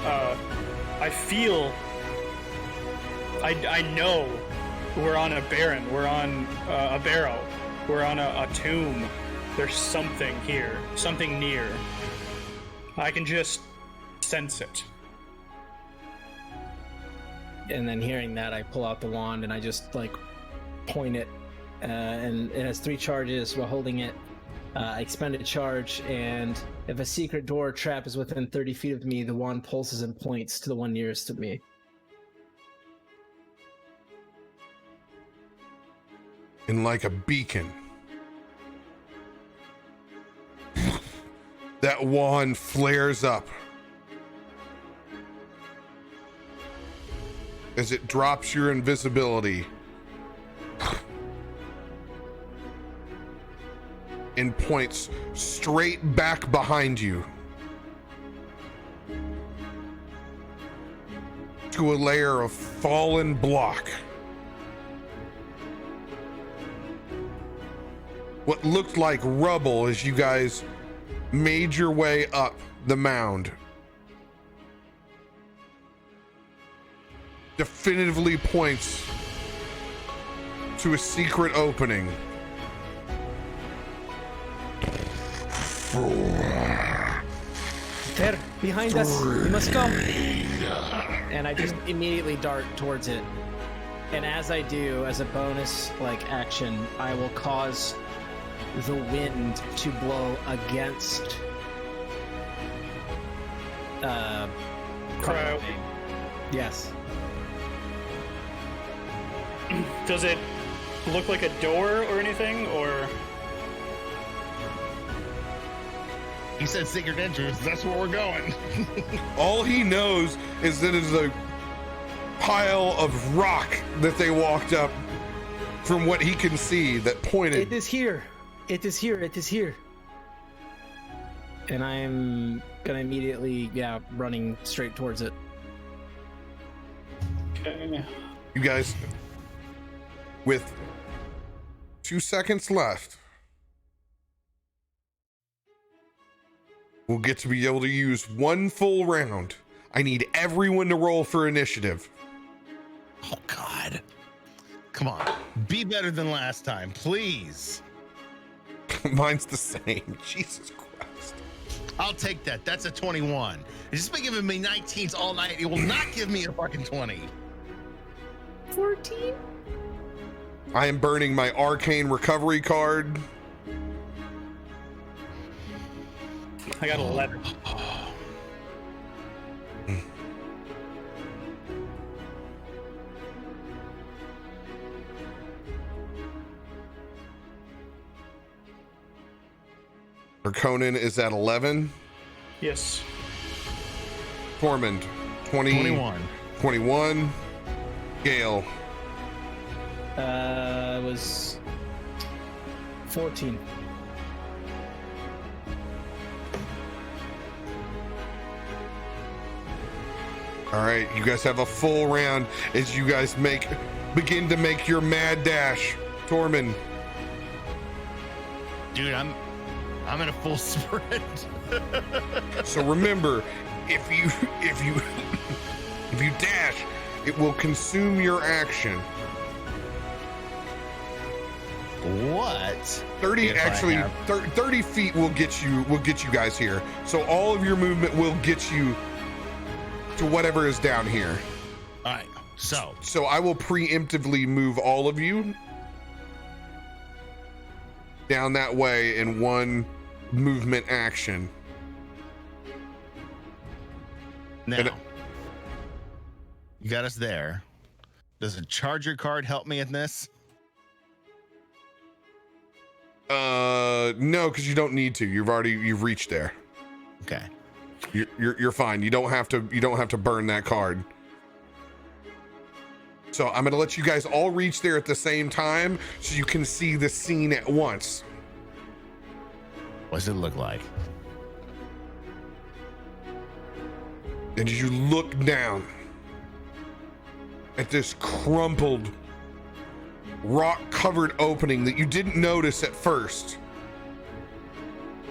I feel, I know we're on a barren, we're on a barrow, we're on a tomb. There's something here, something near. I can just sense it. And then hearing that, I pull out the wand and I just like point it, and it has 3 charges. While holding it, I expend a charge, and if a secret door or trap is within 30 feet of me, the wand pulses and points to the one nearest to me. And like a beacon, that wand flares up as it drops your invisibility and points straight back behind you to a layer of fallen block. What looked like rubble as you guys made your way up the mound definitively points to a secret opening. There, behind us, we must go. And I just immediately dart towards it. And as I do, as a bonus like action, I will cause the wind to blow against Cryo. Yes. Does it look like a door or anything, or? He said secret entrance. That's where we're going. All he knows is that it's a pile of rock that they walked up from what he can see that pointed. It is here. It is here. It is here. And I'm gonna immediately, running straight towards it. Okay. You guys, with 2 seconds left, we'll get to be able to use 1 full round. I need everyone to roll for initiative. Oh God! Come on, be better than last time, please. Mine's the same. Jesus Christ. I'll take that. That's a 21. It's just been giving me 19s all night. It will not give me a fucking 20. 14? I am burning my arcane recovery card. I got 11. Conan is at 11. Yes. Tormund, 21. 21. Gale. Was 14. All right, you guys have a full round as you guys begin to make your mad dash. Tormund. Dude, I'm in a full sprint. So remember, if you dash, it will consume your action. What? 30 If I actually have- 30 feet will get you guys here. So all of your movement will get you to whatever is down here. All right. So I will preemptively move all of you down that way in 1 movement action. Now, And- you got us there. Does a charger card help me in this? No, because you don't need to. You've reached there. Okay. You're fine. You don't have to burn that card. So I'm gonna let you guys all reach there at the same time so you can see the scene at once. What does it look like? And as you look down at this crumpled, rock-covered opening that you didn't notice at first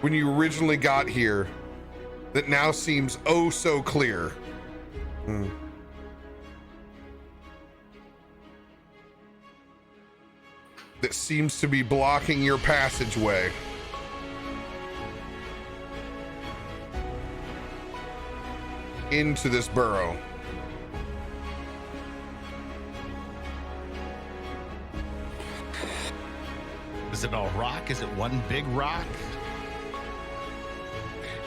when you originally got here, that now seems oh so clear. That seems to be blocking your passageway. Into this burrow. Is it all rock? Is it one big rock?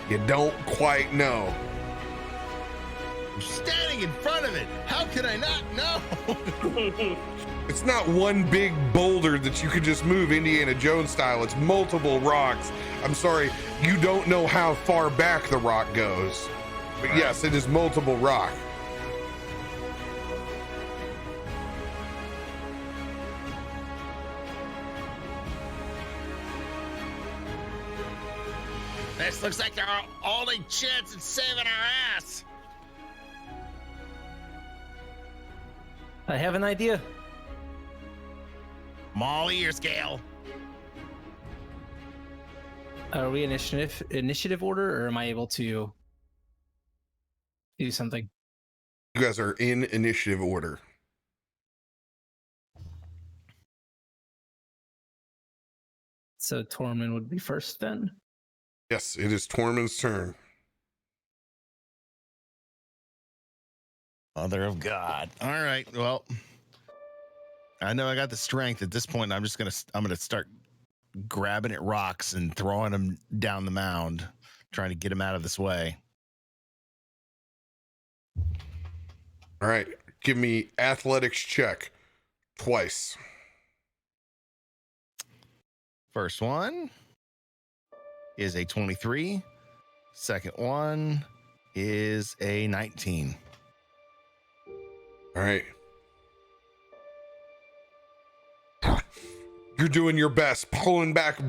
You don't quite know. I'm standing in front of it. How could I not know? It's not one big boulder that you could just move Indiana Jones style. It's multiple rocks. I'm sorry, you don't know how far back the rock goes. But yes, it is multiple rock. This looks like our only chance at saving our ass. I have an idea. Molly, your scale. Are we initiative order, or am I able to do something? You guys are in initiative order. So Tormund would be first then. Yes, it is Tormund's turn. Mother of God. All right. Well, I know I got the strength at this point. I'm gonna start grabbing at rocks and throwing them down the mound, trying to get them out of this way. All right, give me athletics check twice. First one is a 23. Second one is a 19. All right. You're doing your best, pulling back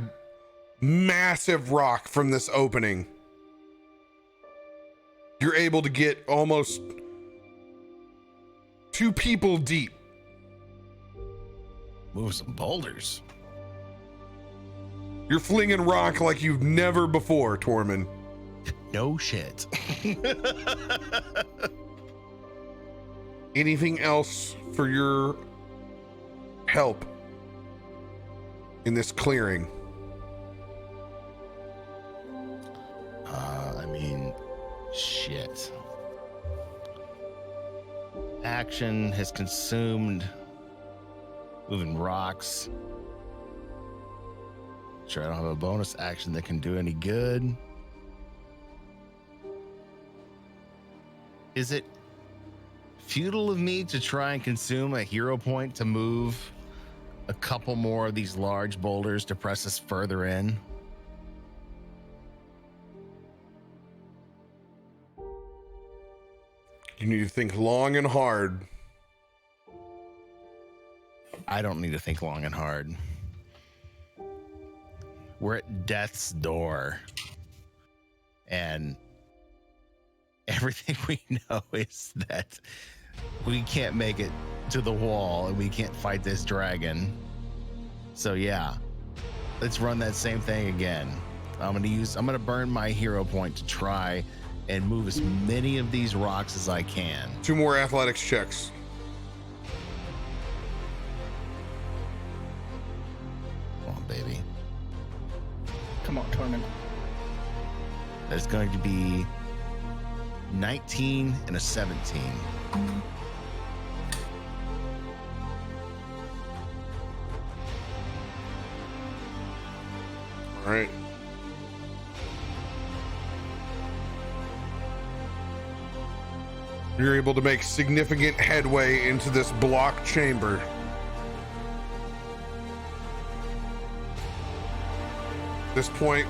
massive rock from this opening. You're able to get almost 2 people deep. Move some boulders. You're flinging rock like you've never before, Tormund. No shit. Anything else for your help in this clearing? I mean, shit. Action has consumed moving rocks. Sure, I don't have a bonus action that can do any good. Is it futile of me to try and consume a hero point to move a couple more of these large boulders to press us further in? You need to think long and hard. I don't need to think long and hard. We're at death's door. And everything we know is that we can't make it to the wall and we can't fight this dragon. So yeah, let's run that same thing again. I'm gonna burn my hero point to try and move as many of these rocks as I can. 2 more athletics checks. Come on, baby. Come on, Tormund. There's going to be 19 and a 17. All right. You're able to make significant headway into this block chamber. this point,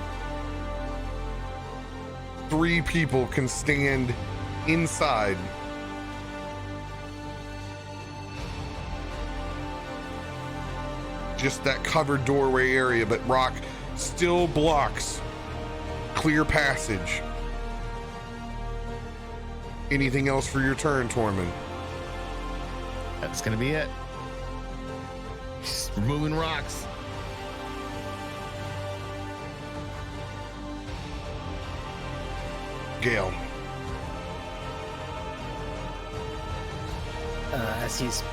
3 people can stand inside. Just that covered doorway area, but rock still blocks clear passage. Anything else for your turn, Tormund? That's gonna be it. Just removing rocks. Gale. As he's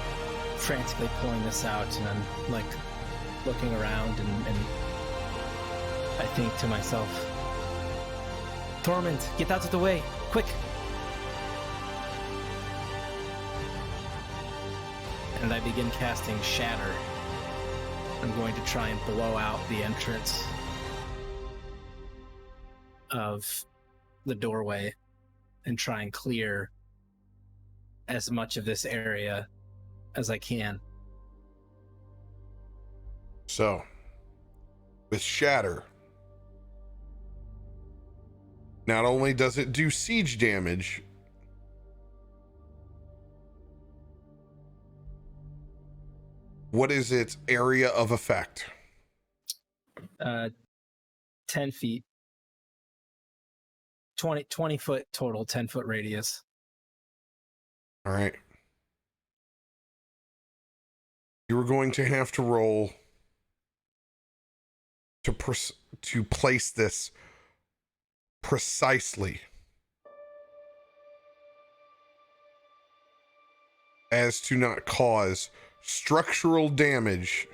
frantically pulling this out, and I'm like looking around, and I think to myself, Tormund, get out of the way, quick! And I begin casting Shatter. I'm going to try and blow out the entrance of the doorway and try and clear as much of this area as I can. So, with Shatter, not only does it do siege damage, what is its area of effect? 10 feet. 20 foot total, 10 foot radius. All right. You are going to have to roll to place this precisely as to not cause structural damage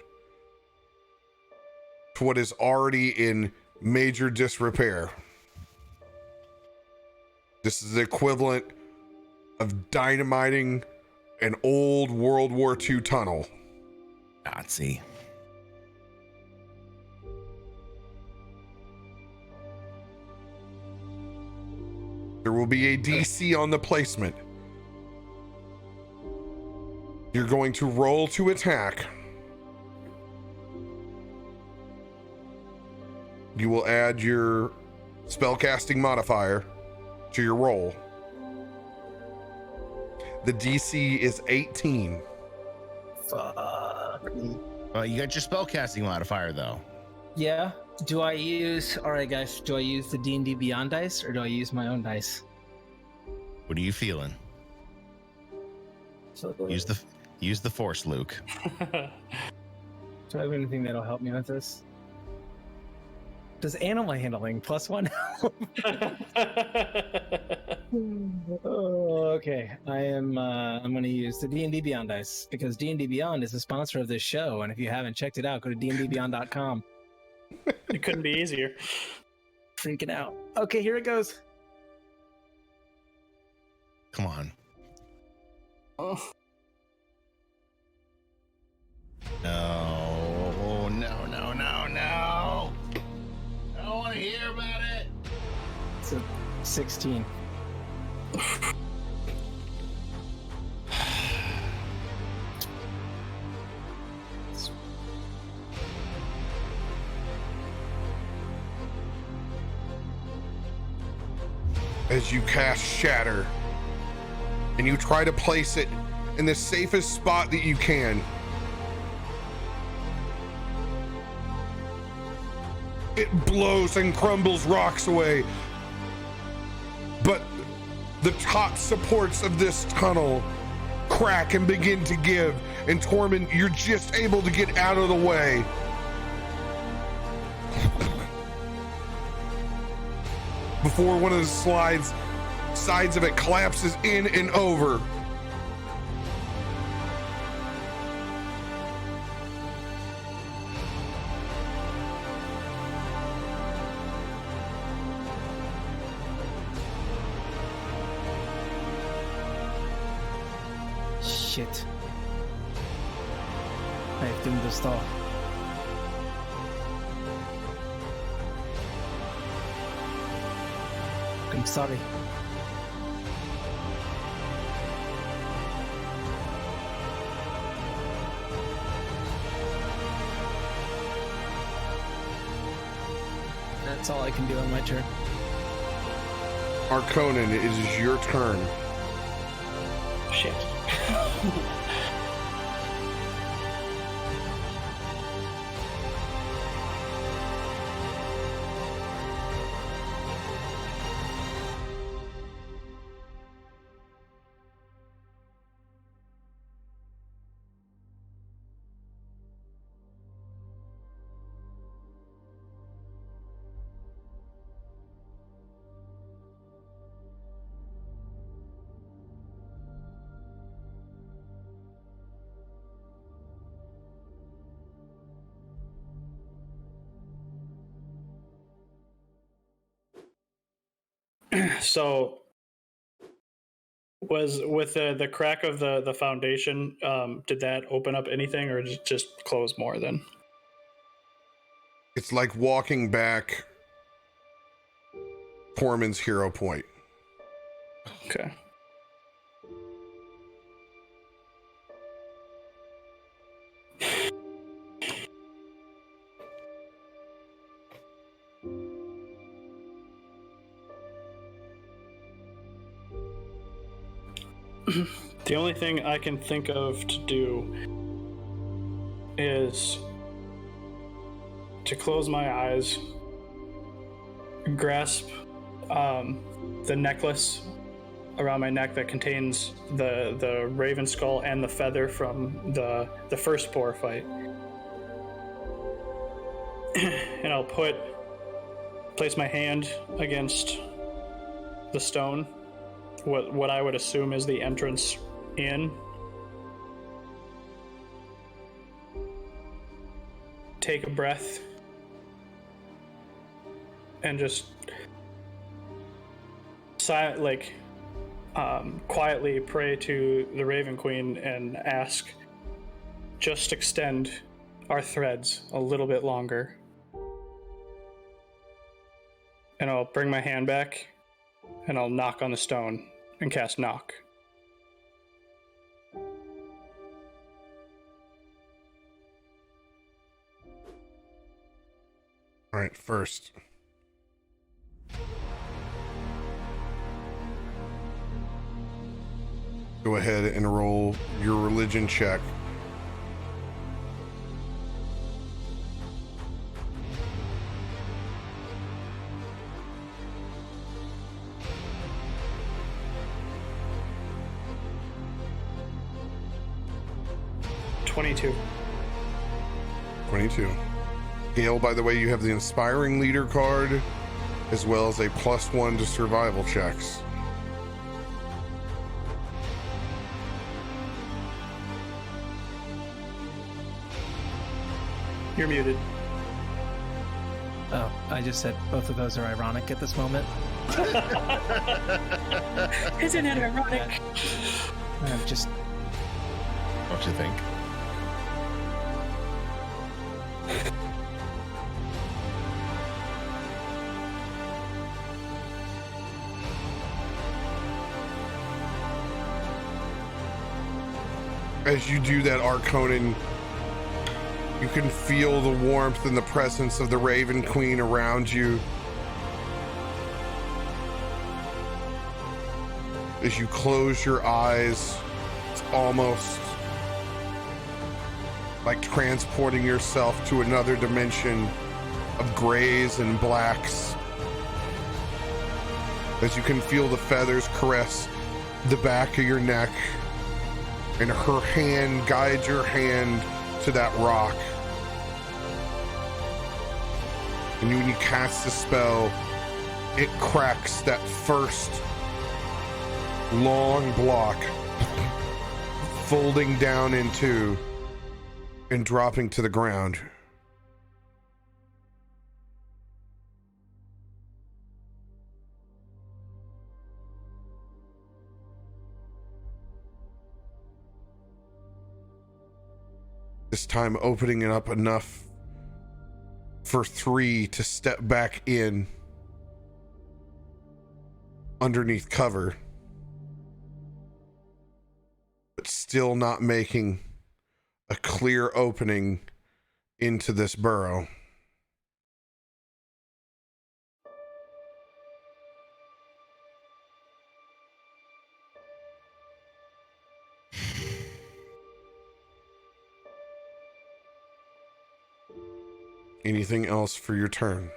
to what is already in major disrepair. This is the equivalent of dynamiting an old World War II tunnel. Nazi. There will be a DC on the placement. You're going to roll to attack. You will add your spellcasting modifier to your roll. The DC is 18. Fuck. You got your spellcasting modifier though. Yeah. Do I use, alright guys, do I use the D&D Beyond dice or do I use my own dice? What are you feeling? So, Use the force, Luke. do I have anything that'll help me with this? Does animal handling +1 help? Oh, okay. I'm going to use the D&D Beyond dice because D&D Beyond is a sponsor of this show, and if you haven't checked it out, go to dndbeyond.com. It couldn't be easier. Freaking out. Okay, here it goes. Come on. Oh. No, no, no, no, no. I don't want to hear about it. It's a 16. As you cast Shatter and you try to place it in the safest spot that you can, it blows and crumbles rocks away. But the top supports of this tunnel crack and begin to give, and Tormund, you're just able to get out of the way. Before one of the sides of it collapses in and over. Shit. I have doomed us all. I'm sorry. That's all I can do on my turn. Arconin, it is your turn. Shit. So was with the crack of the foundation, did that open up anything or just close more then? It's like walking back Tormund's hero point. Okay. The only thing I can think of to do is to close my eyes, grasp the necklace around my neck that contains the raven skull and the feather from the first boar fight, and I'll place my hand against the stone, what I would assume is the entrance in. Take a breath and just quietly pray to the Raven Queen and ask, just extend our threads a little bit longer. And I'll bring my hand back and I'll knock on the stone and cast knock. All right, first. Go ahead and roll your religion check. $22. 22. Gale, by the way, you have the Inspiring Leader card, as well as a +1 to survival checks. You're muted. Oh, I just said both of those are ironic at this moment. Isn't it ironic? I'm just... Don't you think? As you do that, Arconin, you can feel the warmth and the presence of the Raven Queen around you. As you close your eyes, it's almost like transporting yourself to another dimension of grays and blacks. As you can feel the feathers caress the back of your neck, and her hand guides your hand to that rock. And when you cast the spell, it cracks that first long block, folding down in two and dropping to the ground. This time opening it up enough for 3 to step back in underneath cover, but still not making a clear opening into this burrow. Anything else for your turn?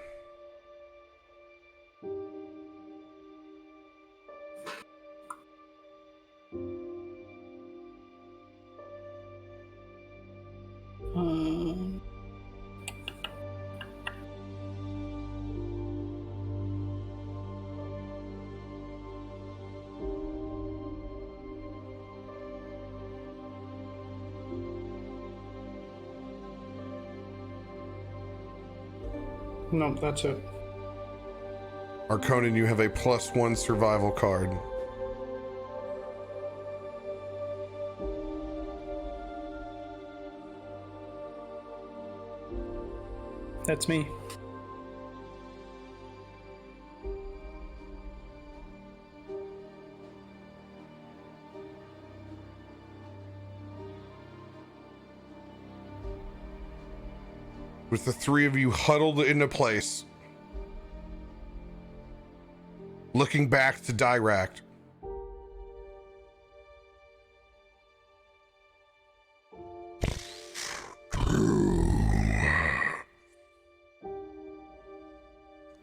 No, that's it. Arconan, you have a +1 survival card. That's me. With the three of you huddled into place, looking back to Dirakt.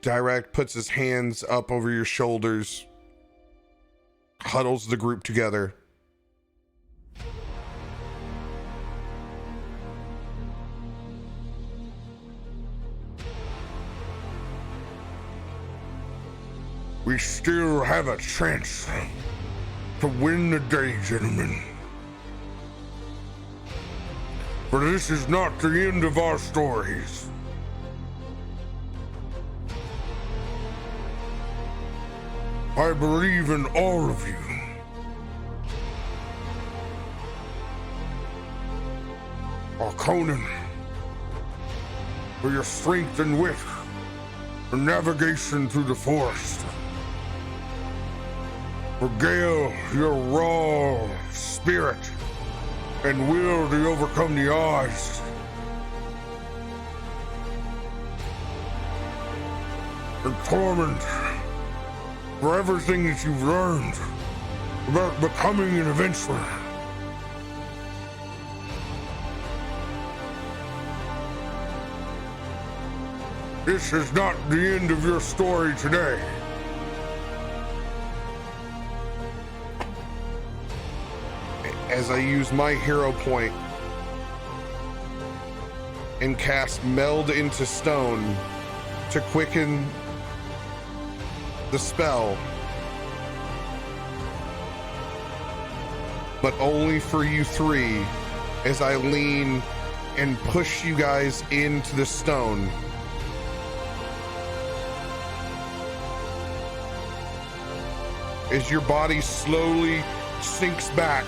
Dirakt puts his hands up over your shoulders, huddles the group together. We still have a chance to win the day, gentlemen. For this is not the end of our stories. I believe in all of you. Arconan, for your strength and wit, for navigation through the forest. For Gale, your raw spirit and will to overcome the odds. And Tormund, for everything that you've learned about becoming an adventurer. This is not the end of your story today. As I use my hero point and cast Meld into Stone to quicken the spell, but only for you three, as I lean and push you guys into the stone. As your body slowly sinks back,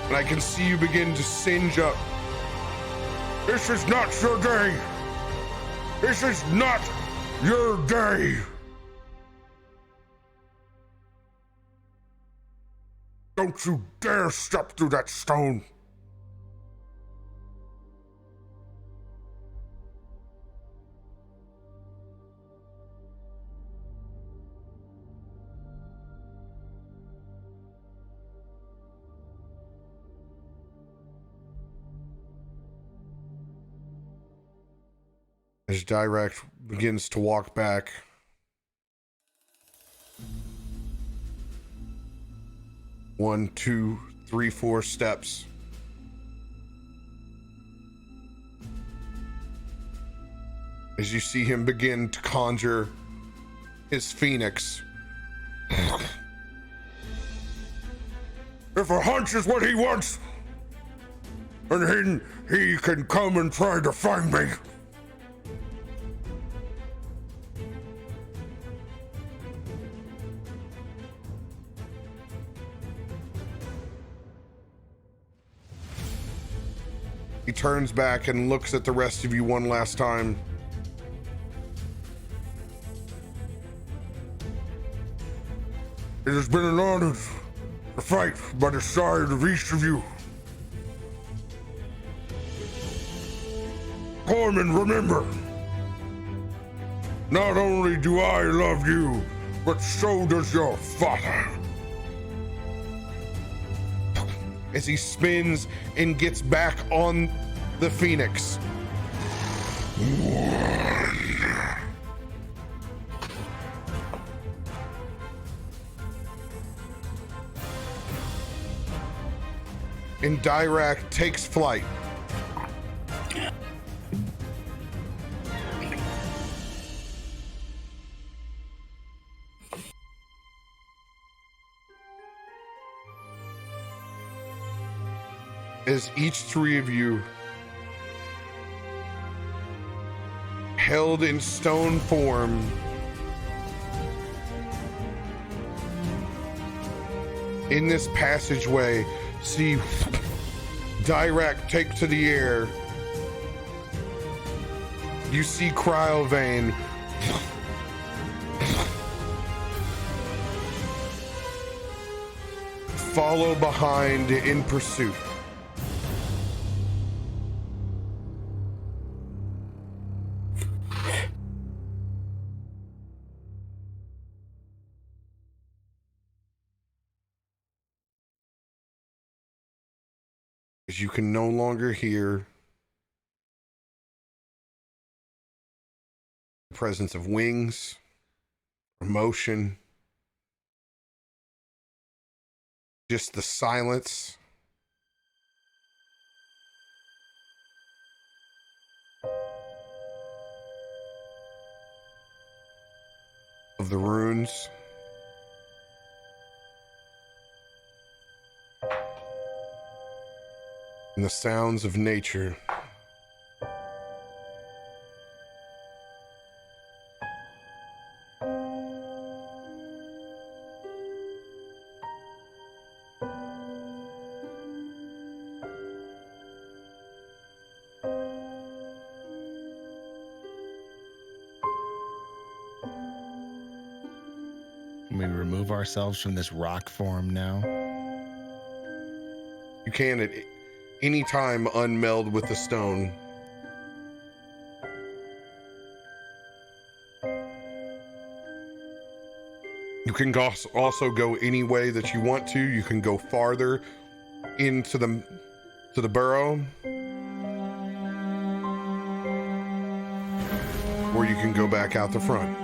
and I can see you begin to singe up. This is not your day. This is not your day. Don't you dare step through that stone. As Dirakt begins to walk back, one, two, three, 4 steps. As you see him begin to conjure his phoenix. If a hunch is what he wants, and then he can come and try to find me. He turns back and looks at the rest of you one last time. It has been an honor to fight by the side of each of you. Tormund, remember, not only do I love you, but so does your father. As he spins and gets back on the phoenix, And Dirakt takes flight. As each three of you, held in stone form, in this passageway, see Dirakt take to the air. You see Cryovane follow behind in pursuit. As you can no longer hear the presence of wings, motion, just the silence of the runes. And the sounds of nature. Can we remove ourselves from this rock form now? You can at any time unmeld with the stone. You can also go any way that you want to. You can go farther into the burrow, or you can go back out the front.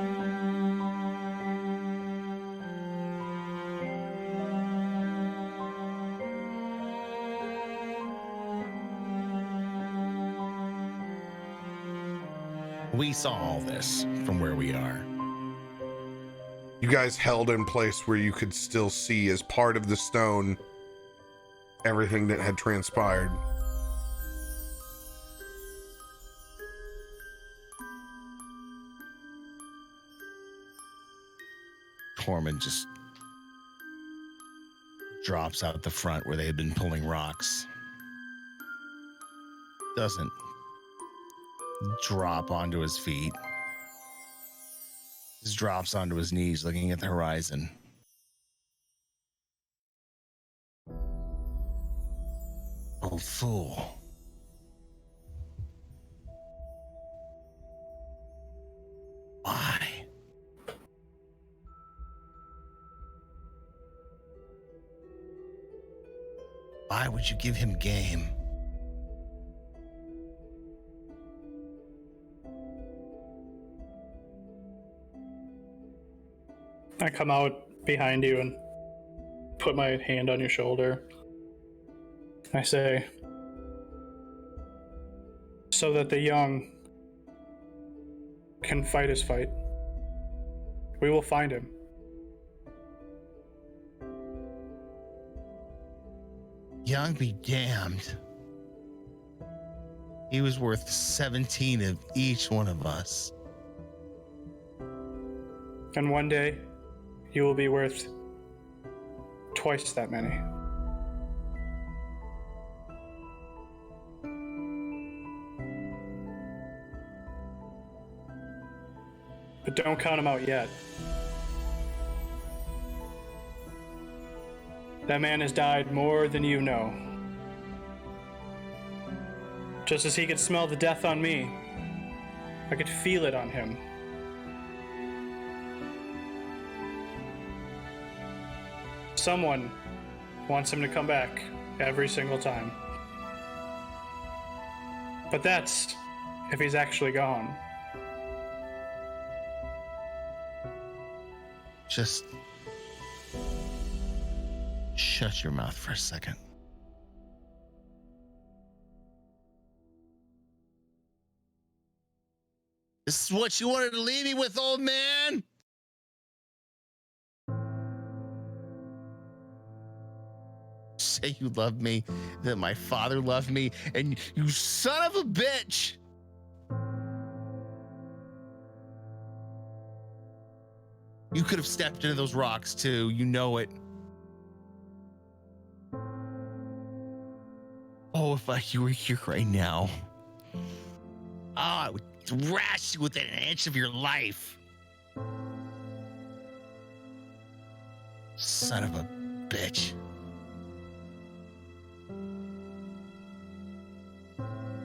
We saw all this from where we are. You guys held in place where you could still see, as part of the stone, everything that had transpired. Tormund just drops out the front where they had been pulling rocks. Doesn't drop onto his feet. Just drops onto his knees looking at the horizon. Old fool. Why? Why would you give him game? I come out behind you and put my hand on your shoulder. I say, so that the young can fight his fight, we will find him. Young be damned. He was worth 17 of each one of us. And one day, you will be worth twice that many. But don't count him out yet. That man has died more than you know. Just as he could smell the death on me, I could feel it on him. Someone wants him to come back every single time. But that's if he's actually gone. Just shut your mouth for a second. This is what you wanted to leave me with, old man? Say you love me, that my father loved me, and you son of a bitch! You could have stepped into those rocks too, you know it. Oh, if you were here right now. Oh, I would thrash you within an inch of your life. Son of a bitch.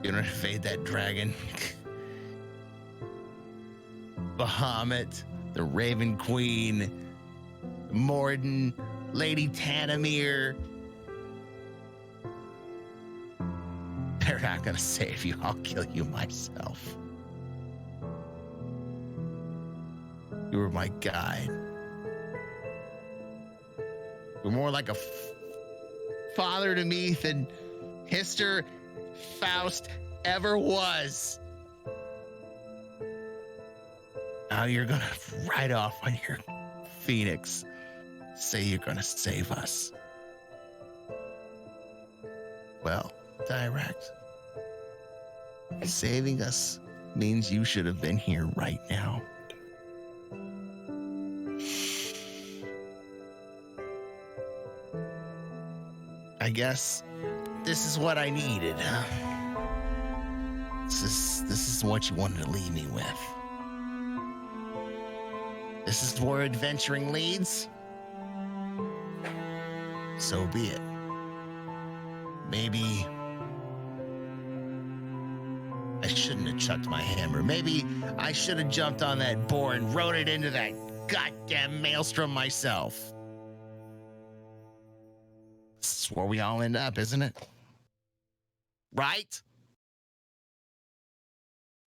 You're gonna fade that dragon. Bahamut, the Raven Queen, Morden, Lady Tanamir. They're not gonna save you. I'll kill you myself. You were my guide. You're more like a father to me than Hister Faust ever was. Now you're gonna ride off on your phoenix. Say you're gonna save us. Well, Dirakt. Saving us means you should have been here right now. I guess this is what I needed, huh? This is what you wanted to leave me with. This is where adventuring leads. So be it. Maybe I shouldn't have chucked my hammer. Maybe I should have jumped on that boar and rode it into that goddamn maelstrom myself. This is where we all end up, isn't it? Right?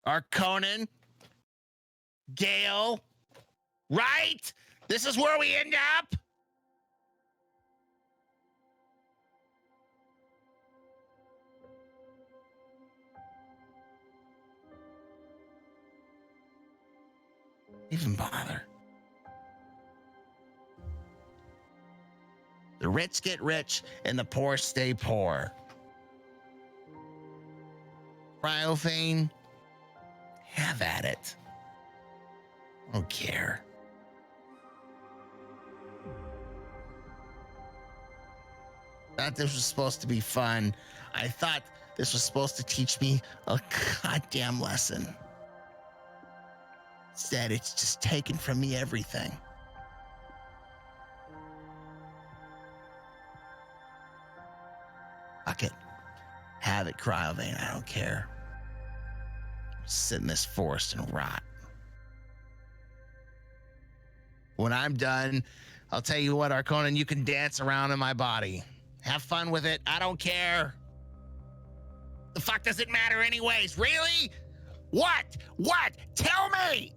Arconan? Gale? Right? This is where we end up? Even bother. The rich get rich and the poor stay poor. Cryophane, have at it. I don't care. Thought this was supposed to be fun. I thought this was supposed to teach me a goddamn lesson. Instead, it's just taken from me everything. Fuck it. Have it, Cryovane. I don't care. Sit in this forest and rot. When I'm done, I'll tell you what, Arconan, you can dance around in my body. Have fun with it. I don't care. The fuck does it matter anyways? Really? What? What? Tell me!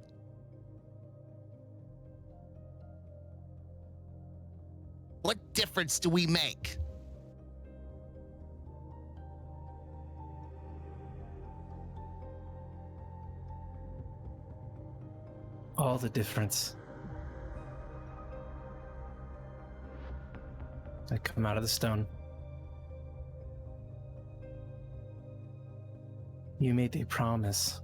What difference do we make? All the difference. I come out of the stone. You made a promise.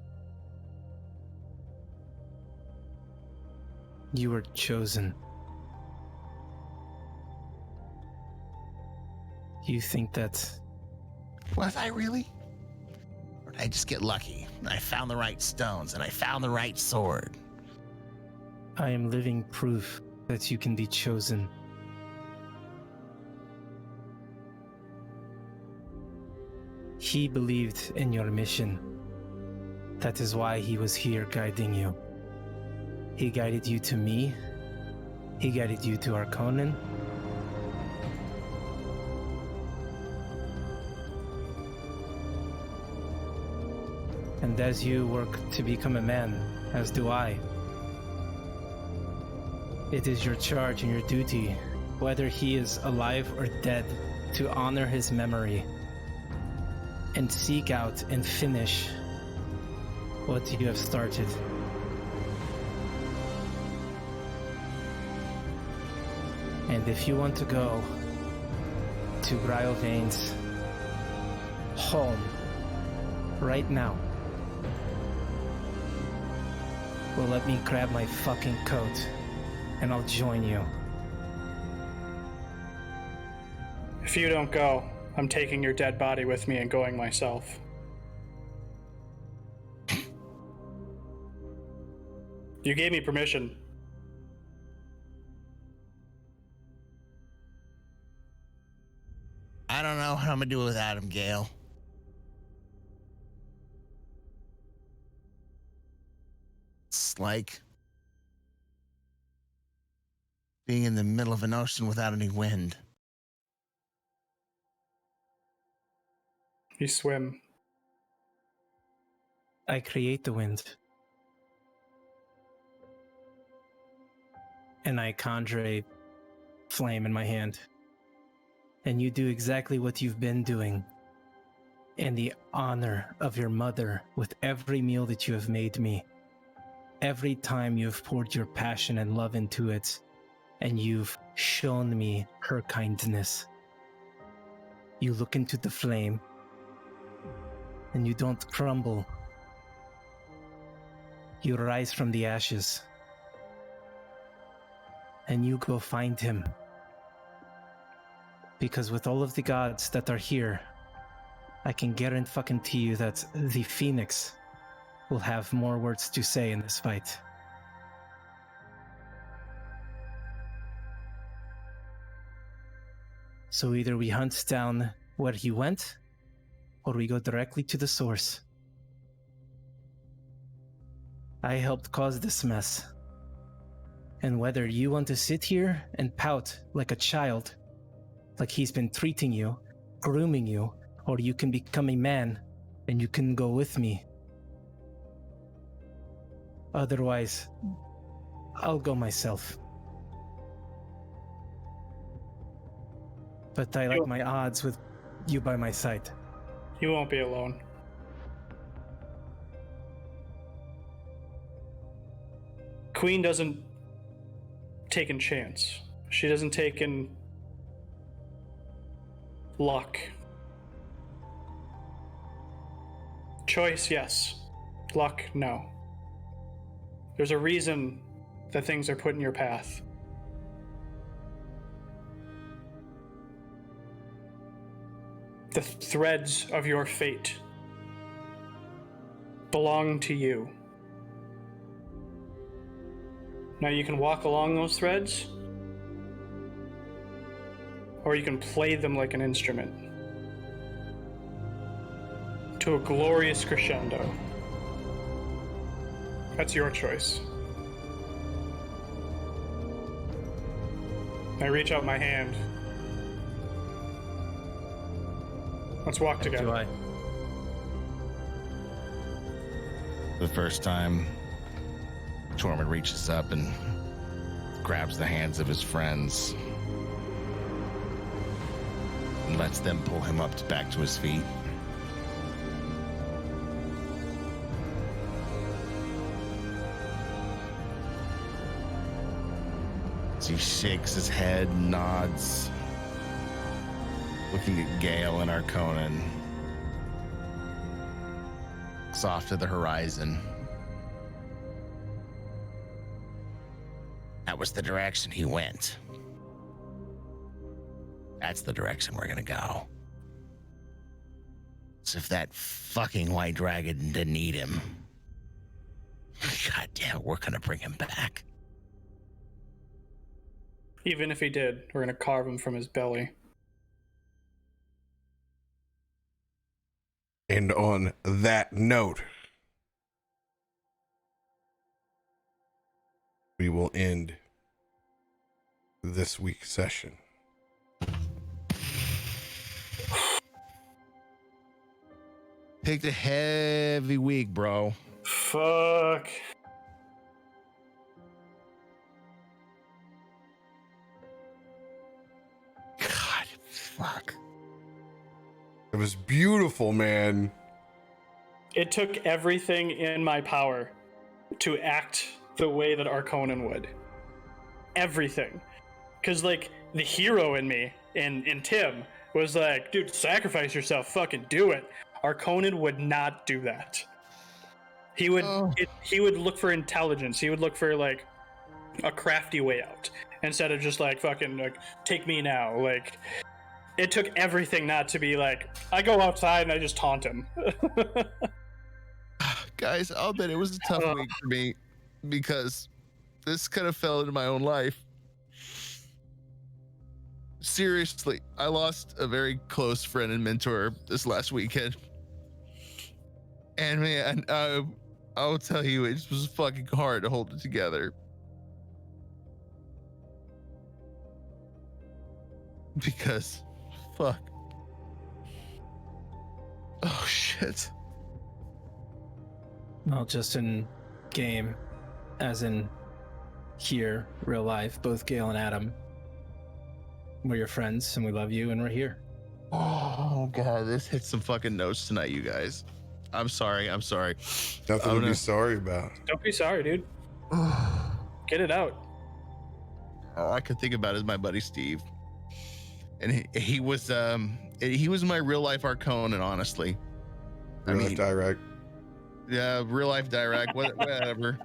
You were chosen. You think that... Was I really? Or did I just get lucky? And I found the right stones and I found the right sword. I am living proof that you can be chosen. He believed in your mission. That is why he was here guiding you. He guided you to me. He guided you to Arconan. And as you work to become a man, as do I, it is your charge and your duty, whether he is alive or dead, to honor his memory and seek out and finish what you have started. And if you want to go to Bryovane's home right now, well, let me grab my fucking coat and I'll join you. If you don't go, I'm taking your dead body with me and going myself. You gave me permission. I don't know how I'm gonna do it without him, Gale. It's like being in the middle of an ocean without any wind. You swim. I create the wind. And I conjure a flame in my hand. And you do exactly what you've been doing. In the honor of your mother, with every meal that you have made me. Every time you have poured your passion and love into it, and you've shown me her kindness. You look into the flame, and you don't crumble. You rise from the ashes, and you go find him. Because with all of the gods that are here, I can guarantee you that the Phoenix will have more words to say in this fight. So either we hunt down where he went, or we go directly to the source. I helped cause this mess. And whether you want to sit here and pout like a child, like he's been treating you, grooming you, or you can become a man and you can go with me. Otherwise, I'll go myself. But I like my odds with you by my side. You won't be alone. Queen doesn't take in chance. She doesn't take in luck. Choice, yes. Luck, no. There's a reason that things are put in your path. The threads of your fate belong to you. Now you can walk along those threads, or you can play them like an instrument to a glorious crescendo. That's your choice. I reach out my hand. Let's walk together. Do I? The first time, Tormund reaches up and grabs the hands of his friends and lets them pull him up back to his feet. As he shakes his head, nods, looking at Gale and Arconan. Looks off to the horizon. That was the direction he went. That's the direction we're gonna go. So if that fucking white dragon didn't eat him, goddamn, we're gonna bring him back. Even if he did, we're gonna carve him from his belly. And on that note, we will end this week's session. Picked a heavy week, bro. Fuck. God, fuck. It was beautiful, man. It took everything in my power to act the way that Arconan would. Everything. Because, like, the hero in me, in Tim, was like, dude, sacrifice yourself, fucking do it. Arconan would not do that. He would he would look for intelligence. He would look for, like, a crafty way out. Instead of just, like, fucking, like, take me now. Like, it took everything not to be like, I go outside and I just taunt him. Guys, I'll bet it was a tough week for me because this kind of fell into my own life. Seriously, I lost a very close friend and mentor this last weekend. And man, I'll tell you, it was fucking hard to hold it together. Because, fuck. Oh, shit. Well, just in game, as in here, real life, both Gale and Adam, we're your friends and we love you and we're here. Oh, God, this hit some fucking notes tonight, you guys. I'm sorry. Nothing to be sorry about. Don't be sorry, dude. Get it out. All I could think about is my buddy Steve. And he was my real life Arconan, honestly. Direkt. Yeah, real life Direkt, whatever.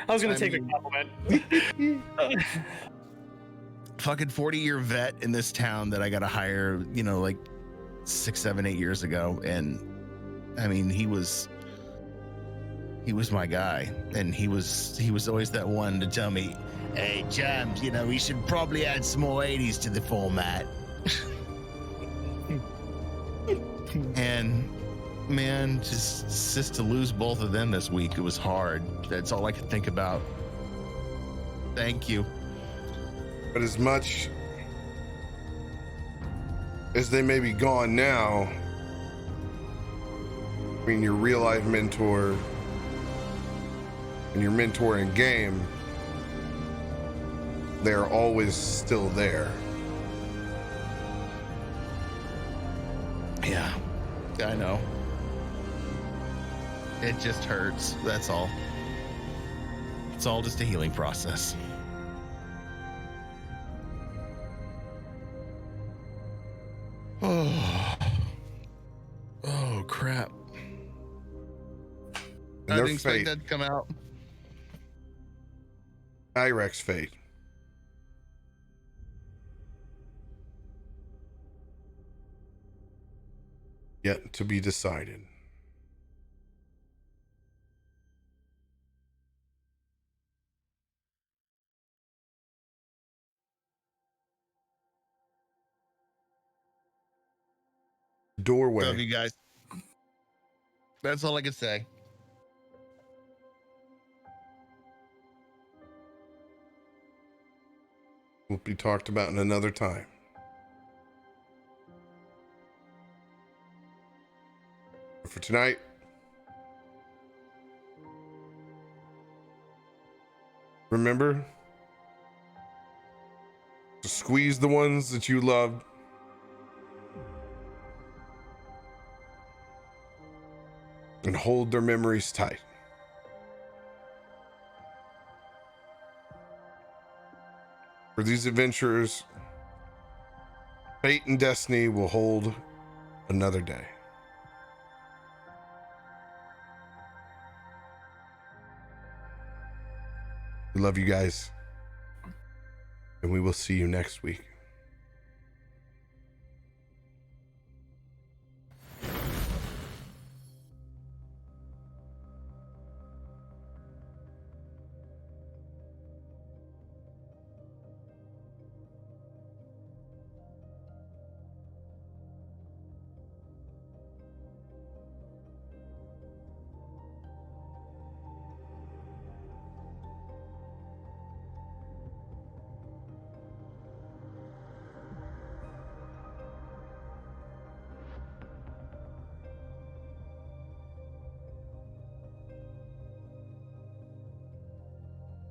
I was gonna take a compliment. Fucking 40-year vet in this town that I got to hire, you know, like 6, 7, 8 years ago. And I mean, he was my guy. And he was always that one to tell me, hey, Jams, you know, we should probably add some more 80s to the format. And man, just to lose both of them this week, it was hard. That's all I could think about. Thank you. But as much as they may be gone now, I mean, your real life mentor and your mentor in game, they're always still there. Yeah, I know. It just hurts. That's all. It's all just a healing process. Oh, crap. And I their didn't expect fate, that to come out. Direkt's fate. Yet to be decided. Doorway. Love you guys. That's all I can say. Will be talked about in another time. But for tonight, remember to squeeze the ones that you love. And hold their memories tight. For these adventurers, fate and destiny will hold another day. We love you guys, and we will see you next week.